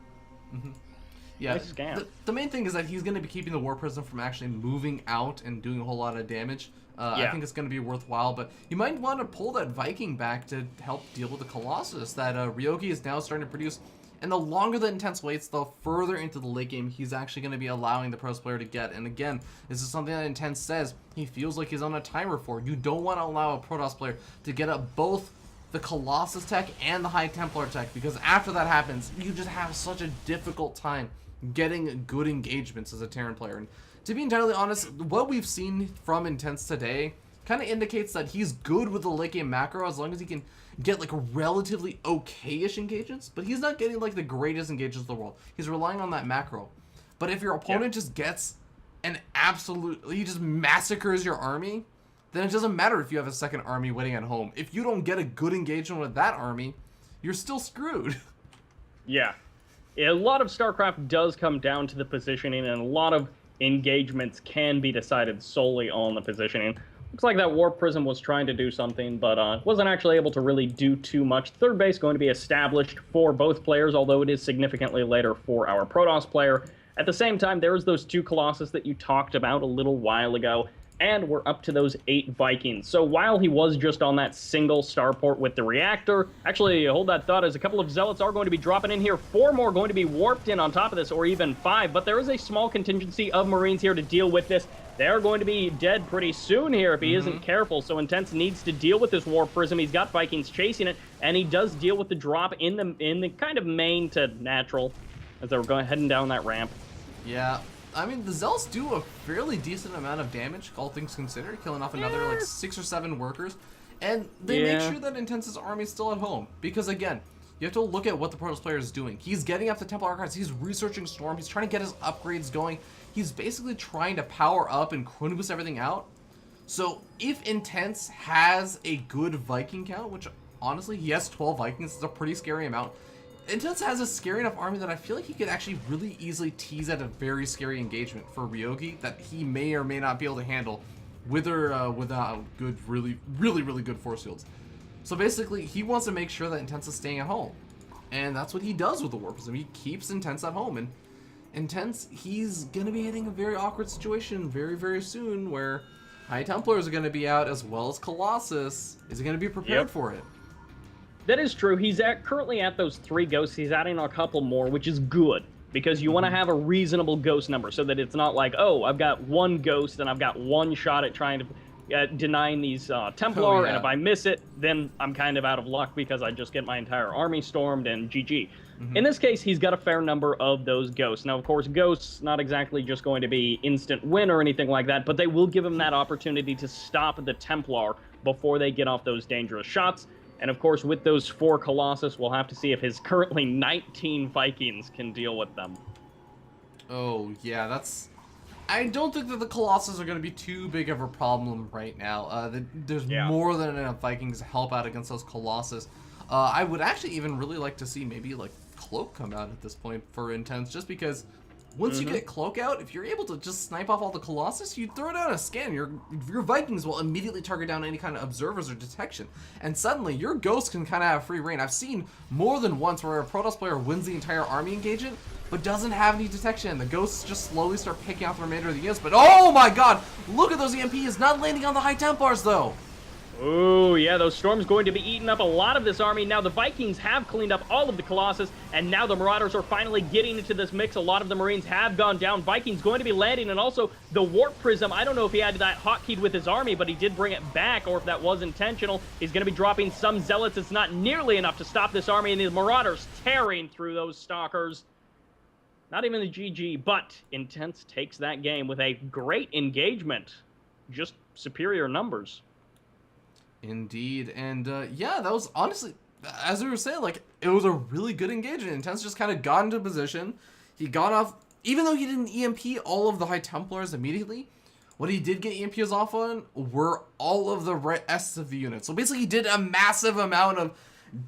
Yeah, nice scam. The main thing is that he's going to be keeping the War Prism from actually moving out and doing a whole lot of damage. I think it's going to be worthwhile, but you might want to pull that Viking back to help deal with the Colossus that Ryogi is now starting to produce. And the longer the Intense waits, the further into the late game he's actually going to be allowing the Protoss player to get. And again, this is something that Intense says he feels like he's on a timer for. You don't want to allow a Protoss player to get up both the Colossus tech and the High Templar tech, because after that happens, you just have such a difficult time getting good engagements as a Terran player. And to be entirely honest, what we've seen from Intense today kind of indicates that he's good with the late game macro as long as he can get like relatively okay-ish engagements, but he's not getting like the greatest engagements in the world. He's relying on that macro. But if your opponent just gets an absolute, he just massacres your army, then it doesn't matter if you have a second army waiting at home. If you don't get a good engagement with that army, you're still screwed. Yeah. A lot of StarCraft does come down to the positioning, and a lot of engagements can be decided solely on the positioning. Looks like that Warp Prism was trying to do something, but wasn't actually able to really do too much. Third base going to be established for both players, although it is significantly later for our Protoss player. At the same time, there's those 2 Colossus that you talked about a little while ago, and we're up to those 8 Vikings. So while he was just on that single starport with the reactor, actually, hold that thought, as a couple of Zealots are going to be dropping in here. 4 more going to be warped in on top of this, or even 5, but there is a small contingency of Marines here to deal with this. They're going to be dead pretty soon here if he isn't careful, so Intense needs to deal with this Warp Prism. He's got Vikings chasing it, and he does deal with the drop in the kind of main to natural as they were heading down that ramp. Yeah. I mean, the Zealots do a fairly decent amount of damage, all things considered, killing off another, like, 6 or 7 workers. And they make sure that Intense's army is still at home. Because, again, you have to look at what the Protoss player is doing. He's getting up the Temple Archives, he's researching Storm, he's trying to get his upgrades going. He's basically trying to power up and chrono boost everything out. So, if Intense has a good Viking count, which, honestly, he has 12 Vikings, it's a pretty scary amount. Intense has a scary enough army that I feel like he could actually really easily tease at a very scary engagement for Ryogi that he may or may not be able to handle with or without good, really good force fields. So basically, he wants to make sure that Intense is staying at home. And that's what he does with the Warp Prism. He keeps Intense at home. And Intense, he's going to be hitting a very awkward situation very soon where High Templars are going to be out as well as Colossus. Is he going to be prepared for it? That is true. He's currently at those 3 ghosts. He's adding a couple more, which is good, because you want to have a reasonable ghost number so that it's not like, oh, I've got 1 ghost and I've got 1 shot at trying to denying these Templar, and if I miss it, then I'm kind of out of luck because I just get my entire army stormed and GG. In this case, he's got a fair number of those ghosts. Now, of course, ghosts not exactly just going to be instant win or anything like that, but they will give him that opportunity to stop the Templar before they get off those dangerous shots. And of course, with those 4 Colossus, we'll have to see if his currently 19 Vikings can deal with them. Oh, yeah, that's... I don't think that the Colossus are going to be too big of a problem right now. There's more than enough Vikings to help out against those Colossus. I would actually even really like to see maybe, like, Cloak come out at this point for Intense, just because once you get Cloak out, if you're able to just snipe off all the Colossus, you throw down a scan, your Vikings will immediately target down any kind of observers or detection. And suddenly, your Ghost can kind of have free reign. I've seen more than once where a Protoss player wins the entire army engagement, but doesn't have any detection. The Ghosts just slowly start picking out the remainder of the units. But oh my god, look at those EMPs, not landing on the High Templars though. Oh, yeah, those Storms going to be eating up a lot of this army. Now, the Vikings have cleaned up all of the Colossus, and now the Marauders are finally getting into this mix. A lot of the Marines have gone down. Vikings going to be landing, and also the Warp Prism. I don't know if he had that hotkeyed with his army, but he did bring it back, or if that was intentional. He's going to be dropping some Zealots. It's not nearly enough to stop this army, and the Marauders tearing through those Stalkers. Not even the GG, but Intense takes that game with a great engagement. Just superior numbers. Indeed, and yeah, that was honestly, as we were saying, like, it was a really good engagement. Intense just kind of got into position. He got off, even though he didn't EMP all of the High Templars immediately, what he did get EMPs off on were all of the rest of the units. So basically, he did a massive amount of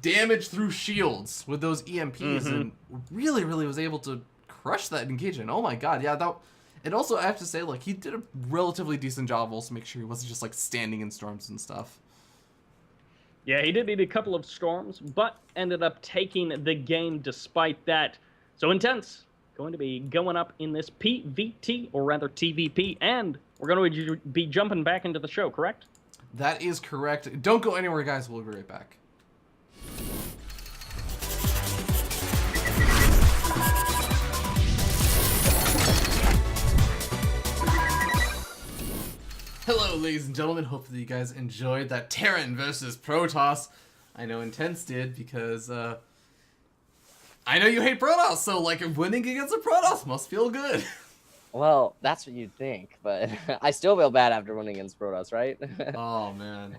damage through shields with those EMPs, and really was able to crush that engagement. Oh my god, yeah, that... And also, I have to say, like, he did a relatively decent job of also making sure he wasn't just, like, standing in storms and stuff. Yeah, he did need a couple of storms, but ended up taking the game despite that. So Intense going to be going up in this PVT, or rather TVP, and we're going to be jumping back into the show, correct? That is correct. Don't go anywhere, guys. We'll be right back. Hello, ladies and gentlemen. Hopefully you guys enjoyed that Terran versus Protoss. I know Intense did, because I know you hate Protoss, so like winning against a Protoss must feel good. Well, that's what you'd think, but I still feel bad after winning against Protoss, right? Oh man.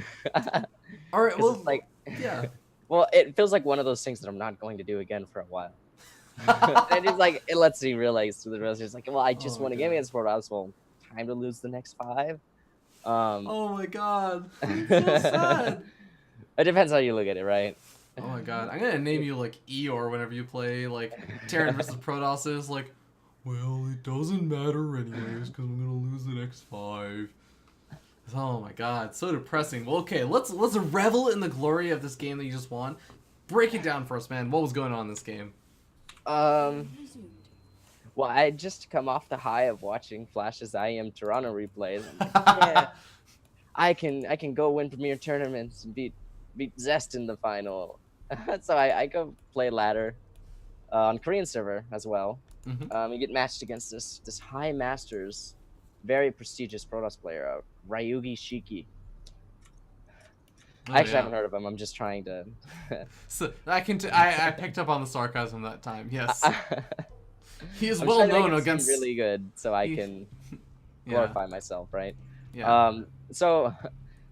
All right, well, like, yeah. Well, it feels like one of those things that I'm not going to do again for a while. And it's like, it lets me realize to the rest, it's like, well, I just won a game against Protoss. Well, time to lose the next 5. Oh my god. So sad. It depends how you look at it, right? Oh my god, I'm gonna name you like Eeyore whenever you play like Terran versus Protoss. Like, well, it doesn't matter anyways because I'm gonna lose the next 5. Oh my god, so depressing. Well, okay, let's revel in the glory of this game that you just won. Break it down for us, man. What was going on in this game? Well, I had just come off the high of watching Flash's IM Toronto replays. I'm like, yeah, I can go win premier tournaments and beat Zest in the final. So I go play ladder on Korean server as well. You get matched against this high masters, very prestigious Protoss player, Ryugi Shiki. I actually haven't heard of him. I'm just trying to. So I picked up on the sarcasm that time. Yes. He is well known against really good, so I can glorify myself, right? Yeah. So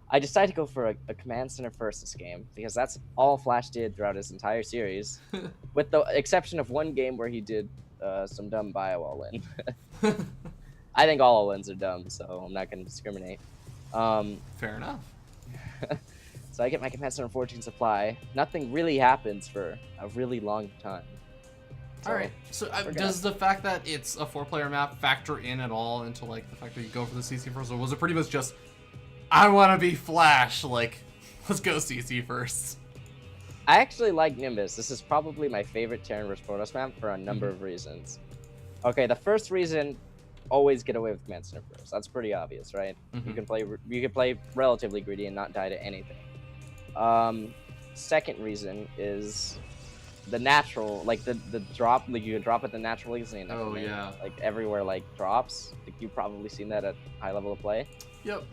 I decided to go for a command center first this game because that's all Flash did throughout his entire series, with the exception of one game where he did some dumb bio all-in. I think all all-ins are dumb, so I'm not going to discriminate. Fair enough. So I get my command center 14 supply. Nothing really happens for a really long time. So, all right. So does the fact that it's a 4-player map factor in at all into like the fact that you go for the CC first, or was it pretty much just I want to be Flash, like let's go CC first? I actually like Nimbus. This is probably my favorite Terran vs Protoss map for a number of reasons. Okay, the first reason, always get away with command center first. That's pretty obvious, right? You can play relatively greedy and not die to anything. Second reason is the natural, like the drop, like you can drop at the natural legacy and like everywhere, like drops. Like you've probably seen that at high level of play. Yep.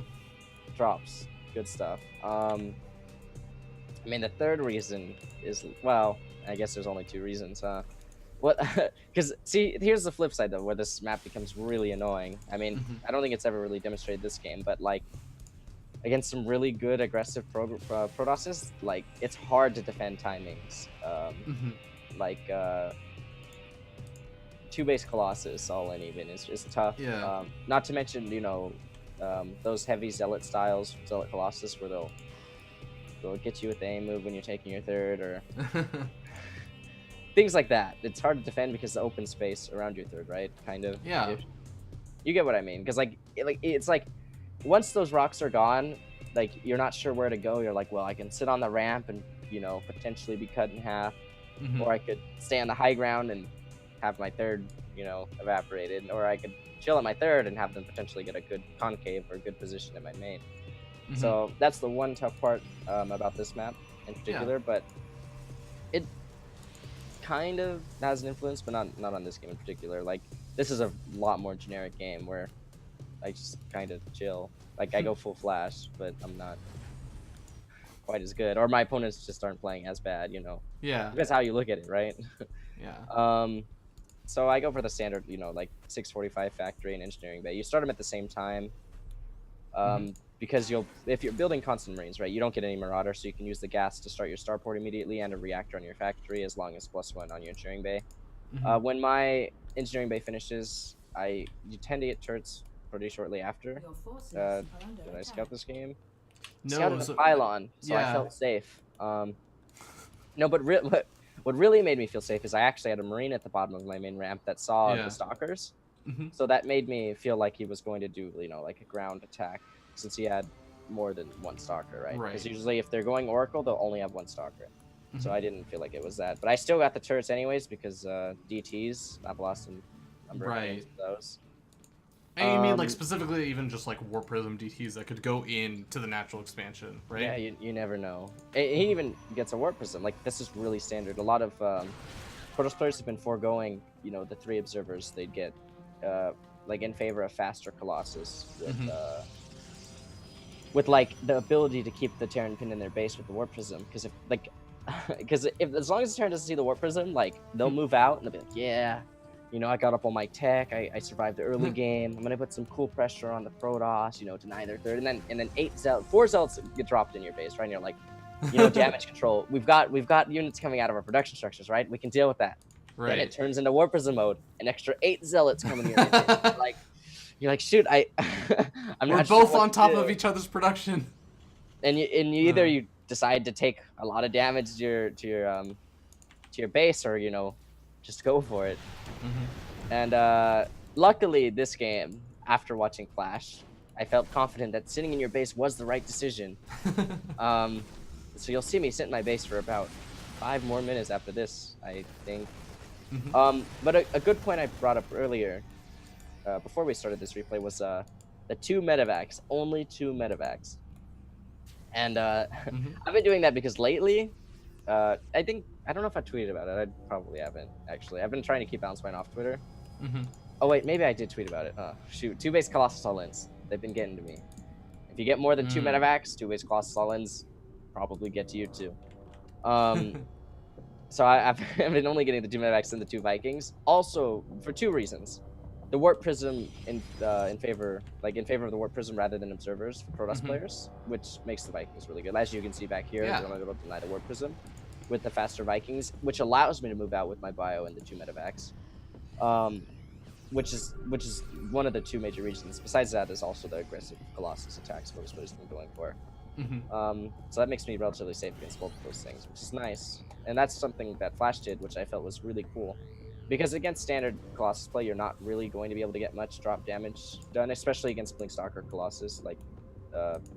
Drops, good stuff. I mean, the third reason is, well, I guess there's only 2 reasons, huh? What? Because see, here's the flip side though, where this map becomes really annoying. I mean, I don't think it's ever really demonstrated this game, but like against some really good aggressive Protosses, like it's hard to defend timings. Like 2-base Colossus all in even is tough. Yeah. Not to mention, you know, those heavy Zealot styles, Zealot Colossus, where they'll get you with the aim move when you're taking your third, or things like that. It's hard to defend because the open space around your third, right? Kind of. Yeah. You get what I mean? Because it's like once those rocks are gone, like you're not sure where to go. You're like, well, I can sit on the ramp and, you know, potentially be cut in half, or I could stay on the high ground and have my third, you know, evaporated, or I could chill at my third and have them potentially get a good concave or a good position in my main. So that's the one tough part about this map in particular, but it kind of has an influence, but not on this game in particular. Like, this is a lot more generic game where I just kind of chill. Like, I go full Flash, but I'm not quite as good, or my opponents just aren't playing as bad, you know. Yeah. That's how you look at it, right? Yeah. So I go for the standard, you know, like 645 factory and engineering bay. You start them at the same time, because if you're building constant marines, right, you don't get any marauder, so you can use the gas to start your starport immediately and a reactor on your factory as long as +1 on your engineering bay. When my engineering bay finishes, you tend to get turrets pretty shortly after. Did I scout this game? No. Scouted a pylon, so I felt safe. No, but what really made me feel safe is I actually had a marine at the bottom of my main ramp that saw the stalkers. So that made me feel like he was going to do, you know, like a ground attack, since he had more than 1 stalker, right? Because usually if they're going Oracle, they'll only have 1 stalker. So I didn't feel like it was that. But I still got the turrets anyways because DTs, I've lost a number of games of those. And you mean like specifically even just like War Prism DTs that could go into the natural expansion, right? Yeah, you never know. He even gets a Warp Prism. Like, this is really standard. A lot of Protoss players have been foregoing, you know, the 3 observers they'd get, like in favor of faster Colossus with like the ability to keep the Terran pin in their base with the Warp Prism. Because if as long as the Terran doesn't see the Warp Prism, like they'll move out and they'll be like, yeah, you know, I got up on my tech, I survived the early game, I'm gonna put some cool pressure on the Protoss, you know, deny their third, and then 4 zealots get dropped in your base, right? And you're like, you know, damage control. We've got units coming out of our production structures, right? We can deal with that. Right. Then it turns into War Prism mode. An extra 8 zealots coming in your base. You're like, shoot, I'm We're not both sure on top of each other's production. And you either you decide to take a lot of damage to your base, or just go for it. And luckily this game, after watching Flash, I felt confident that sitting in your base was the right decision. So you'll see me sit in my base for about 5 more minutes after this, I think. But a good point I brought up earlier, before we started this replay, was the 2 medevacs, only 2 medevacs. And I've been doing that because lately, I don't know if I tweeted about it. I probably haven't, actually. I've been trying to keep Bounce Point off Twitter. Oh wait, maybe I did tweet about it. Oh shoot, 2 base Colossus All-Ins. They've been getting to me. If you get more than 2 medevacs, 2 base Colossus All-Ins probably get to you too. So I've been only getting the 2 medevacs and the 2 Vikings. Also, for 2 reasons. The Warp Prism in favor of the Warp Prism rather than Observers for Protoss players, which makes the Vikings really good. As you can see back here, I'm going to deny the Warp Prism with the faster Vikings, which allows me to move out with my bio and the 2 medevacs. Which is one of the 2 major reasons. Besides that, there's also the aggressive Colossus attacks what has been going for. So that makes me relatively safe against both of those things, which is nice. And that's something that Flash did, which I felt was really cool. Because against standard Colossus play, you're not really going to be able to get much drop damage done, especially against Blink Stalker Colossus, like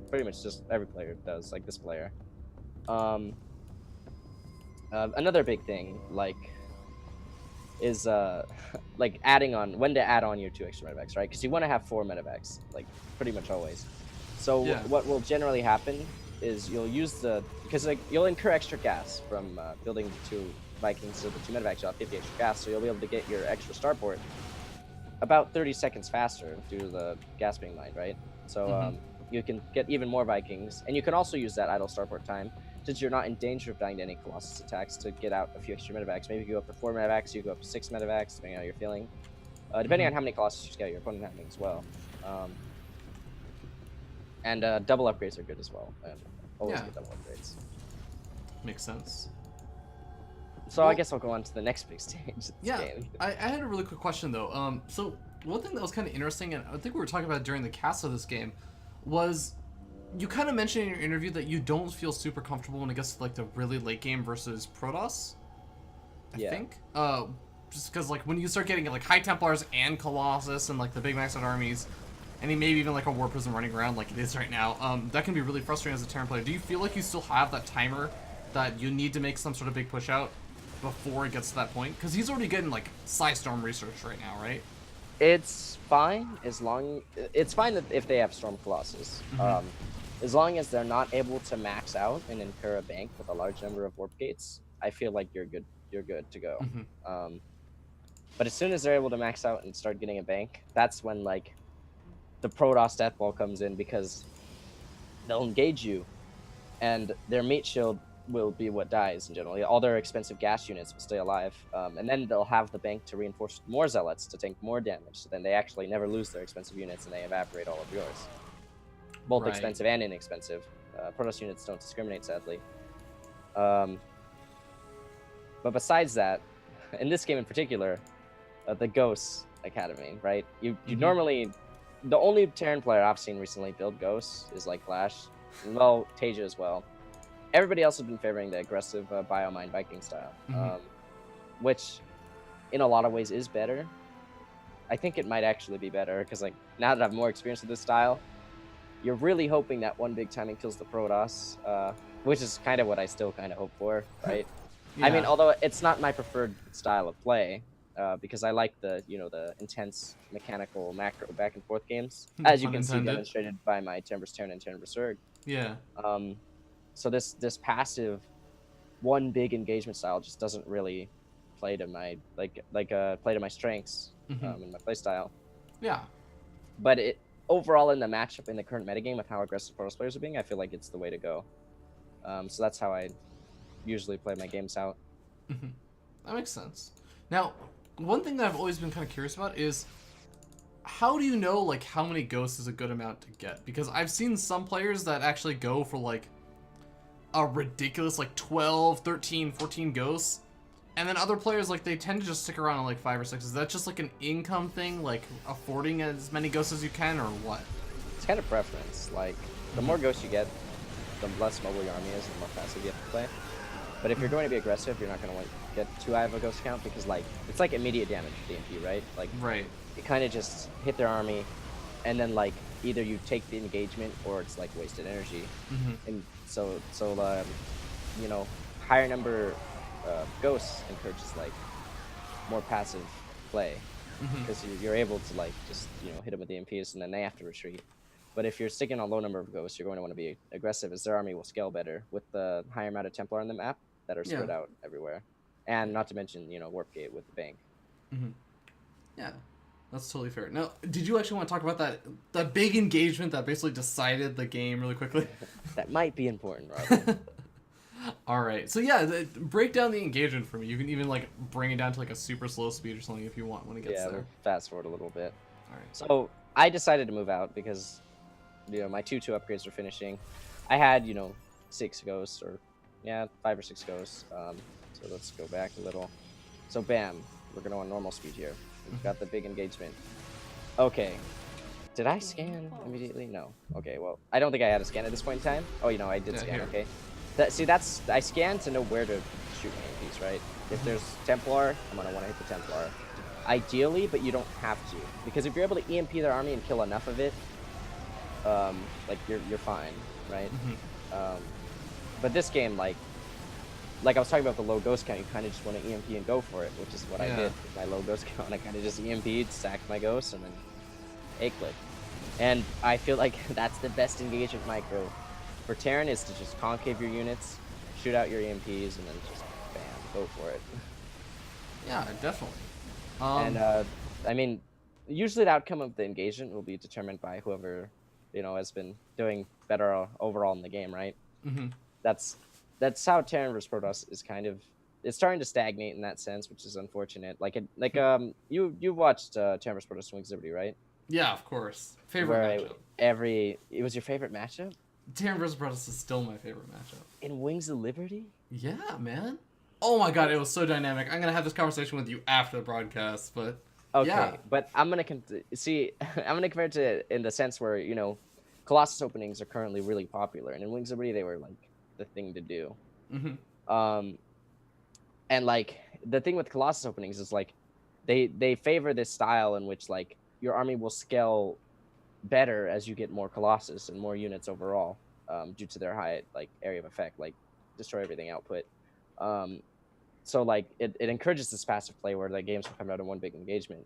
pretty much just every player does, like this player. Another big thing, is like adding on, when to add on your 2 extra medevacs, right? Because you want to have 4 medevacs, like pretty much always. So what will generally happen is you'll use because like you'll incur extra gas from building the 2 Vikings, so the 2 medevacs, you'll have 50 extra gas, so you'll be able to get your extra starport about 30 seconds faster due to the gas being mined, right? So you can get even more Vikings, and you can also use that idle starport time, since you're not in danger of dying to any Colossus attacks, to get out a few extra medevacs. Maybe you go up to 4 medevacs, you go up to 6 medevacs, depending on how you're feeling. Depending on how many Colossus you get, your opponent having as well. And double upgrades are good as well. Always get double upgrades. Makes sense. So I guess I'll go on to the next big stage. Game. I had a really quick question though. So one thing that was kind of interesting, and I think we were talking about it during the cast of this game, was you kind of mentioned in your interview that you don't feel super comfortable when it gets to like the really late game versus Protoss. I think. Just because like when you start getting like High Templars and Colossus and like the big maxed out armies, and maybe even like a War Prism running around like it is right now, that can be really frustrating as a Terran player. Do you feel like you still have that timer that you need to make some sort of big push out before it gets to that point? Because he's already getting like Psystorm research right now, right? It's fine it's fine that if they have Storm Colossus. As long as they're not able to max out and incur a bank with a large number of warp gates, I feel like you're good to go. But as soon as they're able to max out and start getting a bank, that's when like the Protoss death ball comes in, because they'll engage you and their meat shield will be what dies in general. All their expensive gas units will stay alive, and then they'll have the bank to reinforce more zealots to tank more damage, so then they actually never lose their expensive units and they evaporate all of yours. Both expensive and inexpensive. Protoss units don't discriminate, sadly. But besides that, in this game in particular, the Ghosts Academy, right? You normally, the only Terran player I've seen recently build Ghosts is like Flash, well, Tasia as well. Everybody else has been favoring the aggressive biomine Viking style, which in a lot of ways is better. I think it might actually be better, because like now that I have more experience with this style, you're really hoping that one big timing kills the Protoss, which is kind of what I still kind of hope for, right? I mean, although it's not my preferred style of play, because I like the the intense mechanical macro back and forth games, as you can see demonstrated by my Terran vs. Terran and Terran vs. Zerg. Yeah. So this passive one big engagement style just doesn't really play to my play to my strengths in my play style. Yeah. But overall in the matchup in the current metagame with how aggressive Protoss players are being, I feel like it's the way to go. So that's how I usually play my games out. That makes sense. Now, one thing that I've always been kind of curious about is, how do you know like how many ghosts is a good amount to get? Because I've seen some players that actually go for like a ridiculous like 12, 13, 14 ghosts, and then other players like they tend to just stick around on like 5 or 6. Is that just like an income thing, like affording as many ghosts as you can, or what? It's kind of preference. Like the more ghosts you get, the less mobile your army is, the more passive you have to play. But if you're going to be aggressive, you're not going to want to get too high of a ghost count because like it's like immediate damage with EMP, right? Like you kind of just hit their army, and then like either you take the engagement or it's like wasted energy. And so you know, higher number ghosts encourages like more passive play because you're able to like just hit them with the EMPs and then they have to retreat. But if you're sticking on low number of ghosts, you're going to want to be aggressive as their army will scale better with the higher amount of Templar on the map that are spread out everywhere. And not to mention, Warp Gate with the bank. Yeah, that's totally fair. Now, did you actually want to talk about that big engagement that basically decided the game really quickly? That might be important, Robert. All right. So yeah, break down the engagement for me. You can even like bring it down to like a super slow speed or something if you want when it gets there. We'll fast forward a little bit. All right. So I decided to move out because my 2-2 upgrades were finishing. I had 6 ghosts or 5 or 6 ghosts. So let's go back a little. So bam, we're gonna on normal speed here. We've got the big engagement. Okay. Did I scan immediately? No. Okay, well, I don't think I had a scan at this point in time. Oh, I did scan, okay. I scanned to know where to shoot my APs, right? If there's Templar, I'm gonna want to hit the Templar. Ideally, but you don't have to. Because if you're able to EMP their army and kill enough of it, like you're fine, right? But this game, like I was talking about the low ghost count, you kind of just want to EMP and go for it, which is what I did with my low ghost count. I kind of just EMP'd, sacked my ghosts, and then A-click. And I feel like that's the best engagement micro for Terran is to just concave your units, shoot out your EMPs, and then just bam, go for it. Yeah, definitely. And I mean, usually the outcome of the engagement will be determined by whoever has been doing better overall in the game, right? That's how Terran vs Protoss is kind of, it's starting to stagnate in that sense, which is unfortunate. You watched Terran vs Protoss Wings of Liberty, right? Yeah, of course. Favorite matchup. It was your favorite matchup? Terran vs Protoss is still my favorite matchup. In Wings of Liberty? Yeah, man. Oh my god, it was so dynamic. I'm gonna have this conversation with you after the broadcast, but okay. But I'm gonna compare it to in the sense where Colossus openings are currently really popular, and in Wings of Liberty they were like the thing to do. And like the thing with Colossus openings is like they favor this style in which like your army will scale better as you get more Colossus and more units overall, due to their high like area of effect, like destroy everything output. So like it encourages this passive play where the games will come out in one big engagement,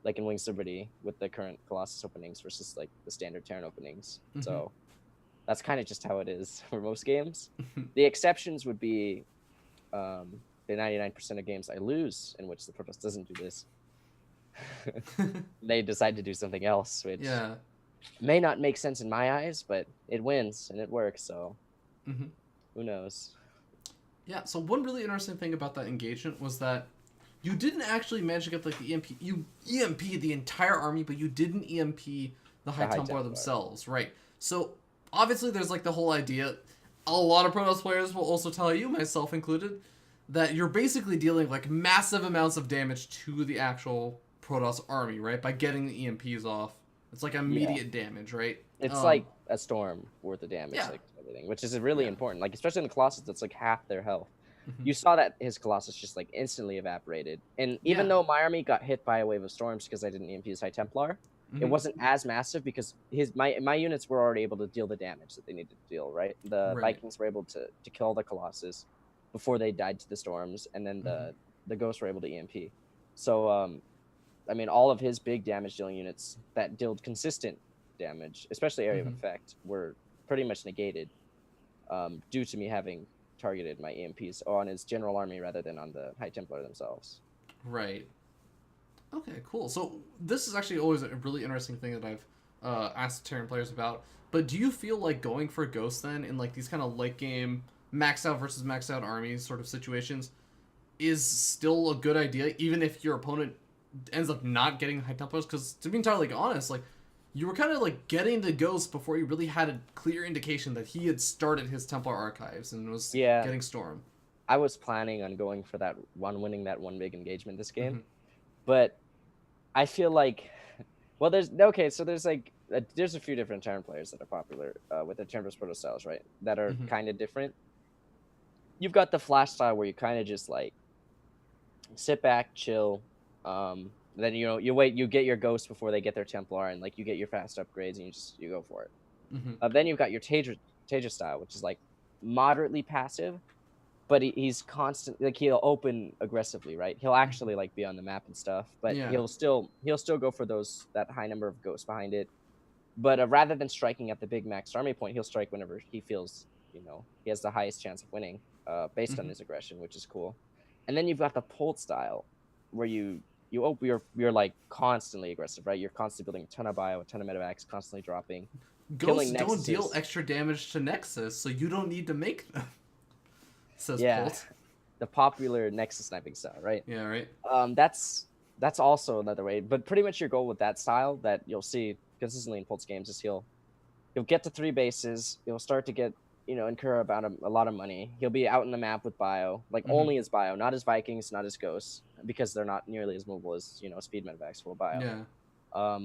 like in Wings of Liberty with the current Colossus openings versus like the standard Terran openings. So that's kind of just how it is for most games. The exceptions would be the 99% of games I lose in which the Protoss doesn't do this. They decide to do something else, which may not make sense in my eyes, but it wins and it works, so who knows. Yeah, so one really interesting thing about that engagement was that you didn't actually manage to get like the EMP. You EMP'd the entire army, but you didn't EMP the High Templar themselves, right? So obviously there's like the whole idea, a lot of Protoss players will also tell you, myself included, that you're basically dealing like massive amounts of damage to the actual Protoss army, right? By getting the EMPs off. It's like immediate damage, right? It's like a storm worth of damage, like everything, which is really important. Like especially in the Colossus, that's like half their health. You saw that his Colossus just like instantly evaporated. And even though my army got hit by a wave of storms because I didn't EMP his High Templar, it wasn't as massive because my units were already able to deal the damage that they needed to deal, right? The Vikings were able to kill the Colossus before they died to the storms, and then the Ghosts were able to EMP. So I mean, all of his big damage dealing units that dealt consistent damage, especially area of effect, were pretty much negated due to me having targeted my EMPs on his general army rather than on the High Templar themselves. Right. Okay, cool. So this is actually always a really interesting thing that I've asked Terran players about. But do you feel like going for Ghosts then in like these kind of late game maxed out versus maxed out armies sort of situations is still a good idea, even if your opponent ends up not getting High Templars? Because to be entirely honest, like you were kind of like getting the Ghost before you really had a clear indication that he had started his Templar archives and was getting Storm. I was planning on going for that winning that one big engagement this game, but I feel like, well, there's like there's a few different Terran players that are popular with their Terran versus Proto styles, right? That are kind of different. You've got the Flash style where you kind of just like sit back, chill. Then you wait, you get your ghosts before they get their Templar, and like you get your fast upgrades, and you go for it. Then you've got your Tager style, which is like moderately passive, but he's constant. Like he'll open aggressively, right? He'll actually like be on the map and stuff, but he'll still go for that high number of ghosts behind it. But rather than striking at the big max army point, he'll strike whenever he feels he has the highest chance of winning, based on his aggression, which is cool. And then you've got the Pult style, where you're like constantly aggressive, right? You're constantly building a ton of bio, a ton of medevacs, constantly dropping. Ghosts don't deal extra damage to Nexus, so you don't need to make them. Says Pult. The popular Nexus sniping style, right? Yeah, right. That's also another way, but pretty much your goal with that style that you'll see consistently in Pult's games is he'll get to 3 bases. He'll start to get incur about a lot of money. He'll be out in the map with bio, like only his bio, not his Vikings, not his ghosts, because they're not nearly as movable as speed medevacs full bio. Yeah.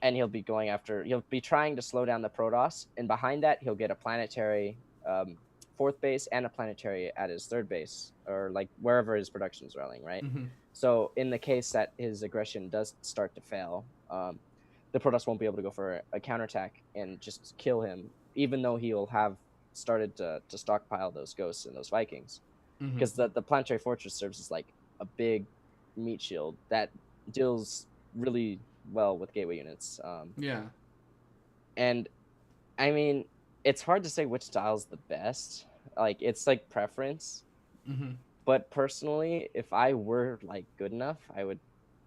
And he'll be trying to slow down the Protoss, and behind that he'll get a planetary 4th base and a planetary at his 3rd base, or like wherever his production is running, right? So in the case that his aggression does start to fail, the Protoss won't be able to go for a counterattack and just kill him, even though he'll have started to stockpile those ghosts and those Vikings, because the planetary fortress serves as like a big meat shield that deals really well with gateway units. And I mean, it's hard to say which style is the best. Like, it's like preference. But personally, if I were like good enough, I would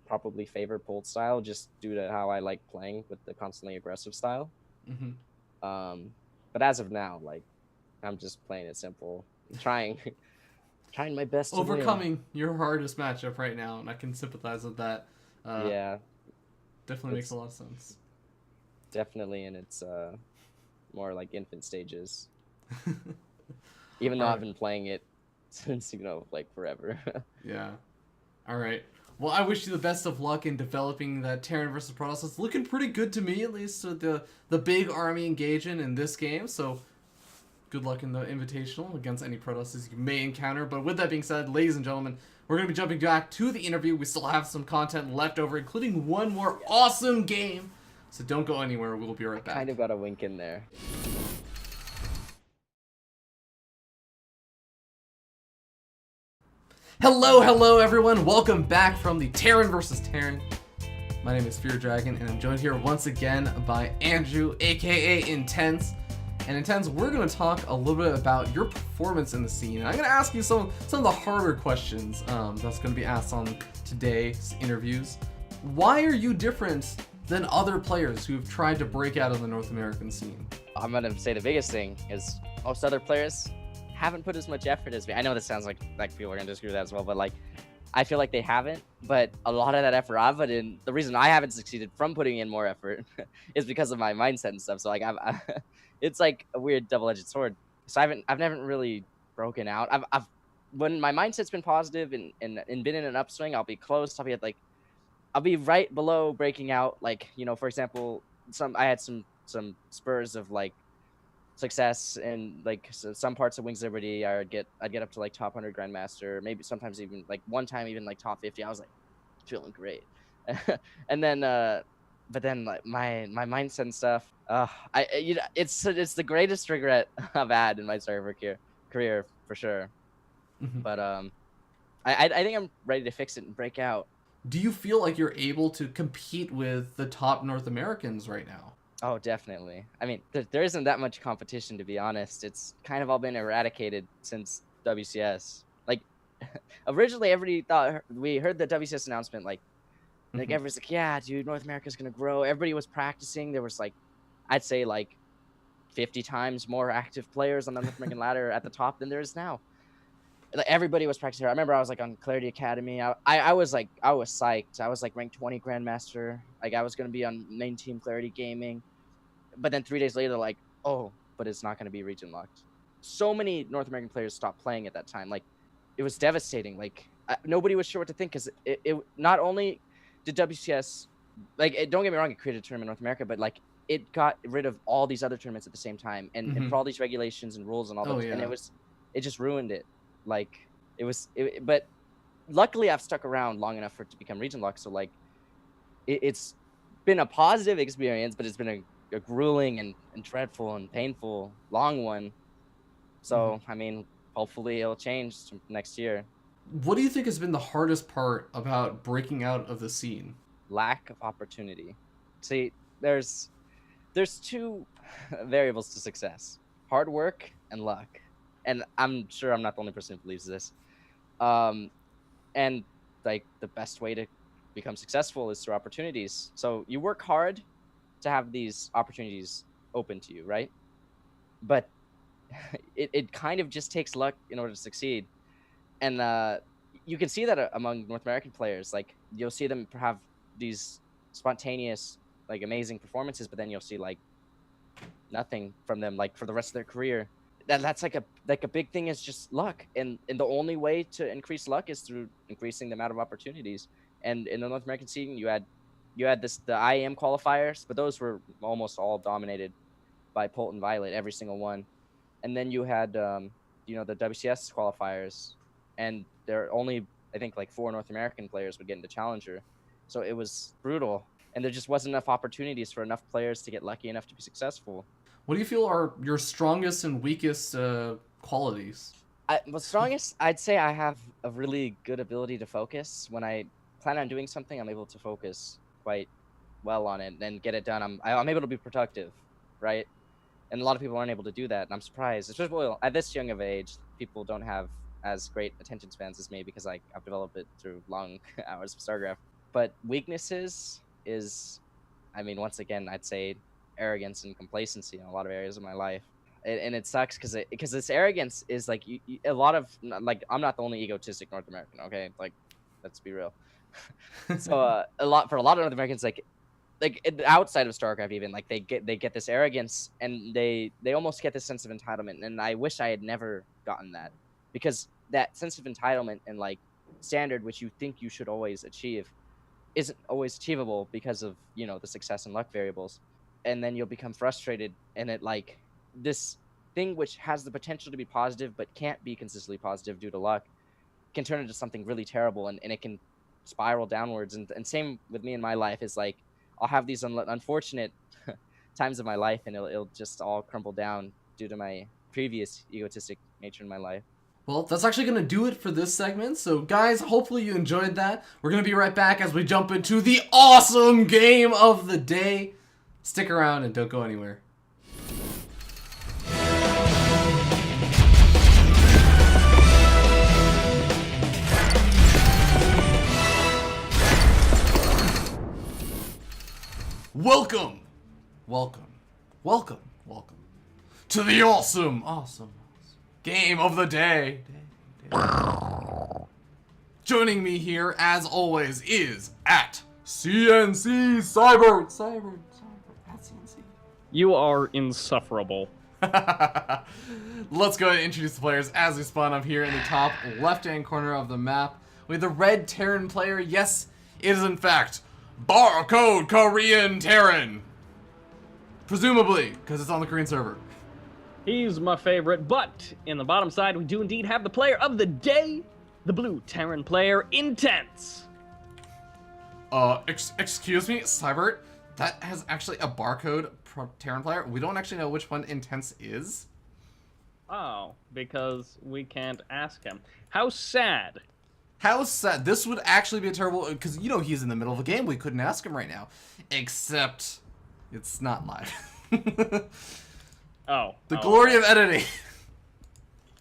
probably favor Pult style, just due to how I like playing with the constantly aggressive style. But as of now, like, I'm just playing it simple, trying my best to overcoming your hardest matchup right now, and I can sympathize with that. Definitely makes a lot of sense. Definitely, and it's more like infant stages. Even though I've been playing it since like forever. Yeah. All right. Well, I wish you the best of luck in developing that Terran versus Protoss. It's looking pretty good to me, at least with the big army engaging in this game. So good luck in the Invitational against any Protosses you may encounter. But with that being said, ladies and gentlemen, we're going to be jumping back to the interview. We still have some content left over, including one more awesome game. So don't go anywhere. We'll be right back. Kind of got a wink in there. Hello everyone. Welcome back from the Terran versus Terran. My name is Fear Dragon, and I'm joined here once again by Andrew, aka Intense. And Intense, we're going to talk a little bit about your performance in the scene. And I'm going to ask you some of the harder questions that's going to be asked on today's interviews. Why are you different than other players who've tried to break out of the North American scene? I'm going to say the biggest thing is most other players haven't put as much effort as me. I know this sounds like people are going to disagree with that as well, but like, I feel like they haven't, but a lot of that effort I've put in, the reason I haven't succeeded from putting in more effort is because of my mindset and stuff. So like, it's like a weird double-edged sword. So I've never really broken out. When my mindset's been positive and been in an upswing, I'll be close. I'll be right below breaking out. Like, for example, I had some spurs of like success and like some parts of Wings Liberty. I'd get up to like top 100 Grandmaster, maybe sometimes even like one time even like top 50. I was like feeling and then but then like my mindset and stuff, it's the greatest regret I've had in my server career for sure. But I think I'm ready to fix it and break out. Do you feel like you're able to compete with the top North Americans right now? Oh, definitely. I mean, there isn't that much competition, to be honest. It's kind of all been eradicated since WCS. Like, originally, everybody thought, we heard the WCS announcement, like everyone's like, yeah, dude, North America's going to grow. Everybody was practicing. There was like, I'd say like 50 times more active players on the North American ladder at the top than there is now. Like, everybody was practicing. I remember I was like on Clarity Academy. I was psyched. I was like ranked 20 Grandmaster. Like, I was going to be on main team Clarity Gaming. But then 3 days later, like, oh, but it's not going to be region locked. So many North American players stopped playing at that time. Like, it was devastating. Like, nobody was sure what to think, because it not only did WCS, like, don't get me wrong, it created a tournament in North America, but like, it got rid of all these other tournaments at the same time, and put all these regulations and rules and all that, and it just ruined it. Like but luckily I've stuck around long enough for it to become Region Luck, so like it's been a positive experience, but it's been a grueling and dreadful and painful long one. So I mean, hopefully it'll change next year. What do you think has been the hardest part about breaking out of the scene? Lack of opportunity. See, there's two variables to success: hard work and luck. And I'm sure I'm not the only person who believes this. And like the best way to become successful is through opportunities. So you work hard to have these opportunities open to you, right? But it kind of just takes luck in order to succeed. And you can see that among North American players. Like, you'll see them have these spontaneous, like, amazing performances, but then you'll see like nothing from them, like, for the rest of their career. That's like a big thing is just luck, and the only way to increase luck is through increasing the amount of opportunities. And in the North American scene, you had the IAM qualifiers, but those were almost all dominated by Polt and Violet, every single one. And then you had the WCS qualifiers, and there are only, I think, like 4 North American players would get into Challenger, so it was brutal, and there just wasn't enough opportunities for enough players to get lucky enough to be successful. What do you feel are your strongest and weakest qualities? The strongest, I'd say I have a really good ability to focus. When I plan on doing something, I'm able to focus quite well on it and get it done. I'm able to be productive, right? And a lot of people aren't able to do that, and I'm surprised. Especially at this young of age, people don't have as great attention spans as me, because I've developed it through long hours of StarCraft. But weaknesses is, I mean, once again, I'd say arrogance and complacency in a lot of areas of my life. And it sucks because this arrogance is like a lot of, like, I'm not the only egotistic North American, okay? Like, let's be real. So for a lot of North Americans, like outside of StarCraft even, like they get this arrogance, and they almost get this sense of entitlement. And I wish I had never gotten that, because that sense of entitlement and like standard which you think you should always achieve isn't always achievable because of the success and luck variables. And then you'll become frustrated, and it, like, this thing which has the potential to be positive but can't be consistently positive due to luck can turn into something really terrible, and it can spiral downwards. And same with me in my life, is like I'll have these unfortunate times of my life, and it'll just all crumble down due to my previous egotistic nature in my life. Well, that's actually going to do it for this segment. So, guys, hopefully you enjoyed that. We're going to be right back as we jump into the awesome game of the day. Stick around and don't go anywhere. Welcome to the awesome game of the day. Joining me here, as always, is at CNC Cyber at CNC. You are insufferable. Let's go ahead and introduce the players as we spawn up here in the top left-hand corner of the map. We have the red Terran player. Yes, it is in fact Barcode Korean Terran. Presumably, because it's on the Korean server. He's my favorite, but in the bottom side, we do indeed have the player of the day, the blue Terran player, Intense. Excuse me, Cybert, that has actually a Barcode Terran player. We don't actually know which one Intense is. Oh, because we can't ask him. How sad. How sad. This would actually be a terrible, because he's in the middle of a game. We couldn't ask him right now. Except it's not live. Oh. The glory of editing.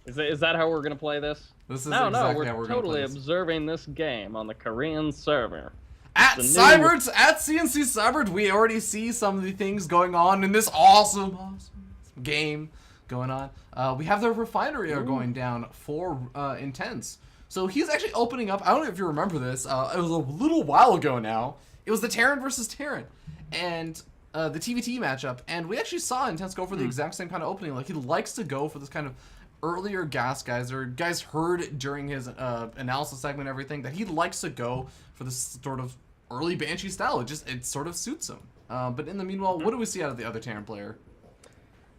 Is that how we're going to play this? This is no, exactly how we're we're totally going to play this. observing this game on the Korean server. At Cyberts, at CNC Cybert, we already see some of the things going on in this awesome game going on. We have the refinery going down for Intense. So he's actually opening up. I don't know if you remember this. It was a little while ago now. It was the Terran versus Terran, and the TVT matchup. And we actually saw Intense go for the exact same kind of opening. Like, he likes to go for this kind of earlier gas geyser. Guys heard during his analysis segment and everything that he likes to go for this sort of early Banshee style. It sort of suits him. But in the meanwhile, what do we see out of the other Terran player?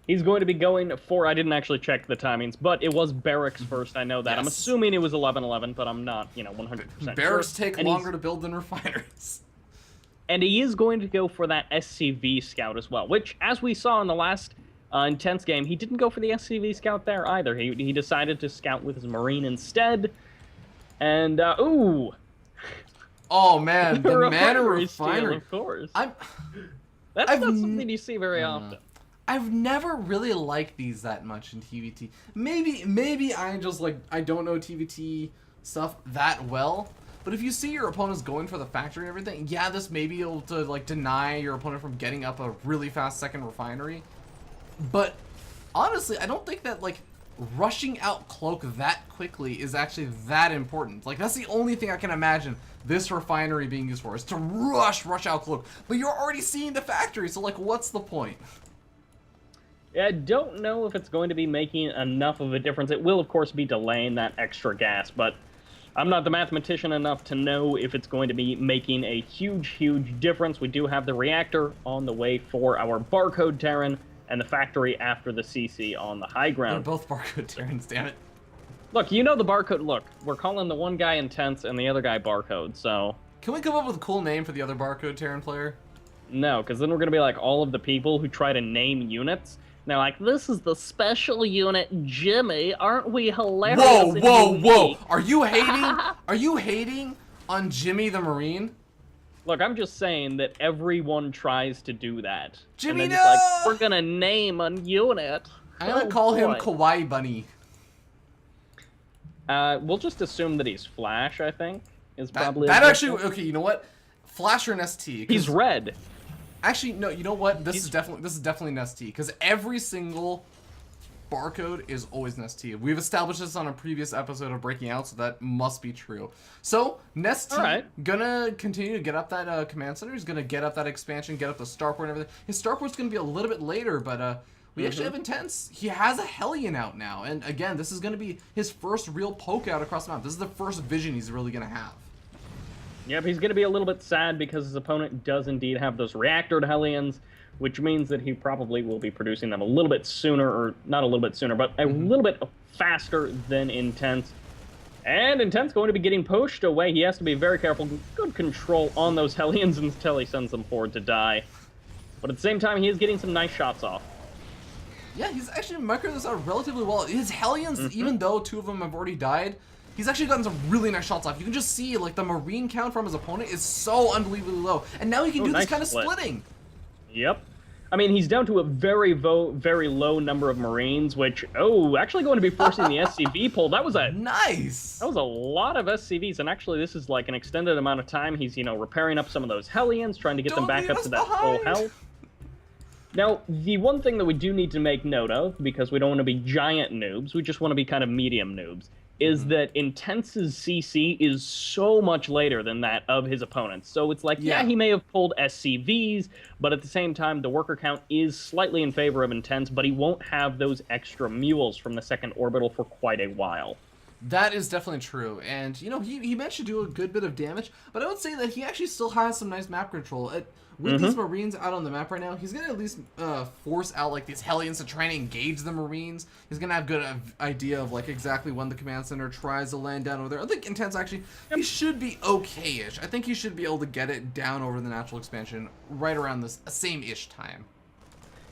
He's going to be going for, I didn't actually check the timings, but it was Barracks first, I know that. Yes. I'm assuming it was 11-11, but I'm not, 100% Barracks sure. take longer to build than refineries. And he is going to go for that SCV Scout as well, which, as we saw in the last Intense game, he didn't go for the SCV Scout there either. He decided to scout with his Marine instead. And, ooh! Oh, man, the Mana Refinery. Steal, of course. That's not something you see very often. I've never really liked these that much in TVT. Maybe I just I don't know TVT stuff that well. But if you see your opponents going for the factory and everything, yeah, this may be able to deny your opponent from getting up a really fast second refinery. But honestly, I don't think that rushing out Cloak that quickly is actually that important. That's the only thing I can imagine this refinery being used for, is to rush out Cloak. But you're already seeing the factory, so what's the point? Yeah, I don't know if it's going to be making enough of a difference. It will, of course, be delaying that extra gas, but I'm not the mathematician enough to know if it's going to be making a huge difference. We do have the reactor on the way for our Barcode Terran, and the factory after the CC on the high ground. They're both Barcode Terrans, damn it. Look, the Barcode... Look, we're calling the one guy Intense and the other guy Barcode, so... Can we come up with a cool name for the other Barcode Terran player? No, because then we're going to be like all of the people who try to name units. And they're like, this is the special unit Jimmy. Aren't we hilarious? Whoa! Are you hating? Are you hating on Jimmy the Marine? Look, I'm just saying that everyone tries to do that. Jimmy, and then no! just we're gonna name a unit. I'm gonna call him Kawaii Bunny. We'll just assume that he's Flash, I think, is probably... That actually... Okay, you know what? Flash or an ST? He's red. Actually, no, you know what? This is definitely an ST, because every single Barcode is always an ST. We've established this on a previous episode of Breaking Out, so that must be true. So, Nest gonna continue to get up that command center. He's gonna get up that expansion, get up the starport and everything. His starport's gonna be a little bit later, but we actually have Intense. He has a Hellion out now, and again, this is gonna be his first real poke out across the map. This is the first vision he's really gonna have. Yep, he's going to be a little bit sad because his opponent does indeed have those reactored Hellions, which means that he probably will be producing them a little bit sooner, or not a little bit sooner, but a little bit faster than Intense. And Intense going to be getting pushed away. He has to be very careful. Good control on those Hellions until he sends them forward to die. But at the same time, he is getting some nice shots off. Yeah, he's actually microed this out relatively well. His Hellions, even though 2 of them have already died, he's actually gotten some really nice shots off. You can just see, the Marine count from his opponent is so unbelievably low. And now he can do this kind of splitting. Yep. I mean, he's down to a very low number of Marines, which, actually going to be forcing the SCV pull. That was nice. That was a lot of SCVs, and actually this is an extended amount of time. He's, repairing up some of those Hellions, trying to get them back up to that full health. Now, the one thing that we do need to make note of, because we don't want to be giant noobs, we just want to be kind of medium noobs, is that Intense's CC is so much later than that of his opponents. So it's yeah, he may have pulled SCVs, but at the same time, the worker count is slightly in favor of Intense, but he won't have those extra mules from the second orbital for quite a while. That is definitely true, and, he managed to do a good bit of damage, but I would say that he actually still has some nice map control. With these Marines out on the map right now, he's going to at least force out, these Hellions to try and engage the Marines. He's going to have a good idea of, exactly when the command center tries to land down over there. I think Intense, actually, he should be okay-ish. I think he should be able to get it down over the natural expansion right around this same-ish time.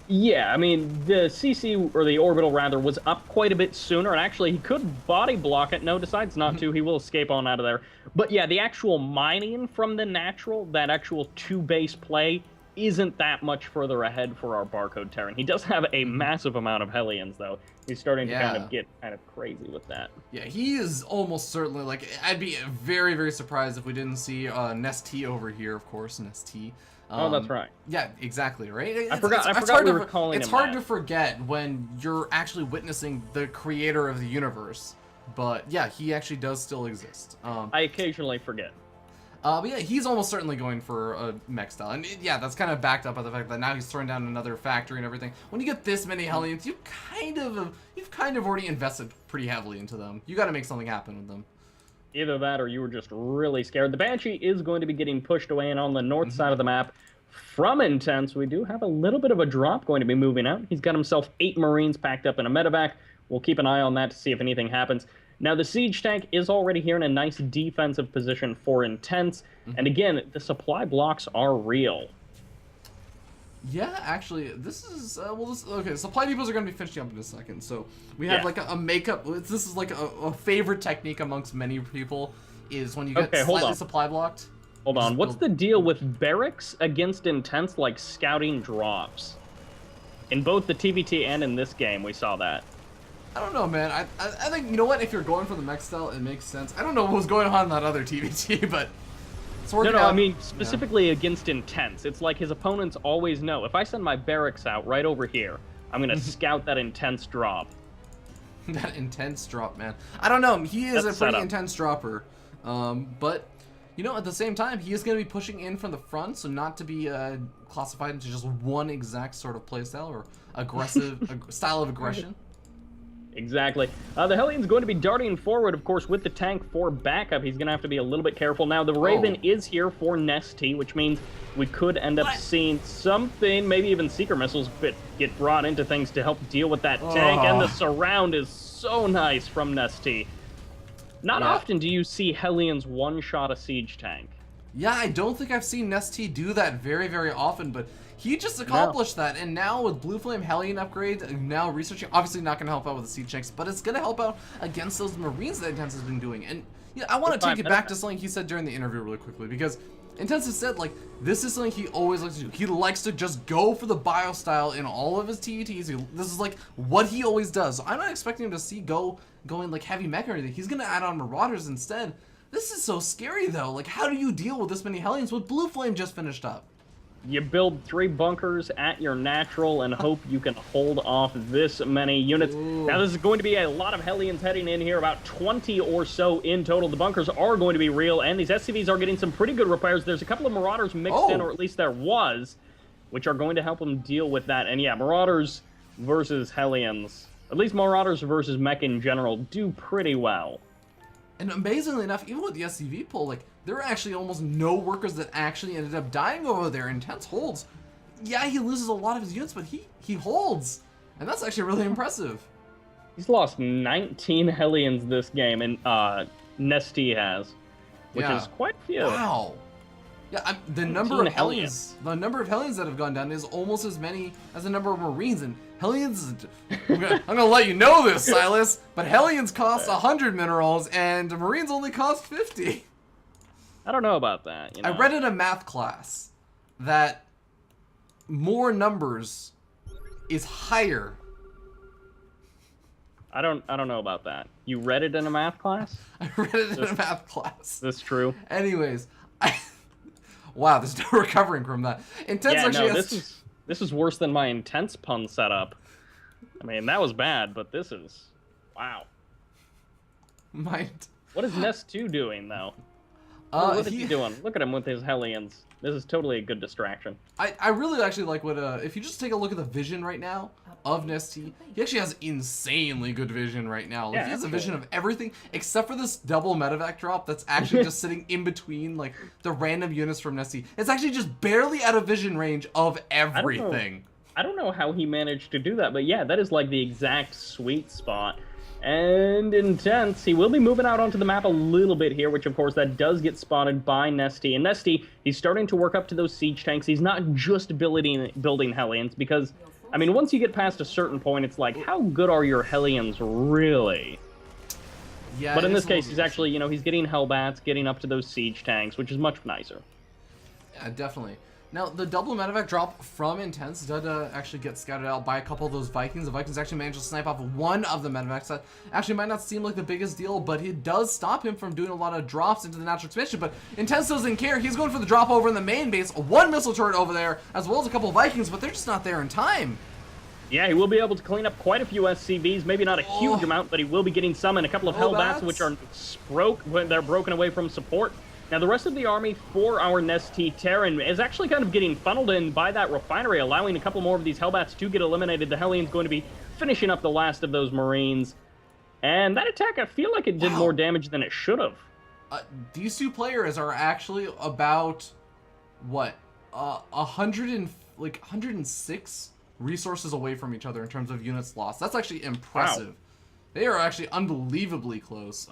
Yeah, I mean, the CC, or the orbital rather, was up quite a bit sooner, and actually he could body block it. No, decides not to. He will escape on out of there. But yeah, the actual mining from the natural, that actual 2-base play, isn't that much further ahead for our Barcode Terran. He does have a massive amount of Hellions, though. He's starting to kind of get crazy with that. Yeah, he is almost certainly, I'd be very, very surprised if we didn't see Nest T over here, of course, Nest T. Oh, that's right. Yeah, exactly, right? I forgot we were calling him It's hard to forget when you're actually witnessing the creator of the universe. But yeah, he actually does still exist. I occasionally forget. But yeah, he's almost certainly going for a mech style. And yeah, that's kind of backed up by the fact that now he's throwing down another factory and everything. When you get this many Hellions, you've kind of already invested pretty heavily into them. You got to make something happen with them. Either that or you were just really scared. The Banshee is going to be getting pushed away, and on the north side of the map from Intense, we do have a little bit of a drop going to be moving out. He's got himself 8 Marines packed up in a medevac. We'll keep an eye on that to see if anything happens. Now, the siege tank is already here in a nice defensive position for Intense. And again, the supply blocks are real. Yeah, actually, this is, okay, supply depots are going to be finishing up in a second, so we have, like, a makeup, this is, like, a favorite technique amongst many people, is when you get slightly supply blocked. Hold on, what's the deal with barracks against Intense, like, scouting drops? In both the TVT and in this game, we saw that. I don't know, man. I think, you know what, if you're going for the mech style, it makes sense. I don't know what was going on in that other TVT, but... No, I mean, specifically against Intense. It's like his opponents always know, if I send my barracks out right over here, I'm going to scout that Intense drop. That Intense drop, man. I don't know. He is a pretty intense dropper. But, you know, at the same time, he is going to be pushing in from the front, so not to be classified into just one exact sort of playstyle or aggressive style of aggression. Exactly. The Hellions going to be darting forward, of course, with the tank for backup. He's going to have to be a little bit careful. Now, the Raven is here for Nesty, which means we could end up seeing something, maybe even seeker missiles, but get brought into things to help deal with that tank. And the surround is so nice from Nesty. Not often do you see Hellions one-shot a siege tank. Yeah, I don't think I've seen Nesty do that very, very often, but he just accomplished that, and now with Blue Flame Hellion upgrade, now researching, obviously not going to help out with the siege tanks, but it's going to help out against those Marines that Intense has been doing. And yeah, I want to take it back to something he said during the interview really quickly, because Intense has said, like, this is something he always likes to do. He likes to just go for the bio style in all of his TUTs. This is, like, what he always does. So I'm not expecting him to see going, like, heavy mech or anything. He's going to add on Marauders instead. This is so scary, though. Like, how do you deal with this many Hellions with Blue Flame just finished up? You build 3 bunkers at your natural and hope you can hold off this many units. Now, this is going to be a lot of Hellions heading in here, about 20 or so in total. The bunkers are going to be real, and these SCVs are getting some pretty good repairs. There's a couple of Marauders mixed in, or at least there was, which are going to help them deal with that. And yeah, Marauders versus Hellions, at least Marauders versus mech in general, do pretty well. And amazingly enough, even with the SCV pull, like, there are actually almost no workers that actually ended up dying over there. Intense holds. Yeah, he loses a lot of his units, but he holds. And that's actually really impressive. He's lost 19 Hellions this game, and Nesty has, which is quite a few. Wow. Yeah, the number of Hellions that have gone down is almost as many as the number of Marines. And Hellions, I'm gonna let you know this, Silas, but Hellions cost 100 minerals, and Marines only cost 50. I don't know about that. You know? I read in a math class that more numbers is higher. I don't know about that. You read it in a math class? I read it in a math class. That's true. Anyways, wow, there's no recovering from that. Intense actually this is worse than my Intense pun setup. I mean, that was bad, but this is wow. What is Nest 2 doing though? What is he doing? Look at him with his Hellions. This is totally a good distraction. I really actually like what, if you just take a look at the vision right now of Nesty, he actually has insanely good vision right now. Like, he has a vision of everything except for this double medevac drop that's actually just sitting in between, like, the random units from Nesty. It's actually just barely out of vision range of everything. I don't know how he managed to do that, but yeah, that is like the exact sweet spot. And Intense, he will be moving out onto the map a little bit here, which of course that does get spotted by Nesty. And Nesty, he's starting to work up to those siege tanks. He's not just building Hellions, because, I mean, once you get past a certain point, it's like, how good are your Hellions really? Yeah. But in this case, he's actually, you know, he's getting Hellbats, getting up to those siege tanks, which is much nicer. Yeah, definitely. Now, the double medevac drop from Intense did actually get scouted out by a couple of those Vikings. The Vikings actually managed to snipe off one of the medevacs. That actually might not seem like the biggest deal, but it does stop him from doing a lot of drops into the natural expansion. But Intense doesn't care. He's going for the drop over in the main base. One missile turret over there, as well as a couple of Vikings, but they're just not there in time. Yeah, he will be able to clean up quite a few SCVs. Maybe not a huge amount, but he will be getting some, and a couple of Hellbats, which are they're broken away from support. Now, the rest of the army for our Nesty Terran is actually kind of getting funneled in by that refinery, allowing a couple more of these Hellbats to get eliminated. The Hellion's going to be finishing up the last of those Marines. And that attack, I feel like it did more damage than it should have. these two players are actually about what 106 resources away from each other in terms of units lost. That's actually impressive. Wow. They are actually unbelievably close.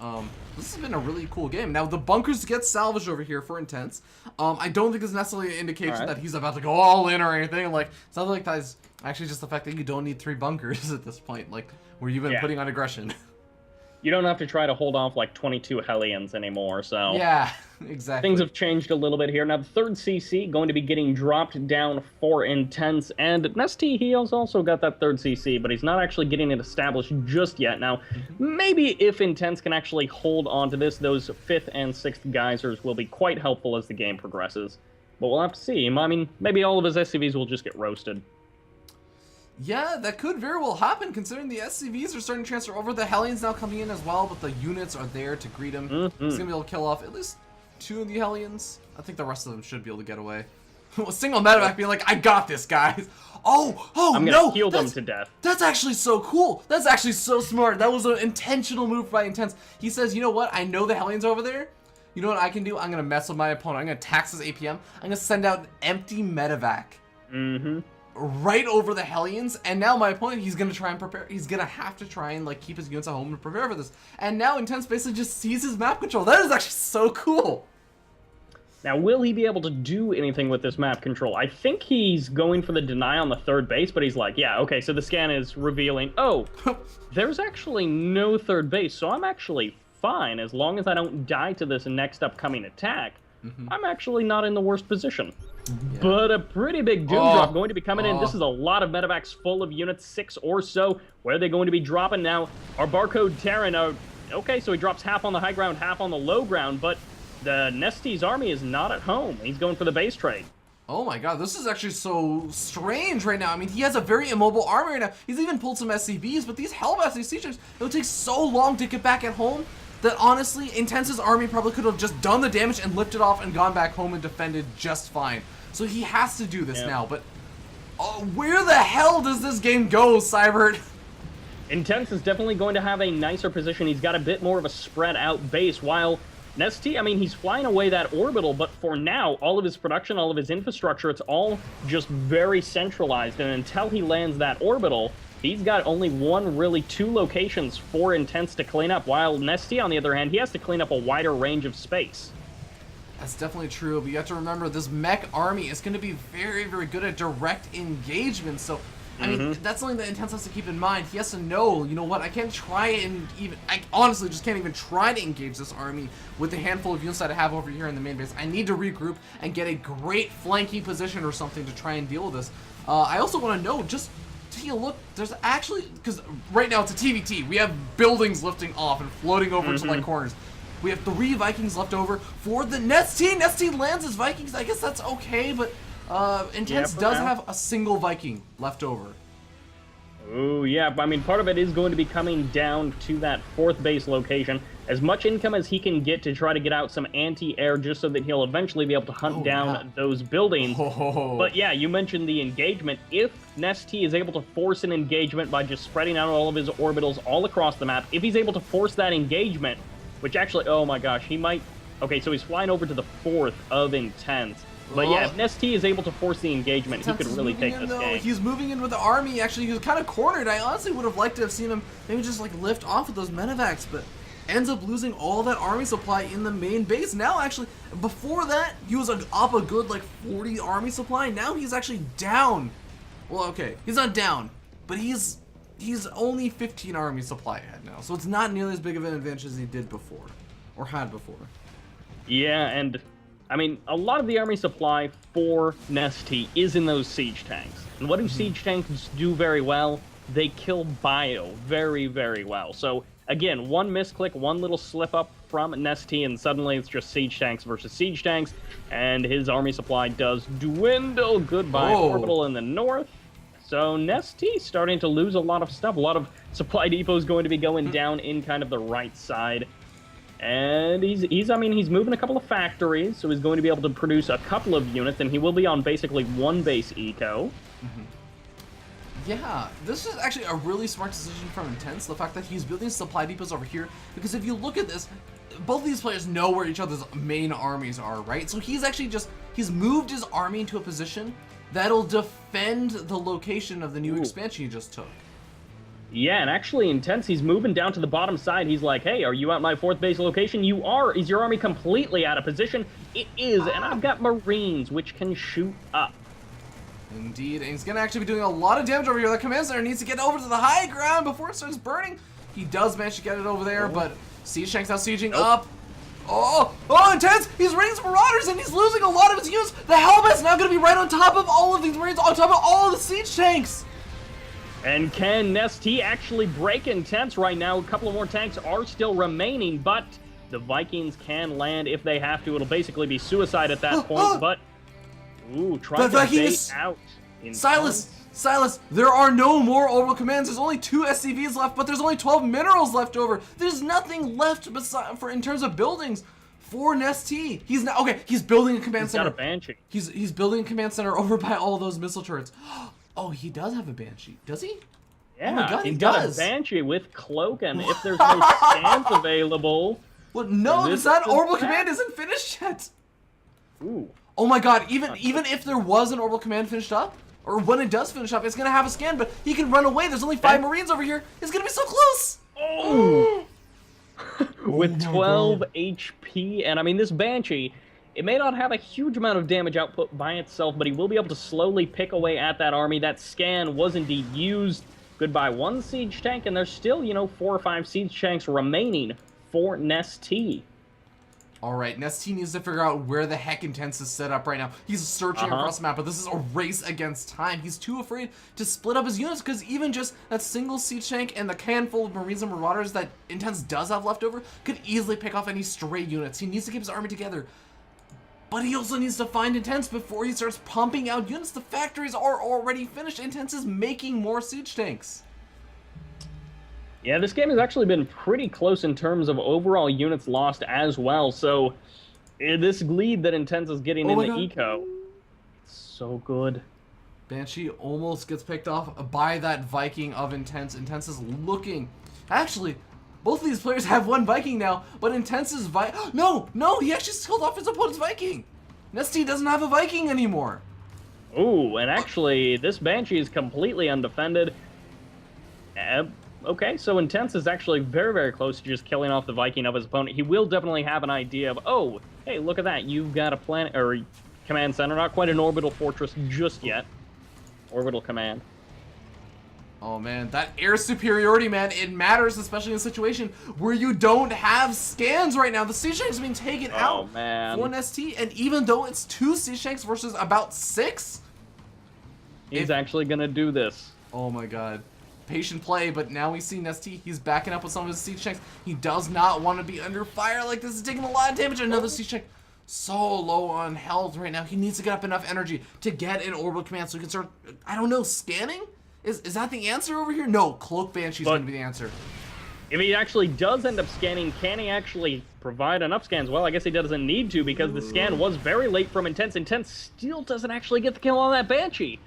This has been a really cool game. Now, the bunkers get salvaged over here for Intense. I don't think it's necessarily an indication that he's about to go all in or anything. Like, it's not like that's actually just the fact that you don't need 3 bunkers at this point, like, where you've been putting on aggression. You don't have to try to hold off like 22 Hellions anymore, so... Yeah, exactly. Things have changed a little bit here. Now, the third CC going to be getting dropped down for Intense, and Nesty, he has also got that third CC, but he's not actually getting it established just yet. Now, maybe if Intense can actually hold on to this, those 5th and 6th geysers will be quite helpful as the game progresses. But we'll have to see. I mean, maybe all of his SCVs will just get roasted. Yeah, that could very well happen, considering the SCVs are starting to transfer over. The Hellions now coming in as well, but the units are there to greet him. He's going to be able to kill off at least 2 of the Hellions. I think the rest of them should be able to get away. A single medevac being like, I got this, guys. Oh, I'm no. I'm going to heal them to death. That's actually so cool. That's actually so smart. That was an intentional move by Intense. He says, you know what? I know the Hellions over there. You know what I can do? I'm going to mess with my opponent. I'm going to tax his APM. I'm going to send out an empty medevac. Right over the Hellions, and now my opponent, he's gonna try and prepare. He's gonna have to try and like keep his units at home and prepare for this. And now Intense basically just sees his map control. That is actually so cool. Now, will he be able to do anything with this map control? I think he's going for the deny on the third base, but he's like, yeah, okay, so the scan is revealing, oh, there's actually no third base, so I'm actually fine as long as I don't die to this next upcoming attack. I'm actually not in the worst position. But a pretty big doom drop going to be coming in. This is a lot of medevacs full of units, 6 or so. Where are they going to be dropping now? Our Barcode Terran, okay, so he drops half on the high ground, half on the low ground, but the Nesty's army is not at home. He's going for the base trade. Oh my god, this is actually so strange right now. I mean, he has a very immobile army right now. He's even pulled some SCVs, but these Hellbats, these siege ships, it would take so long to get back at home that honestly, Intense's army probably could have just done the damage and lifted off and gone back home and defended just fine. So he has to do this now, but where the hell does this game go, Cybert? Intense is definitely going to have a nicer position. He's got a bit more of a spread out base, while Nesty, I mean, he's flying away that orbital, but for now, all of his production, all of his infrastructure, it's all just very centralized, and until he lands that orbital, he's got only really 2 locations for Intense to clean up, while Nesty, on the other hand, he has to clean up a wider range of space. That's definitely true, but you have to remember this mech army is going to be very, very good at direct engagement, so, I mean, that's something that Intense has to keep in mind. He has to know, you know what, I can't try and I honestly just can't even try to engage this army with the handful of units that I have over here in the main base. I need to regroup and get a great flanking position or something to try and deal with this. I also want to know, just take a look, there's actually, because right now it's a TVT, we have buildings lifting off and floating over to like corners. We have 3 Vikings left over for the Nesty. Nesty lands his Vikings. I guess that's okay, but Intense does have a single Viking left over. Oh, yeah. I mean, part of it is going to be coming down to that 4th base location. As much income as he can get to try to get out some anti-air just so that he'll eventually be able to hunt down those buildings. But yeah, you mentioned the engagement. If Nesty is able to force an engagement by just spreading out all of his orbitals all across the map, if he's able to force that engagement, which actually, oh my gosh, he might... Okay, so he's flying over to the 4th of Intense. But yeah, if Nesty is able to force the engagement, he could really take this game. He's moving in with the army. Actually, he was kind of cornered. I honestly would have liked to have seen him maybe just like lift off with those medevacs, but ends up losing all that army supply in the main base. Now, actually, before that, he was up a good like 40 army supply. Now he's actually down. Well, okay, he's not down, but he's only 15 army supply ahead now, so it's not nearly as big of an advantage as he did before, or had before. Yeah, and I mean, a lot of the army supply for Nesty is in those siege tanks. And what do siege tanks do very well? They kill bio very, very well. So again, one misclick, one little slip up from Nesty, and suddenly it's just siege tanks versus siege tanks, and his army supply does dwindle. Goodbye, orbital in the north. So Nesty starting to lose a lot of stuff. A lot of supply depots going to be going down in kind of the right side. And he's moving a couple of factories, so he's going to be able to produce a couple of units, and he will be on basically 1 base eco. Yeah, this is actually a really smart decision from Intense, the fact that he's building supply depots over here, because if you look at this, both of these players know where each other's main armies are, right? So he's actually he's moved his army into a position that'll defend the location of the new expansion he just took. Yeah, and actually Intense, he's moving down to the bottom side. He's like, hey, are you at my 4th base location? You are. Is your army completely out of position? It is, and I've got Marines, which can shoot up. Indeed, and he's going to actually be doing a lot of damage over here. The command center needs to get over to the high ground before it starts burning. He does manage to get it over there, but Siege Tank's now sieging up. Oh, Intense! He's raiding some Marauders, and he's losing a lot of his units. The Helmet's now going to be right on top of all of these Marines, on top of all of the Siege Tanks. And can Nesty actually break Intense right now? A couple of more tanks are still remaining, but the Vikings can land if they have to. It'll basically be suicide at that point, but... Ooh, trying to bait out. Silas, there are no more orbital commands. There's only 2 SCVs left, but there's only 12 minerals left over. There's nothing left in terms of buildings for Nesty. He's not okay. He's building a command center. He's got a Banshee. He's building a command center over by all those missile turrets. Oh, he does have a Banshee. Does he? Yeah, oh my God, he's got a Banshee with Cloak, and if there's no scans available... Well, no, that orbital command isn't finished yet. Ooh. Oh my God, even if there was an orbital command finished up, or when it does finish up, it's going to have a scan, but he can run away. There's only 5 Marines over here. It's going to be so close. Oh! With 12 HP, and I mean, this Banshee, it may not have a huge amount of damage output by itself, but he will be able to slowly pick away at that army. That scan was indeed used. Goodbye 1 siege tank, and there's still, 4 or 5 siege tanks remaining for Nesty. Alright, Nesty needs to figure out where the heck Intense is set up right now. He's searching across the map, but this is a race against time. He's too afraid to split up his units, because even just that single siege tank and the handful of Marines and Marauders that Intense does have left over could easily pick off any stray units. He needs to keep his army together. But he also needs to find Intense before he starts pumping out units. The factories are already finished. Intense is making more siege tanks. Yeah, this game has actually been pretty close in terms of overall units lost as well. So this lead that Intense is getting in the eco, it's so good. Banshee almost gets picked off by that Viking of Intense. Intense is looking. Actually, both of these players have 1 Viking now, but Intense's No, he actually killed off his opponent's Viking. Nesty doesn't have a Viking anymore. Ooh, and actually, this Banshee is completely undefended. Okay, so Intense is actually very, very close to just killing off the Viking of his opponent. He will definitely have an idea of, oh, hey, look at that. You've got a planet or command center, not quite an orbital fortress just yet. Orbital command. Oh man, that air superiority, man, it matters, especially in a situation where you don't have scans right now. The siege tanks are being taken out for an ST, and even though it's 2 siege tanks versus about 6, he's actually gonna do this. Oh my God. Patient play, but now we see Nesty. He's backing up with some of his siege tanks. He does not want to be under fire like this. Is taking a lot of damage. Another siege tank so low on health right now. He needs to get up enough energy to get an orbital command so he can start, I don't know, scanning? Is that the answer over here? No, Cloak Banshee's going to be the answer. If he actually does end up scanning, can he actually provide enough scans? Well, I guess he doesn't need to because the scan was very late from Intense. Intense still doesn't actually get the kill on that Banshee.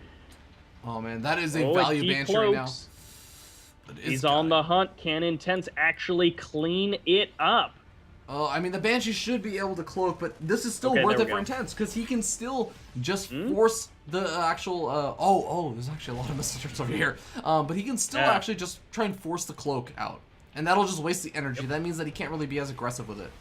Oh man, that is a value Banshee right now. He's on the hunt. Can Intense actually clean it up? Oh, I mean, the Banshee should be able to cloak, but this is still worth it for Intense, because he can still just force the actual, there's actually a lot of missile turrets over here. But he can still actually just try and force the cloak out. And that'll just waste the energy. That means that he can't really be as aggressive with it.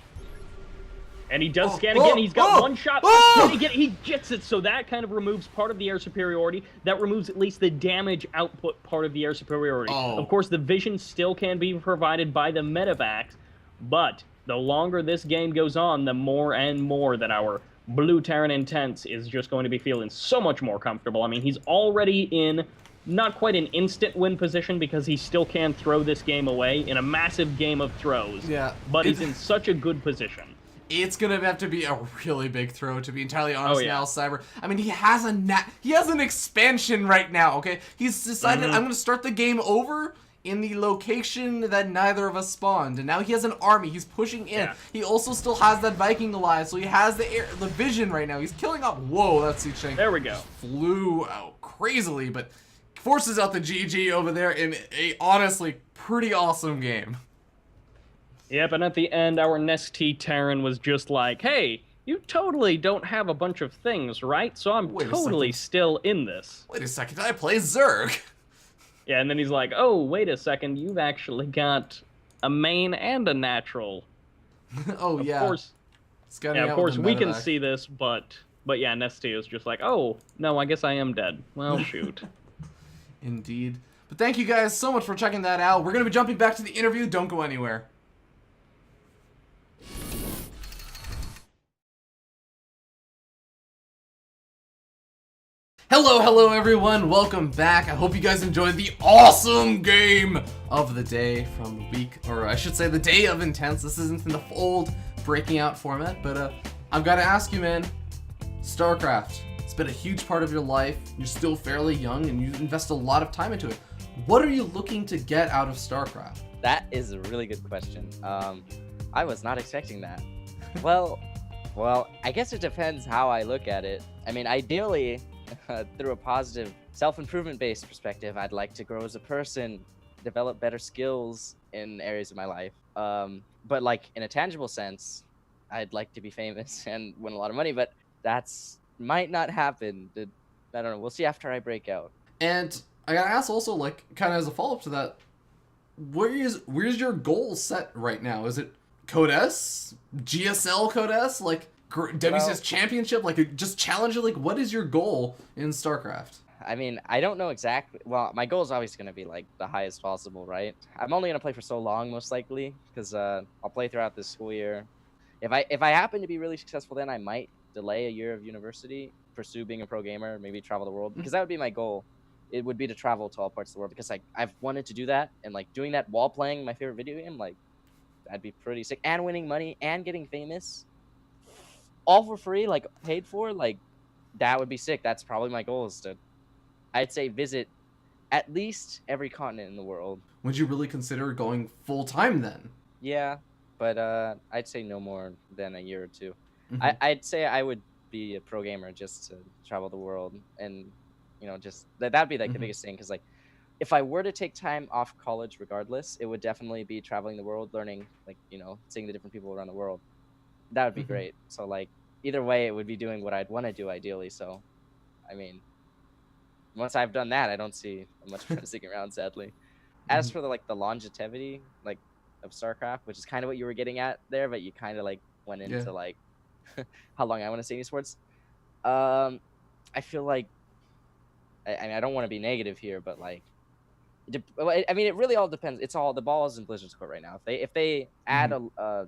And he does scan again. He's got 1 shot. He gets it. So that kind of removes part of the air superiority. That removes at least the damage output part of the air superiority. Of course, the vision still can be provided by the medevacs. But the longer this game goes on, the more and more that our Blue Terran Intense is just going to be feeling so much more comfortable. I mean, he's already in not quite an instant win position because he still can throw this game away in a massive game of throws. Yeah. But he's in such a good position. It's gonna have to be a really big throw, to be entirely honest. Now, Cyber. I mean, he has an expansion right now. Okay, he's decided I'm gonna start the game over in the location that neither of us spawned, and now he has an army. He's pushing in. He also still has that Viking alive, so he has the vision right now. He's killing up. Whoa, that siege tank. There we go. Flew out crazily, but forces out the GG over there in a honestly pretty awesome game. Yep, and at the end, our Nesty Terran was just like, hey, you totally don't have a bunch of things, right? So I'm Wait a totally second. still in this. Wait a second, I play Zerg. Yeah, and then he's like, oh, wait a second, you've actually got a main and a natural. Oh Of yeah. course, Scouting yeah, of out with course a we can medevac. see this, but yeah, Nesty is just like, oh, no, I guess I am dead. Well, shoot. Indeed. But thank you guys so much for checking that out. We're going to be jumping back to the interview. Don't go anywhere. Hello everyone. Welcome back. I hope you guys enjoyed the awesome game of the day from the week, or I should say the day of Intense. This isn't in the old breaking out format, but I've got to ask you, man. StarCraft. It's been a huge part of your life. You're still fairly young and you invest a lot of time into it. What are you looking to get out of StarCraft? That is a really good question. I was not expecting that. Well, I guess it depends how I look at it. I mean, ideally, through a positive self-improvement based perspective, I'd like to grow as a person, develop better skills in areas of my life. But like in a tangible sense, I'd like to be famous and win a lot of money, but that's might not happen. I don't know. We'll see after I break out. And I gotta ask also, like, kind of as a follow-up to that, where's your goal set right now? Is it Code S? GSL Code S? Like, WCS Championship? Like, just challenge it? Like, what is your goal in StarCraft? I mean, I don't know exactly. Well, my goal is always going to be like the highest possible, right? I'm only going to play for so long, most likely, because I'll play throughout this school year. If I happen to be really successful, then I might delay a year of university, pursue being a pro gamer, maybe travel the world, because that would be my goal. It would be to travel to all parts of the world, because I've wanted to do that, and like doing that while playing my favorite video game, like that'd be pretty sick. And winning money and getting famous, all for free, like paid for, like that would be sick. That's probably my goal, is to, I'd say, visit at least every continent in the world. Would you really consider going full-time then? Yeah, but I'd say no more than a year or two. Mm-hmm. I'd say I would be a pro gamer just to travel the world, and just that'd be like the biggest thing, because like if I were to take time off college regardless, it would definitely be traveling the world, learning, like seeing the different people around the world. That would be great. So like either way, it would be doing what I'd want to do ideally. So I mean, once I've done that, I don't see much point of sticking around, sadly. As for the longevity like of StarCraft, which is kind of what you were getting at there, but you kind of like went into like how long I want to stay in esports. I feel like I mean, I don't want to be negative here, but like I mean, it really all depends. It's all, the ball is in Blizzard's court right now. If they add a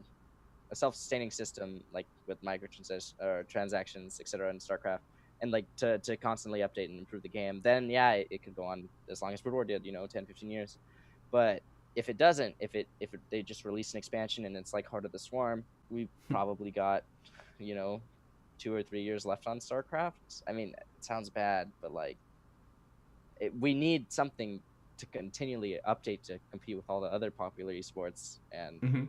self-sustaining system, like with microtransactions or transactions, etc., in StarCraft, and like to constantly update and improve the game, then yeah, it could go on as long as Brood War did, 10, 15 years. But if it doesn't, if they just release an expansion and it's like Heart of the Swarm, we've probably got 2 or 3 years left on StarCraft. I mean, it sounds bad, but like we need something to continually update to compete with all the other popular esports. And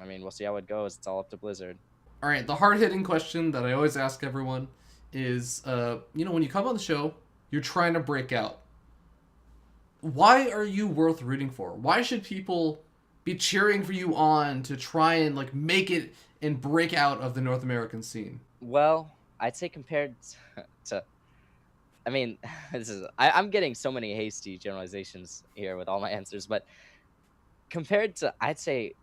I mean, we'll see how it goes. It's all up to Blizzard. All right, the hard-hitting question that I always ask everyone is, when you come on the show, you're trying to break out. Why are you worth rooting for? Why should people be cheering for you on to try and like make it and break out of the North American scene? Well, I'd say compared to, I mean, I'm getting so many hasty generalizations here with all my answers, but compared to, I'd say,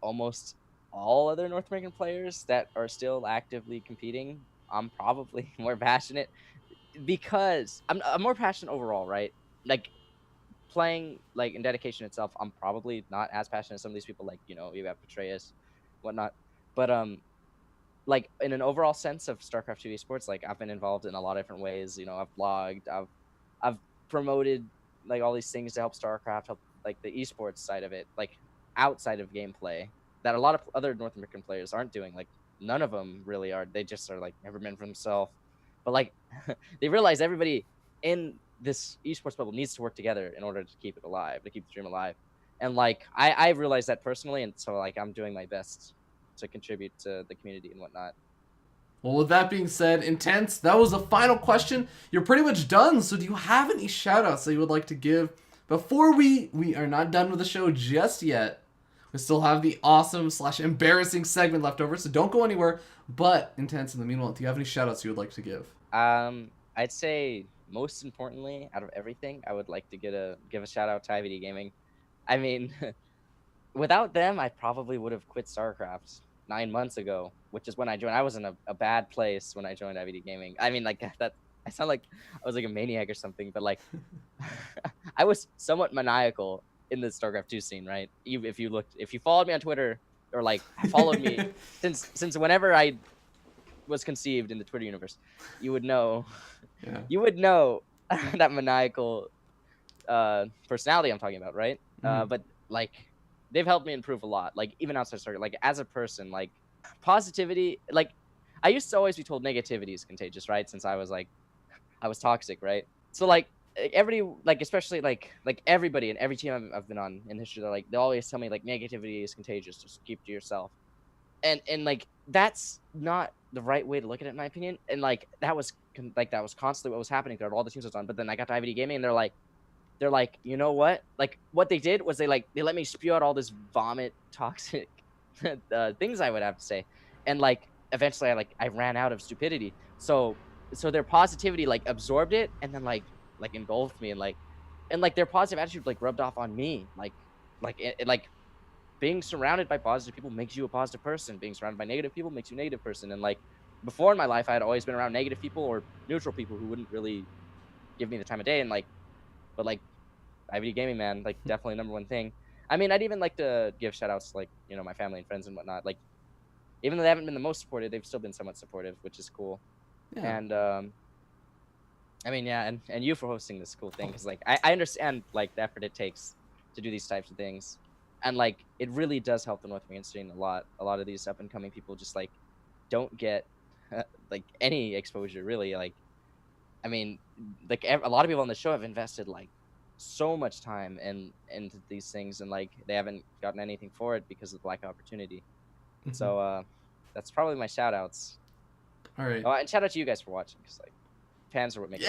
almost all other North American players that are still actively competing, I'm probably more passionate, because I'm more passionate overall, right? Like playing, like in dedication itself, I'm probably not as passionate as some of these people, like you have Petraeus, whatnot. But like in an overall sense of StarCraft 2 esports, like I've been involved in a lot of different ways. I've blogged, I've promoted like all these things to help StarCraft, help like the esports side of it, like outside of gameplay, that a lot of other North American players aren't doing. Like none of them really are. They just are like never been for themselves. But like they realize everybody in this esports bubble needs to work together in order to keep it alive, to keep the dream alive. And like I realized that personally, and so like I'm doing my best to contribute to the community and whatnot. Well, with that being said, Intense, that was the final question. You're pretty much done, so do you have any shout outs that you would like to give before we are not done with the show just yet? We still have the awesome / embarrassing segment left over, so don't go anywhere. But Intense, in the meanwhile, do you have any shout-outs you would like to give? I'd say most importantly, out of everything, I would like to give a shout out to IvD Gaming. I mean, without them, I probably would have quit StarCraft 9 months ago, which is when I joined. I was in a bad place when I joined IvD Gaming. I mean, like that. I sound like I was like a maniac or something, but like I was somewhat maniacal in the StarCraft 2 scene, right? If you followed me on Twitter or like followed me since whenever I was conceived in the Twitter universe, you would know, that maniacal personality I'm talking about, right? But like they've helped me improve a lot, like even outside StarCraft, like as a person, like positivity, like I used to always be told negativity is contagious, right? Since I was toxic, right? So like especially like everybody and every team I've been on in history, they always tell me like negativity is contagious, just keep to yourself. And like that's not the right way to look at it, in my opinion. And like that was constantly what was happening throughout all the teams I was on. But then I got to IvD Gaming, and they're like, you know what? Like what they did was they let me spew out all this vomit, toxic things I would have to say, and like eventually I ran out of stupidity. So their positivity like absorbed it, and then like engulfed me, and their positive attitude like rubbed off on me. Like being surrounded by positive people makes you a positive person. Being surrounded by negative people makes you a negative person. And like before in my life, I had always been around negative people or neutral people who wouldn't really give me the time of day. And but IvD Gaming, man, like definitely number one thing. I mean, I'd even like to give shout outs to my family and friends and whatnot. Like even though they haven't been the most supportive, they've still been somewhat supportive, which is cool. Yeah. And I mean, yeah, and you for hosting this cool thing, because like I understand like the effort it takes to do these types of things, and like it really does help the North American scene a lot. A lot of these up and coming people just like don't get like any exposure, really. Like I mean, like a lot of people on the show have invested like so much time into these things, and like they haven't gotten anything for it because of the lack of opportunity. So that's probably my shout outs. All right. Oh, and shout out to you guys for watching, because like fans are what make it.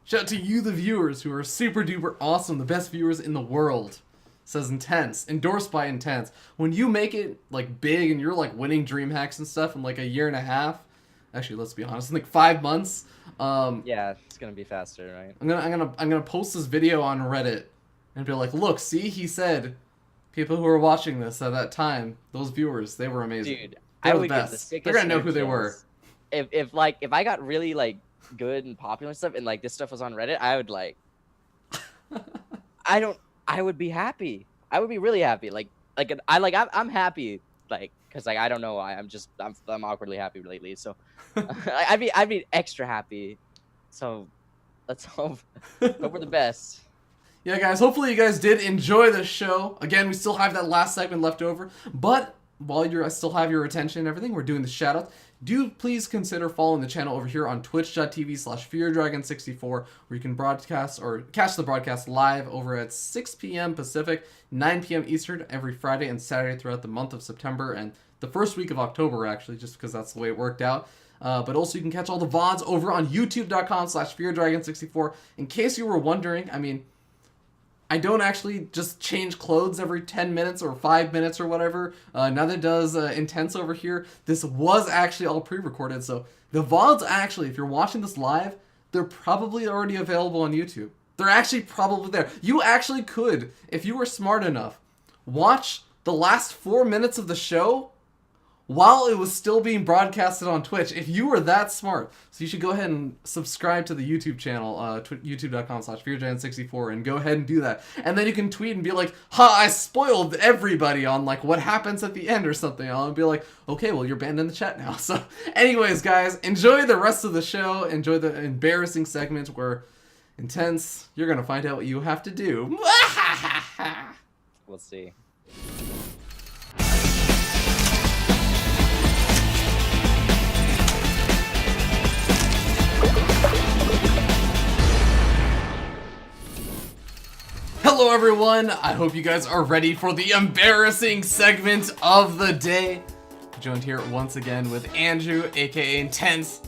Shout out to you, the viewers, who are super duper awesome, the best viewers in the world. Says Intense, endorsed by Intense. When you make it like big and you're like winning dream hacks and stuff in like a year and a half, actually let's be honest, in like 5 months. Yeah, it's gonna be faster, right? I'm gonna post this video on Reddit and be like, look, see, he said people who were watching this at that time, those viewers, they were amazing. Dude, they I were would the get best. the sickest. They're gonna know who they were. If I got really like good and popular and stuff, and like this stuff was on Reddit, I would like I would be happy. I would be really happy. I'm happy, like, cause like I don't know why, I'm awkwardly happy lately, so I'd be extra happy. So let's hope for the best. Yeah, guys, hopefully you guys did enjoy the show. Again, we still have that last segment left over, but while I still have your attention and everything, we're doing the shout-outs. Do please consider following the channel over here on twitch.tv/FearDragon64, where you can broadcast or catch the broadcast live over at 6 p.m. Pacific, 9 p.m. Eastern every Friday and Saturday throughout the month of September and the first week of October, actually, just because that's the way it worked out. But also you can catch all the VODs over on youtube.com/FearDragon64. In case you were wondering, I mean, I don't actually just change clothes every 10 minutes or 5 minutes or whatever. Neither does Intense over here. This was actually all pre-recorded, so the VODs actually, if you're watching this live, they're probably already available on YouTube. They're actually probably there. You actually could, if you were smart enough, watch the last 4 minutes of the show while it was still being broadcasted on Twitch, if you were that smart. So you should go ahead and subscribe to the YouTube channel, youtube.com/FearDragon64, and go ahead and do that. And then you can tweet and be like, ha, I spoiled everybody on like what happens at the end or something. I'll be like, okay, well, you're banned in the chat now. So anyways, guys, enjoy the rest of the show. Enjoy the embarrassing segment where Intense, you're going to find out what you have to do. We'll see. Hello everyone, I hope you guys are ready for the embarrassing segment of the day. I'm joined here once again with Andrew, aka Intense.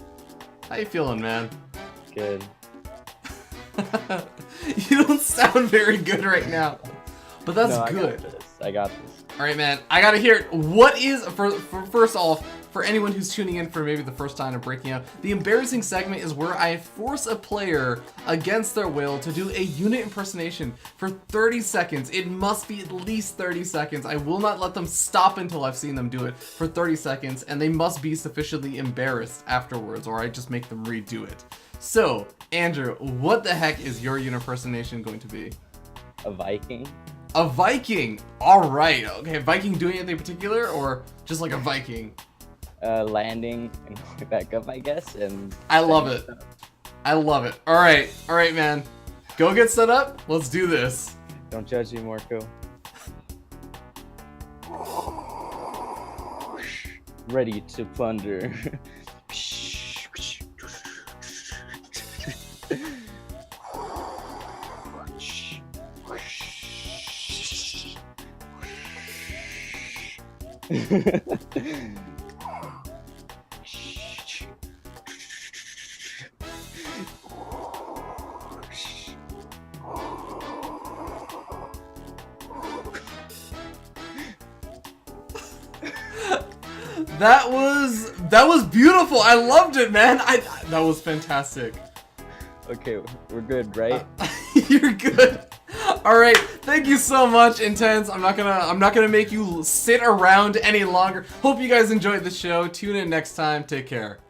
How you feeling, man? Good. You don't sound very good right now, but that's good. I got this. All right, man. I gotta hear it. What is first off, for anyone who's tuning in for maybe the first time of breaking out, the embarrassing segment is where I force a player against their will to do a unit impersonation for 30 seconds. It must be at least 30 seconds. I will not let them stop until I've seen them do it for 30 seconds, and they must be sufficiently embarrassed afterwards, or I just make them redo it. So, Andrew, what the heck is your unit impersonation going to be? A Viking. A Viking. All right. Okay, Viking doing anything particular, or just like a Viking? Landing and going back up, I guess. And I love it. I love it. All right, man. Go get set up. Let's do this. Don't judge me, Marco. Ready to plunder. That was beautiful. I loved it, man. That was fantastic. Okay, we're good, right? You're good. All right. Thank you so much, Intense. I'm not gonna make you sit around any longer. Hope you guys enjoyed the show. Tune in next time. Take care.